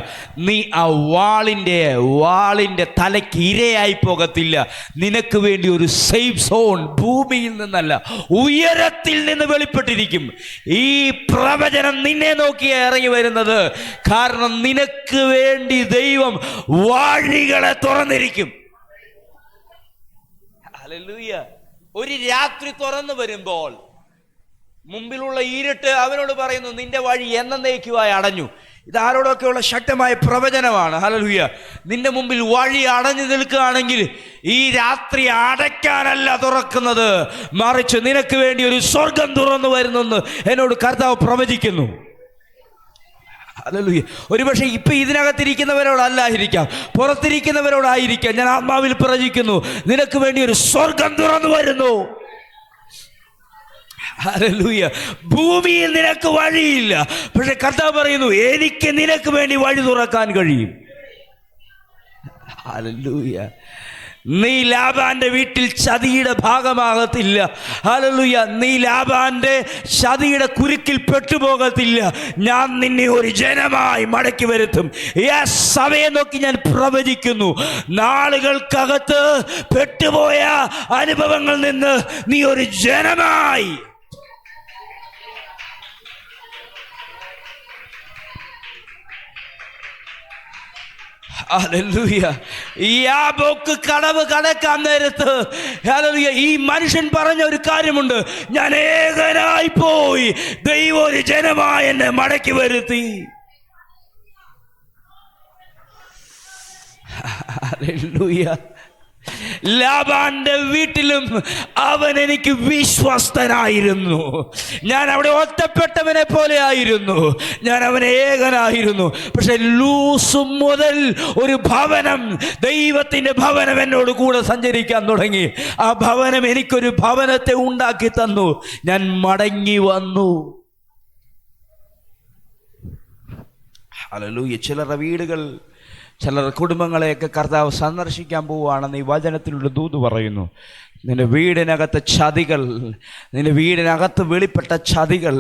Speaker 1: നീ ആ വാളിൻ്റെ തലയ്ക്ക് ഇരയായി പോകത്തില്ല. നിനക്ക് വേണ്ടി ഒരു സേഫ് സോൺ ഭൂമിയിൽ നിന്നല്ല, ഉയരത്തിൽ നിന്ന് വെളിപ്പെട്ടിരിക്കും. ഈ പ്രവചനം നിന്നെ നോക്കിയാ ഇറങ്ങി വരുന്നത്. കാരണം നിനക്ക് വേണ്ടി ദൈവം വഴികളെ തുറന്നിരിക്കും. ഹല്ലേലൂയ. ഒരു രാത്രി തുറന്നു വരുമ്പോൾ മുമ്പിലുള്ള ഇരുട്ട് അവനോട് പറയുന്നു, നിന്റെ വഴി എന്നേക്കുമായി അടഞ്ഞു. ഇത് ആരോടൊക്കെയുള്ള ശക്തമായ പ്രവചനമാണ്. ഹല്ലേലൂയ. നിന്റെ മുമ്പിൽ വഴി അടഞ്ഞു നിൽക്കുകയാണെങ്കിൽ ഈ രാത്രി അടയ്ക്കാനല്ല തുറക്കുന്നത്, മറിച്ച് നിനക്ക് വേണ്ടി ഒരു സ്വർഗം തുറന്നു വരുന്നെന്ന് എന്നോട് കർത്താവ് പ്രവചിക്കുന്നു. ഹല്ലേലൂയ. ഒരുപക്ഷെ ഇപ്പം ഇതിനകത്തിരിക്കുന്നവരോടല്ലായിരിക്കാം, പുറത്തിരിക്കുന്നവരോടായിരിക്കാം. ഞാൻ ആത്മാവിൽ പ്രവചിക്കുന്നു, നിനക്ക് വേണ്ടി ഒരു സ്വർഗം തുറന്നു വരുന്നു. ഹല്ലേലൂയ. ഭൂമിയിൽ നിനക്ക് വഴിയില്ല, പക്ഷെ കർത്താവ് പറയുന്നു, എനിക്ക് നിനക്ക് വേണ്ടി വഴി തുറക്കാൻ കഴിയും. ഹല്ലേലൂയ. നീ ലാബാന്റെ വീട്ടിൽ ചതിയുടെ ഭാഗമാകത്തില്ല. ഹല്ലേലൂയ. നീ ലാബാന്റെ ചതിയുടെ കുരുക്കിൽ പെട്ടുപോകത്തില്ല. ഞാൻ നിന്നെ ഒരു ജനമായി മടക്കി വരുത്തും. സമയം നോക്കി ഞാൻ പ്രവചിക്കുന്നു, നാളുകൾക്കകത്ത് പെട്ടുപോയ അനുഭവങ്ങളിൽ നിന്ന് നീ ഒരു ജനമായി ഹല്ലേലൂയ. യാബോക്ക് കടവ് കടക്കാൻ നേരത്ത് ഹല്ലേലൂയ ഈ മനുഷ്യൻ പറഞ്ഞ ഒരു കാര്യമുണ്ട്, ഞാൻ ഏകനായി പോയി, ദൈവം ഒരു ജനമായി എന്നെ മടക്കി വരുത്തി. ഹല്ലേലൂയ. ലാബാന്റെ വീട്ടിലും അവൻ എനിക്ക് വിശ്വസ്തനായിരുന്നു. ഞാൻ അവിടെ ഒറ്റപ്പെട്ടവനെ പോലെ ആയിരുന്നു, ഞാൻ അവനെ ഏകനായിരുന്നു. പക്ഷെ ലൂസ് മുതൽ ഒരു ഭവനം, ദൈവത്തിന്റെ ഭവനം എന്നോട് കൂടെ സഞ്ചരിക്കാൻ തുടങ്ങി. ആ ഭവനം എനിക്കൊരു ഭവനത്തെ ഉണ്ടാക്കി തന്നു. ഞാൻ മടങ്ങി വന്നു. ഹല്ലേലൂയ. ചിലരുടെ വീടുകൾ, ചിലർ കുടുംബങ്ങളെയൊക്കെ കർത്താവ് സന്ദർശിക്കാൻ പോവുകയാണെന്ന് ഈ വചനത്തിലുള്ള ദൂത് പറയുന്നു. നിന്റെ വീടിനകത്ത് ചതികൾ, നിന്റെ വീടിനകത്ത് വെളിപ്പെട്ട ചതികൾ,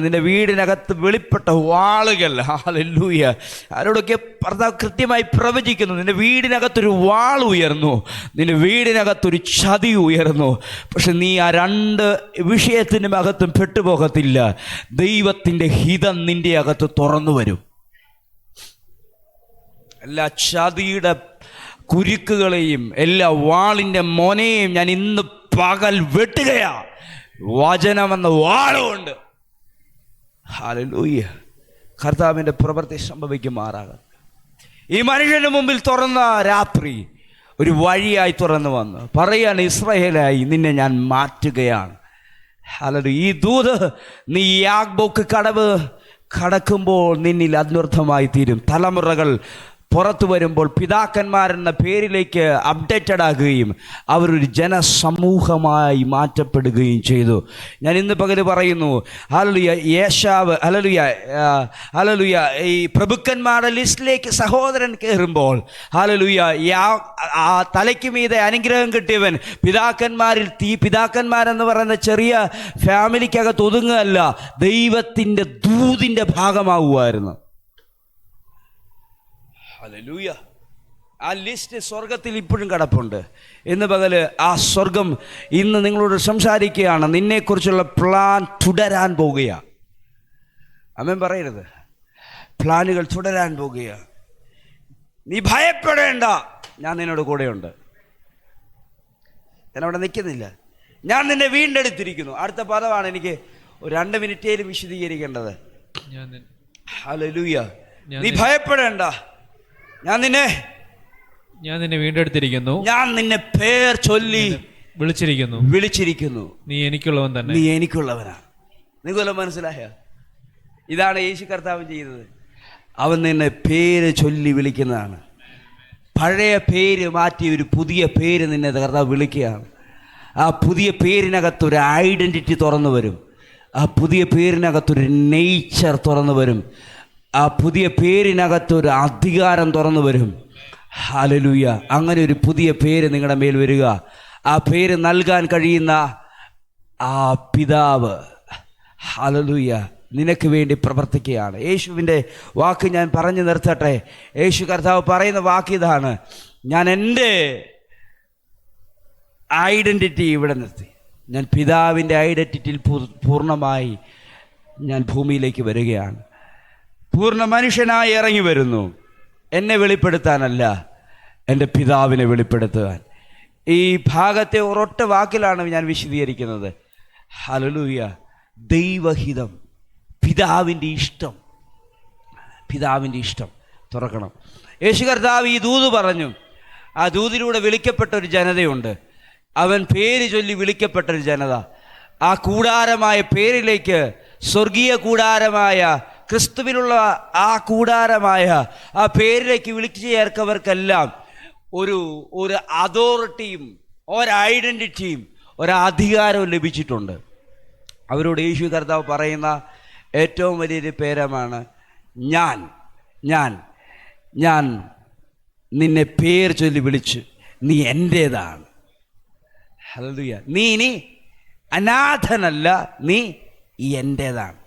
Speaker 1: നിന്റെ വീടിനകത്ത് വെളിപ്പെട്ട വാളുകൾ, ഹല്ലേലൂയ, ആരോടൊക്കെ കർത്താവ് കൃത്യമായി പ്രവചിക്കുന്നു. നിന്റെ വീടിനകത്തൊരു വാൾ ഉയർന്നു, നിന്റെ വീടിനകത്തൊരു ചതി ഉയർന്നു. പക്ഷെ നീ ആ രണ്ട് വിഷയത്തിൻ്റെ അകത്തും പെട്ടുപോകത്തില്ല. ദൈവത്തിൻ്റെ ഹിതം നിന്റെ അകത്ത് തുറന്നു വരും. എല്ലാ ചതിയുടെ കുരുക്കുകളെയും എല്ലാ വാളിൻ്റെ മോനെയും ഞാൻ ഇന്ന് പകൽ വെട്ടുകയാ. വചനമെന്ന വാളുകൊണ്ട്. ഹല്ലേലൂയ. കർത്താവിൻ്റെ പ്രവൃത്തി സംഭവിക്കുമാറാകട്ടെ. ഈ മനുഷ്യന് മുമ്പിൽ തുറന്ന രാത്രി ഒരു വഴിയായി തുറന്നു വന്ന് പറയാണ്, ഇസ്രായേലായി നിന്നെ ഞാൻ മാറ്റുകയാണ്. ഹല്ലേലൂയ. ഈ ദൂത് നീ യാബ്ബോക്ക് കടവ് കടക്കുമ്പോൾ നിന്നിൽ അന്വർത്ഥമായി തീരും. തലമുറകൾ പുറത്തു വരുമ്പോൾ പിതാക്കന്മാരെന്ന പേരിലേക്ക് അപ്ഡേറ്റഡ് ആകുകയും അവരൊരു ജനസമൂഹമായി മാറ്റപ്പെടുകയും ചെയ്തു. ഞാൻ ഇന്ന് പകൽ പറയുന്നു, ഹല്ലേലൂയ, യേശാവ് ഹല്ലേലൂയ ഈ പ്രഭുക്കന്മാരുടെ ലിസ്റ്റിലേക്ക് സഹോദരൻ കയറുമ്പോൾ ഹല്ലേലൂയ ആ തലയ്ക്ക് മീതെ അനുഗ്രഹം കിട്ടിയവൻ പിതാക്കന്മാരെന്ന് പറയുന്ന ചെറിയ ഫാമിലിക്കകത്ത് ഒതുങ്ങുകയല്ല, ദൈവത്തിൻ്റെ ദൂതിൻ്റെ ഭാഗമാകുമായിരുന്നു. ഹല്ലേലൂയ. ആ ലിസ്റ്റ് സ്വർഗത്തിൽ ഇപ്പോഴും കിടപ്പുണ്ട്. ഇന്ന് പകല് ആ സ്വർഗം ഇന്ന് നിങ്ങളോട് സംസാരിക്കുകയാണ്. നിന്നെക്കുറിച്ചുള്ള പ്ലാൻ തുടരാൻ പോകുകയാണ്. ആമേൻ പറയരുത്. പ്ലാനുകൾ തുടരാൻ പോകുകയാണ്. നീ ഭയപ്പെടേണ്ട, ഞാൻ നിന്നോട് കൂടെയുണ്ട്. ഞാൻ അവിടെ നിൽക്കുന്നില്ല. ഞാൻ നിന്നെ വീണ്ടെടുത്തിരിക്കുന്നു. അടുത്ത പദമാണ് എനിക്ക് 2 മിനിറ്റേലും വിശദീകരിക്കേണ്ടത്. ഹല്ലേലൂയ. നീ ഭയപ്പെടേണ്ട, ഞാൻ നിന്നെ വീണ്ടെടുത്തിരിക്കുന്നു. ഞാൻ നിന്നെ പേർ ചൊല്ലി വിളിച്ചിരിക്കുന്നു.
Speaker 2: നീ എനിക്കുള്ളവൻ തന്നെ.
Speaker 1: നീ എനിക്കുള്ളവനാണ്. നിങ്ങൾക്ക് മനസ്സിലായ? ഇതാണ് യേശു കർത്താവ് ചെയ്തത്. അവൻ നിന്നെ പേര് ചൊല്ലി വിളിക്കുന്നതാണ്. പഴയ പേര് മാറ്റി ഒരു പുതിയ പേര് നിന്നെ കർത്താവ് വിളിക്കുകയാണ്. ആ പുതിയ പേരിനകത്തൊരു ഐഡൻറ്റിറ്റി തുറന്നു വരും. ആ പുതിയ പേരിനകത്തൊരു നേച്ചർ തുറന്നു വരും. ആ പുതിയ പേരിനകത്തൊരു അധികാരം തുറന്നു വരും. ഹല്ലേലൂയ. അങ്ങനെ ഒരു പുതിയ പേര് നിങ്ങളുടെ മേൽ വരിക. ആ പേര് നൽകാൻ കഴിയുന്ന ആ പിതാവ് ഹല്ലേലൂയ നിനക്ക് വേണ്ടി പ്രവർത്തിക്കുകയാണ്. യേശുവിൻ്റെ വാക്ക് ഞാൻ പറഞ്ഞു നിർത്തട്ടെ. യേശു കർത്താവ് പറയുന്ന വാക്ക് ഇതാണ്: ഞാൻ എൻ്റെ ഐഡൻറ്റിറ്റി ഇവിടെ നിർത്തി. ഞാൻ പിതാവിൻ്റെ ഐഡൻറ്റിറ്റിയിൽ പൂർണ്ണമായി ഞാൻ ഭൂമിയിലേക്ക് വരികയാണ്. പൂർണ്ണ മനുഷ്യനായി ഇറങ്ങി വരുന്നു. എന്നെ വെളിപ്പെടുത്താനല്ല, എൻ്റെ പിതാവിനെ വെളിപ്പെടുത്തുവാൻ. ഈ ഭാഗത്തെ ഒരൊറ്റ വാക്കിലാണ് ഞാൻ വിശദീകരിക്കുന്നത്. ഹല്ലേലൂയ. ദൈവഹിതം, പിതാവിൻ്റെ ഇഷ്ടം. പിതാവിൻ്റെ ഇഷ്ടം തുറക്കണം. യേശു കർത്താവ് ഈ ദൂത് പറഞ്ഞു. ആ ദൂതിലൂടെ വിളിക്കപ്പെട്ട ഒരു ജനതയുണ്ട്. അവൻ പേര് ചൊല്ലി വിളിക്കപ്പെട്ടൊരു ജനത. ആ കൂടാരമായ പേരിലേക്ക്, സ്വർഗീയ കൂടാരമായ ക്രിസ്തുവിലുള്ള ആ കൂടാരമായ ആ പേരിലേക്ക് വിളിച്ചു ചേർക്കവർക്കെല്ലാം ഒരു അതോറിറ്റിയും ഒരു ഐഡൻറ്റിറ്റിയും ഒരു അധികാരവും ലഭിച്ചിട്ടുണ്ട്. അവരോട് യേശു കർത്താവ് പറയുന്ന ഏറ്റവും വലിയൊരു പേരമാണ് ഞാൻ ഞാൻ ഞാൻ നിന്നെ പേർ ചൊല്ലി വിളിച്ചു, നീ എൻ്റേതാണ്. ഹല്ലേലൂയ. നീ ഇനി അനാഥനല്ല, നീ എൻ്റേതാണ്.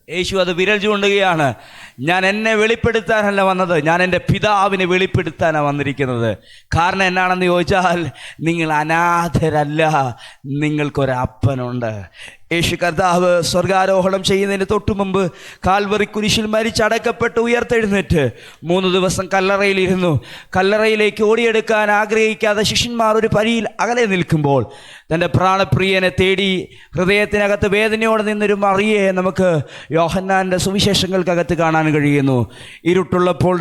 Speaker 1: യേശു അത് വിരൽ ചൂണ്ടുകയാണ്. ഞാൻ എന്നെ വെളിപ്പെടുത്താനല്ല വന്നത്, ഞാൻ എൻ്റെ പിതാവിനെ വെളിപ്പെടുത്താനാണ് വന്നിരിക്കുന്നത്. കാരണം എന്നാണെന്ന് ചോദിച്ചാൽ, നിങ്ങൾ അനാഥരല്ല, നിങ്ങൾക്കൊരപ്പനുണ്ട്. യേശു കർത്താവ് സ്വർഗാരോഹണം ചെയ്യുന്നതിന് തൊട്ടു മുമ്പ് കാൽവറി കുരിശിൽ മരിച്ചടക്കപ്പെട്ട് ഉയർത്തെഴുന്നേറ്റ് 3 ദിവസം കല്ലറയിലിരുന്നു. കല്ലറയിലേക്ക് ഓടിയെടുക്കാൻ ആഗ്രഹിക്കാതെ ശിഷ്യന്മാർ ഒരു പരിയിൽ അകലെ നിൽക്കുമ്പോൾ തൻ്റെ പ്രാണപ്രിയനെ തേടി ഹൃദയത്തിനകത്ത് വേദനയോടെ നിന്നൊരു മറിയെ നമുക്ക് യോഹന്നാൻ്റെ സുവിശേഷങ്ങൾക്കകത്ത് കാണാൻ കഴിയുന്നു. ഇരുട്ടുള്ളപ്പോൾ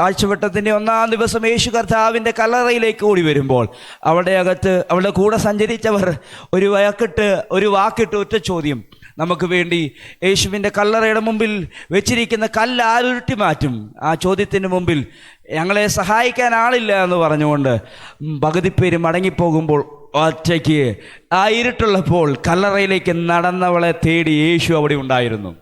Speaker 1: ആഴ്ചവട്ടത്തിൻ്റെ 1-ാം ദിവസം യേശു കർത്താവിൻ്റെ കല്ലറയിലേക്ക് ഓടി വരുമ്പോൾ അവളുടെ കൂടെ സഞ്ചരിച്ചവർ ഒരു വാക്കിട്ട് ഒറ്റ ചോദ്യം: നമുക്ക് വേണ്ടി യേശുവിൻ്റെ കല്ലറയുടെ മുമ്പിൽ വെച്ചിരിക്കുന്ന കല്ല് ആരുരുട്ടി മാറ്റും? ആ ചോദ്യത്തിന് മുമ്പിൽ ഞങ്ങളെ സഹായിക്കാൻ ആളില്ല എന്ന് പറഞ്ഞുകൊണ്ട് പകുതി പേര് മടങ്ങിപ്പോകുമ്പോൾ ഒറ്റയ്ക്ക് ആ ഇരുട്ടുള്ളപ്പോൾ കല്ലറയിലേക്ക് നടന്നവളെ തേടി യേശു അവിടെ ഉണ്ടായിരുന്നു.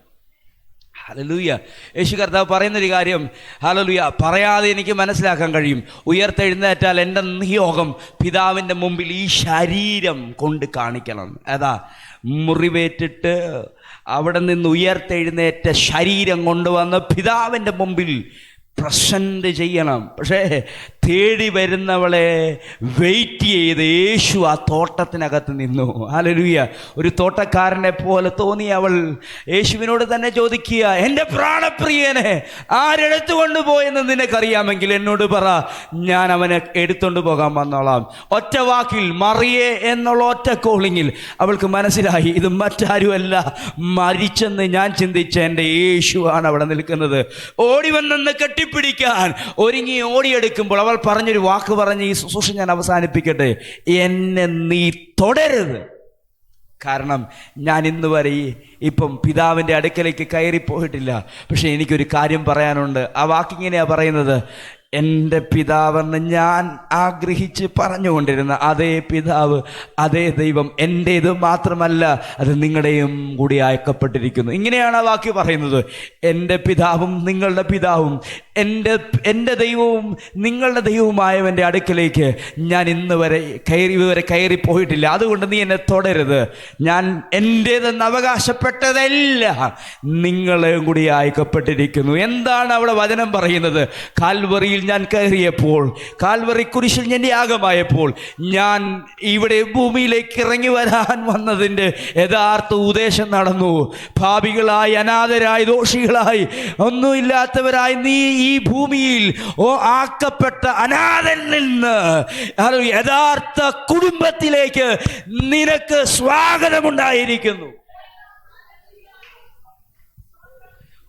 Speaker 1: ഹല്ലേലൂയ. യേശു കർത്താവ് പറയുന്നൊരു കാര്യം, ഹല്ലേലൂയ, പറയാതെ എനിക്ക് മനസ്സിലാക്കാൻ കഴിയും. ഉയർത്തെഴുന്നേറ്റാൽ എൻ്റെ നിയോഗം പിതാവിൻ്റെ മുമ്പിൽ ഈ ശരീരം കൊണ്ട് കാണിക്കണം. അതാ മുറിവേറ്റിട്ട് അവിടെ നിന്ന് ഉയർത്തെഴുന്നേറ്റ ശരീരം കൊണ്ടുവന്ന് പിതാവിൻ്റെ മുമ്പിൽ പ്രസന്റ് ചെയ്യണം. പക്ഷേ തേടി വരുന്നവളെ വെയിറ്റ് ചെയ്ത് യേശു ആ തോട്ടത്തിനകത്ത് നിന്നു. ഹല്ലേലൂയ. ഒരു തോട്ടക്കാരനെ പോലെ തോന്നി അവൾ യേശുവിനോട് തന്നെ ചോദിക്കുക: എൻ്റെ പ്രാണപ്രിയനെ ആരെടുത്തു കൊണ്ടുപോയെന്ന് നിനക്കറിയാമെങ്കിൽ എന്നോട് പറ, ഞാൻ അവനെ എടുത്തുകൊണ്ട് പോകാൻ വന്നോളാം. ഒറ്റ വാക്കിൽ, മറിയേ എന്നുള്ള ഒറ്റ കോളിങ്ങിൽ അവൾക്ക് മനസ്സിലായി, ഇത് മറ്റാരുമല്ല, മരിച്ചെന്ന് ഞാൻ ചിന്തിച്ച എൻ്റെ യേശുവാണ് അവിടെ നിൽക്കുന്നത്. ഓടി വന്നെന്ന് കെട്ടിപ്പിടിക്കാൻ ഒരുങ്ങി ഓടിയെടുക്കുമ്പോൾ അവൾ പറഞ്ഞൊരു വാക്ക് പറഞ്ഞ് ഈ ശുശ്രൂഷ ഞാൻ അവസാനിപ്പിക്കട്ടെ: എന്നെ നീ തൊടരുത്, കാരണം ഞാൻ ഇന്ന് വരെ ഇപ്പം പിതാവിൻ്റെ അടുക്കലേക്ക് കയറിപ്പോയിട്ടില്ല. പക്ഷെ എനിക്കൊരു കാര്യം പറയാനുണ്ട്. ആ വാക്കിങ്ങനെയാണ് പറയുന്നത്, എൻ്റെ പിതാവെന്ന് ഞാൻ ആഗ്രഹിച്ച് പറഞ്ഞുകൊണ്ടിരുന്ന അതേ പിതാവ്, അതേ ദൈവം എൻ്റേത് മാത്രമല്ല, അത് നിങ്ങളുടെയും കൂടി അയക്കപ്പെട്ടിരിക്കുന്നു. ഇങ്ങനെയാണ് ആ വാക്യ പറയുന്നത്. എൻ്റെ പിതാവും നിങ്ങളുടെ പിതാവും, എൻ്റെ ദൈവവും നിങ്ങളുടെ ദൈവവുമായവൻ്റെ അടുക്കലേക്ക് ഞാൻ ഇന്ന് വരെ കയറിപ്പോയിട്ടില്ല. അതുകൊണ്ട് നീ എന്നെ തൊടരുത്. ഞാൻ എൻ്റേതെന്ന് അവകാശപ്പെട്ടതല്ല, നിങ്ങളെയും കൂടി അയക്കപ്പെട്ടിരിക്കുന്നു. എന്താണ് അവിടെ വചനം പറയുന്നത്? കാൽവറിയിൽ ഞാൻ കയറിയപ്പോൾ, കാൽവറി കുരിശിൽ ഞാൻ യാഗമായപ്പോൾ, ഞാൻ ഇവിടെ ഭൂമിയിലേക്ക് ഇറങ്ങി വരാൻ വന്നതിൻ്റെ യഥാർത്ഥ ഉദ്ദേശം നടന്നു. പാപികളായി, അനാഥരായി, ദോഷികളായി, ഒന്നുമില്ലാത്തവരായി നീ ഈ ഭൂമിയിൽ ആക്കപ്പെട്ട അനാഥനിൽ നിന്ന് യഥാർത്ഥ കുടുംബത്തിലേക്ക് നിനക്ക് സ്വാഗതമുണ്ടായിരിക്കുന്നു.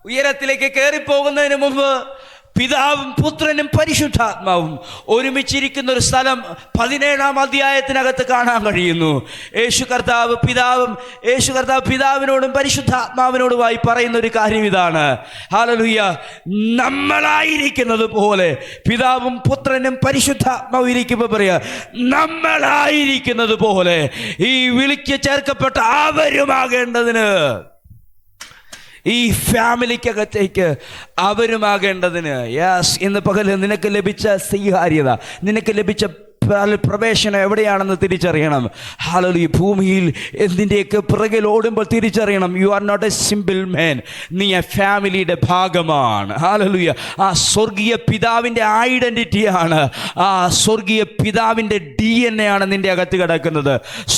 Speaker 1: ഉയരത്തിലേക്ക് കയറിപ്പോകുന്നതിന് മുമ്പ് പിതാവും പുത്രനും പരിശുദ്ധാത്മാവും ഒരുമിച്ചിരിക്കുന്ന ഒരു സ്ഥലം 17-ാം അധ്യായത്തിനകത്ത് കാണാൻ കഴിയുന്നു. യേശു കർത്താവ് പിതാവിനോടും പരിശുദ്ധാത്മാവിനോടുമായി പറയുന്ന ഒരു കാര്യം ഇതാണ്. ഹല്ലേലൂയ. നമ്മളായിരിക്കുന്നത് പോലെ, പിതാവും പുത്രനും പരിശുദ്ധാത്മാവും ഇരിക്കുമ്പോൾ പറയാ, നമ്മളായിരിക്കുന്നത് പോലെ ഈ വിളിക്ക് ചേർക്കപ്പെട്ട അവരുമാകേണ്ടതിന്, ഈ ഫാമിലിക്കകത്തേക്ക് അവരുമാകേണ്ടതിന്. യെസ്, ഇന്ന് പകൽ നിനക്ക് ലഭിച്ച സ്വീകാര്യത, നിനക്ക് ലഭിച്ച പ്രവേശനം എവിടെയാണെന്ന് തിരിച്ചറിയണം. ഹല്ലേലൂയ. ഭൂമിയിൽ എന്തിൻ്റെയൊക്കെ പിറകിൽ ഓടുമ്പോൾ തിരിച്ചറിയണം, you are not a simple man, നീ എ ഫാമിലിയുടെ ഭാഗമാണ്. ഹല്ലേലൂയ. ആ സ്വർഗീയ പിതാവിൻ്റെ ഐഡൻറ്റിറ്റിയാണ്, ആ സ്വർഗീയ പിതാവിൻ്റെ DNA ആണ് നിൻ്റെ അകത്ത് കിടക്കുന്നത്.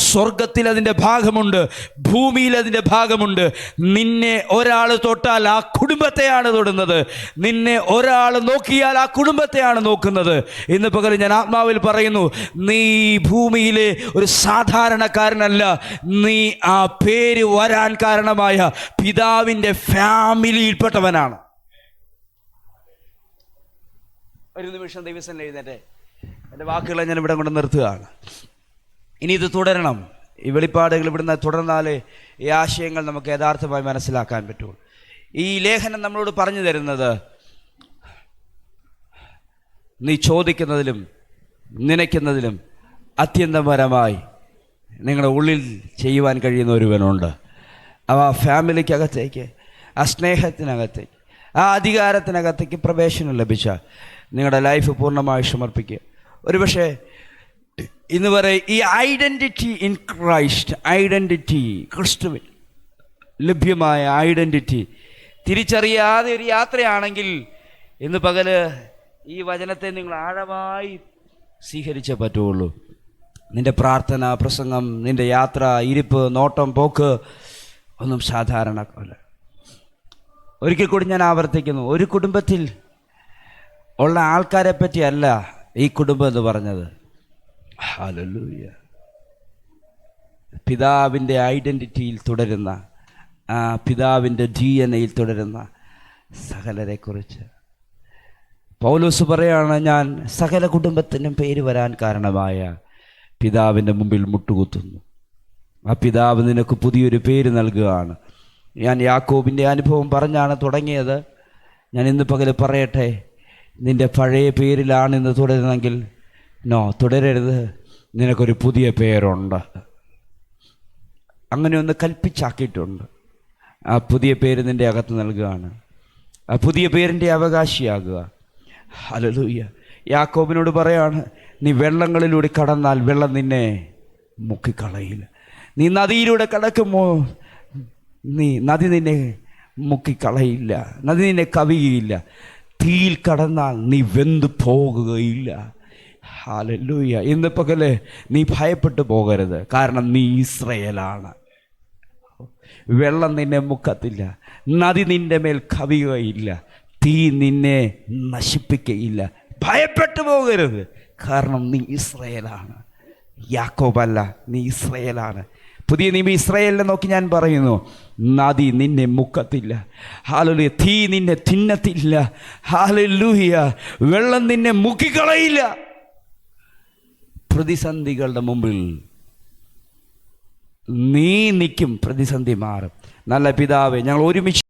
Speaker 1: സ്വർഗത്തിൽ അതിൻ്റെ ഭാഗമുണ്ട്, ഭൂമിയിൽ അതിൻ്റെ ഭാഗമുണ്ട്. നിന്നെ ഒരാൾ തൊട്ടാൽ ആ കുടുംബത്തെയാണ് തൊടുന്നത്, നിന്നെ ഒരാൾ നോക്കിയാൽ ആ കുടുംബത്തെയാണ് നോക്കുന്നത്. ഇന്ന് പകൽ ഞാൻ ആത്മാവിൽ പറയുന്നു, നീ ഭൂമിയിലെ ഒരു സാധാരണക്കാരനല്ല, നീ ആ പേര് വരാൻ കാരണമായ പിതാവിൻ്റെ ഫാമിലിയിൽപ്പെട്ടവനാണ്. ഒരു നിമിഷം ദൈവസന്നിധിയിൽ എഴുന്നേറ്റ് എൻ്റെ വാക്കുകളെ ഞാൻ ഇവിടെ കൊണ്ട് നിർത്തുകയാണ്. ഇനി ഇത് തുടരണം. ഈ വെളിപ്പാടുകൾ ഇവിടുന്ന് തുടർന്നാലേ ഈ ആശയങ്ങൾ നമുക്ക് യഥാർത്ഥമായി മനസ്സിലാക്കാൻ പറ്റുള്ളൂ. ഈ ലേഖനം നമ്മളോട് പറഞ്ഞു തരുന്നത്, നീ ചോദിക്കുന്നതിലും നനയ്ക്കുന്നതിലും അത്യന്തപരമായി നിങ്ങളുടെ ഉള്ളിൽ ചെയ്യുവാൻ കഴിയുന്ന ഒരുവനുണ്ട്. അവ ഫാമിലിക്കകത്തേക്ക്, ആ സ്നേഹത്തിനകത്തേക്ക്, ആ അധികാരത്തിനകത്തേക്ക് പ്രവേശനം ലഭിച്ച നിങ്ങളുടെ ലൈഫ് പൂർണ്ണമായി സമർപ്പിക്കുക. ഒരുപക്ഷെ ഇന്ന് വരെ ഈ ഐഡൻറ്റിറ്റി ഇൻ ക്രൈസ്റ്റ്, ഐഡൻറ്റിറ്റി ക്രിസ്തുവിൽ ലഭ്യമായ ഐഡൻറ്റിറ്റി തിരിച്ചറിയാതെ ഒരു യാത്രയാണെങ്കിൽ ഇന്ന് പകല് ഈ വചനത്തെ നിങ്ങൾ ആഴമായി സ്വീകരിച്ചേ പറ്റുള്ളൂ. നിൻ്റെ പ്രാർത്ഥന, പ്രസംഗം, നിൻ്റെ യാത്ര, ഇരിപ്പ്, നോട്ടം, പോക്ക് ഒന്നും സാധാരണ. ഒരിക്കൽ കൂടി ഞാൻ ആവർത്തിക്കുന്നു, ഒരു കുടുംബത്തിൽ ഉള്ള ആൾക്കാരെ പറ്റിയല്ല ഈ കുടുംബം എന്ന് പറഞ്ഞത്. ഹല്ലേലൂയ. പിതാവിൻ്റെ ഐഡൻറ്റിറ്റിയിൽ തുടരുന്ന, ആ പിതാവിൻ്റെ DNAയിൽ തുടരുന്ന സകലരെക്കുറിച്ച് പൗലോസ് പറയാണ്, ഞാൻ സകല കുടുംബത്തിനും പേര് വരാൻ കാരണമായ പിതാവിൻ്റെ മുമ്പിൽ മുട്ടുകുത്തുന്നു. ആ പിതാവ് നിനക്ക് പുതിയൊരു പേര് നൽകുകയാണ്. ഞാൻ യാക്കോബിൻ്റെ അനുഭവം പറഞ്ഞാണ് തുടങ്ങിയത്. ഞാൻ ഇന്ന് പകൽ പറയട്ടെ, നിൻ്റെ പഴയ പേരിലാണ് ഇന്ന് തുടരുന്നെങ്കിൽ തുടരരുത്. നിനക്കൊരു പുതിയ പേരുണ്ട്. അങ്ങനെ ഒന്ന് കൽപ്പിച്ചാക്കിയിട്ടുണ്ട്. ആ പുതിയ പേര് നിൻ്റെ അകത്ത് നൽകുകയാണ്. ആ പുതിയ പേരിൻ്റെ അവകാശിയാകുക. ഹല്ലേലൂയ. യാക്കോബിനോട് പറയാണ്, നീ വെള്ളങ്ങളിലൂടെ കടന്നാൽ വെള്ളം നിന്നെ മുക്കിക്കളയില്ല. നീ നദിയിലൂടെ കടക്കുമ്പോൾ നദി നിന്നെ മുക്കിക്കളയില്ല, നദി നിന്നെ കവിയുകയില്ല. തീയിൽ കടന്നാൽ നീ വെന്തു പോകുകയില്ല. ഹല്ലേലൂയ. ഇന്ന് പകല് നീ ഭയപ്പെട്ടു പോകരുത്, കാരണം നീ ഇസ്രായേലാണ്. വെള്ളം നിന്നെ മുക്കത്തില്ല, നദി നിന്റെ മേൽ കവിയുകയില്ല, തീ നിന്നെ നശിപ്പിക്കുകയില്ല. ഭയപ്പെട്ടു പോകരുത്, കാരണം നീ ഇസ്രായേലാണ്, യാക്കോബല്ല, നീ ഇസ്രായേലാണ്. പുതിയ നിയമ ഇസ്രായേലിനെ നോക്കി ഞാൻ പറയുന്നു, നദി നിന്നെ മുക്കത്തില്ല. ഹല്ലേലൂയ. തീ നിന്നെ തിന്നത്തില്ല. ഹല്ലേലൂയ. വെള്ളം നിന്നെ മുക്കിക്കളയില്ല. പ്രതിസന്ധികളുടെ മുമ്പിൽ നീ നിൽക്കും, പ്രതിസന്ധി മാറും. നല്ല പിതാവേ, ഞങ്ങൾ ഒരുമിച്ച്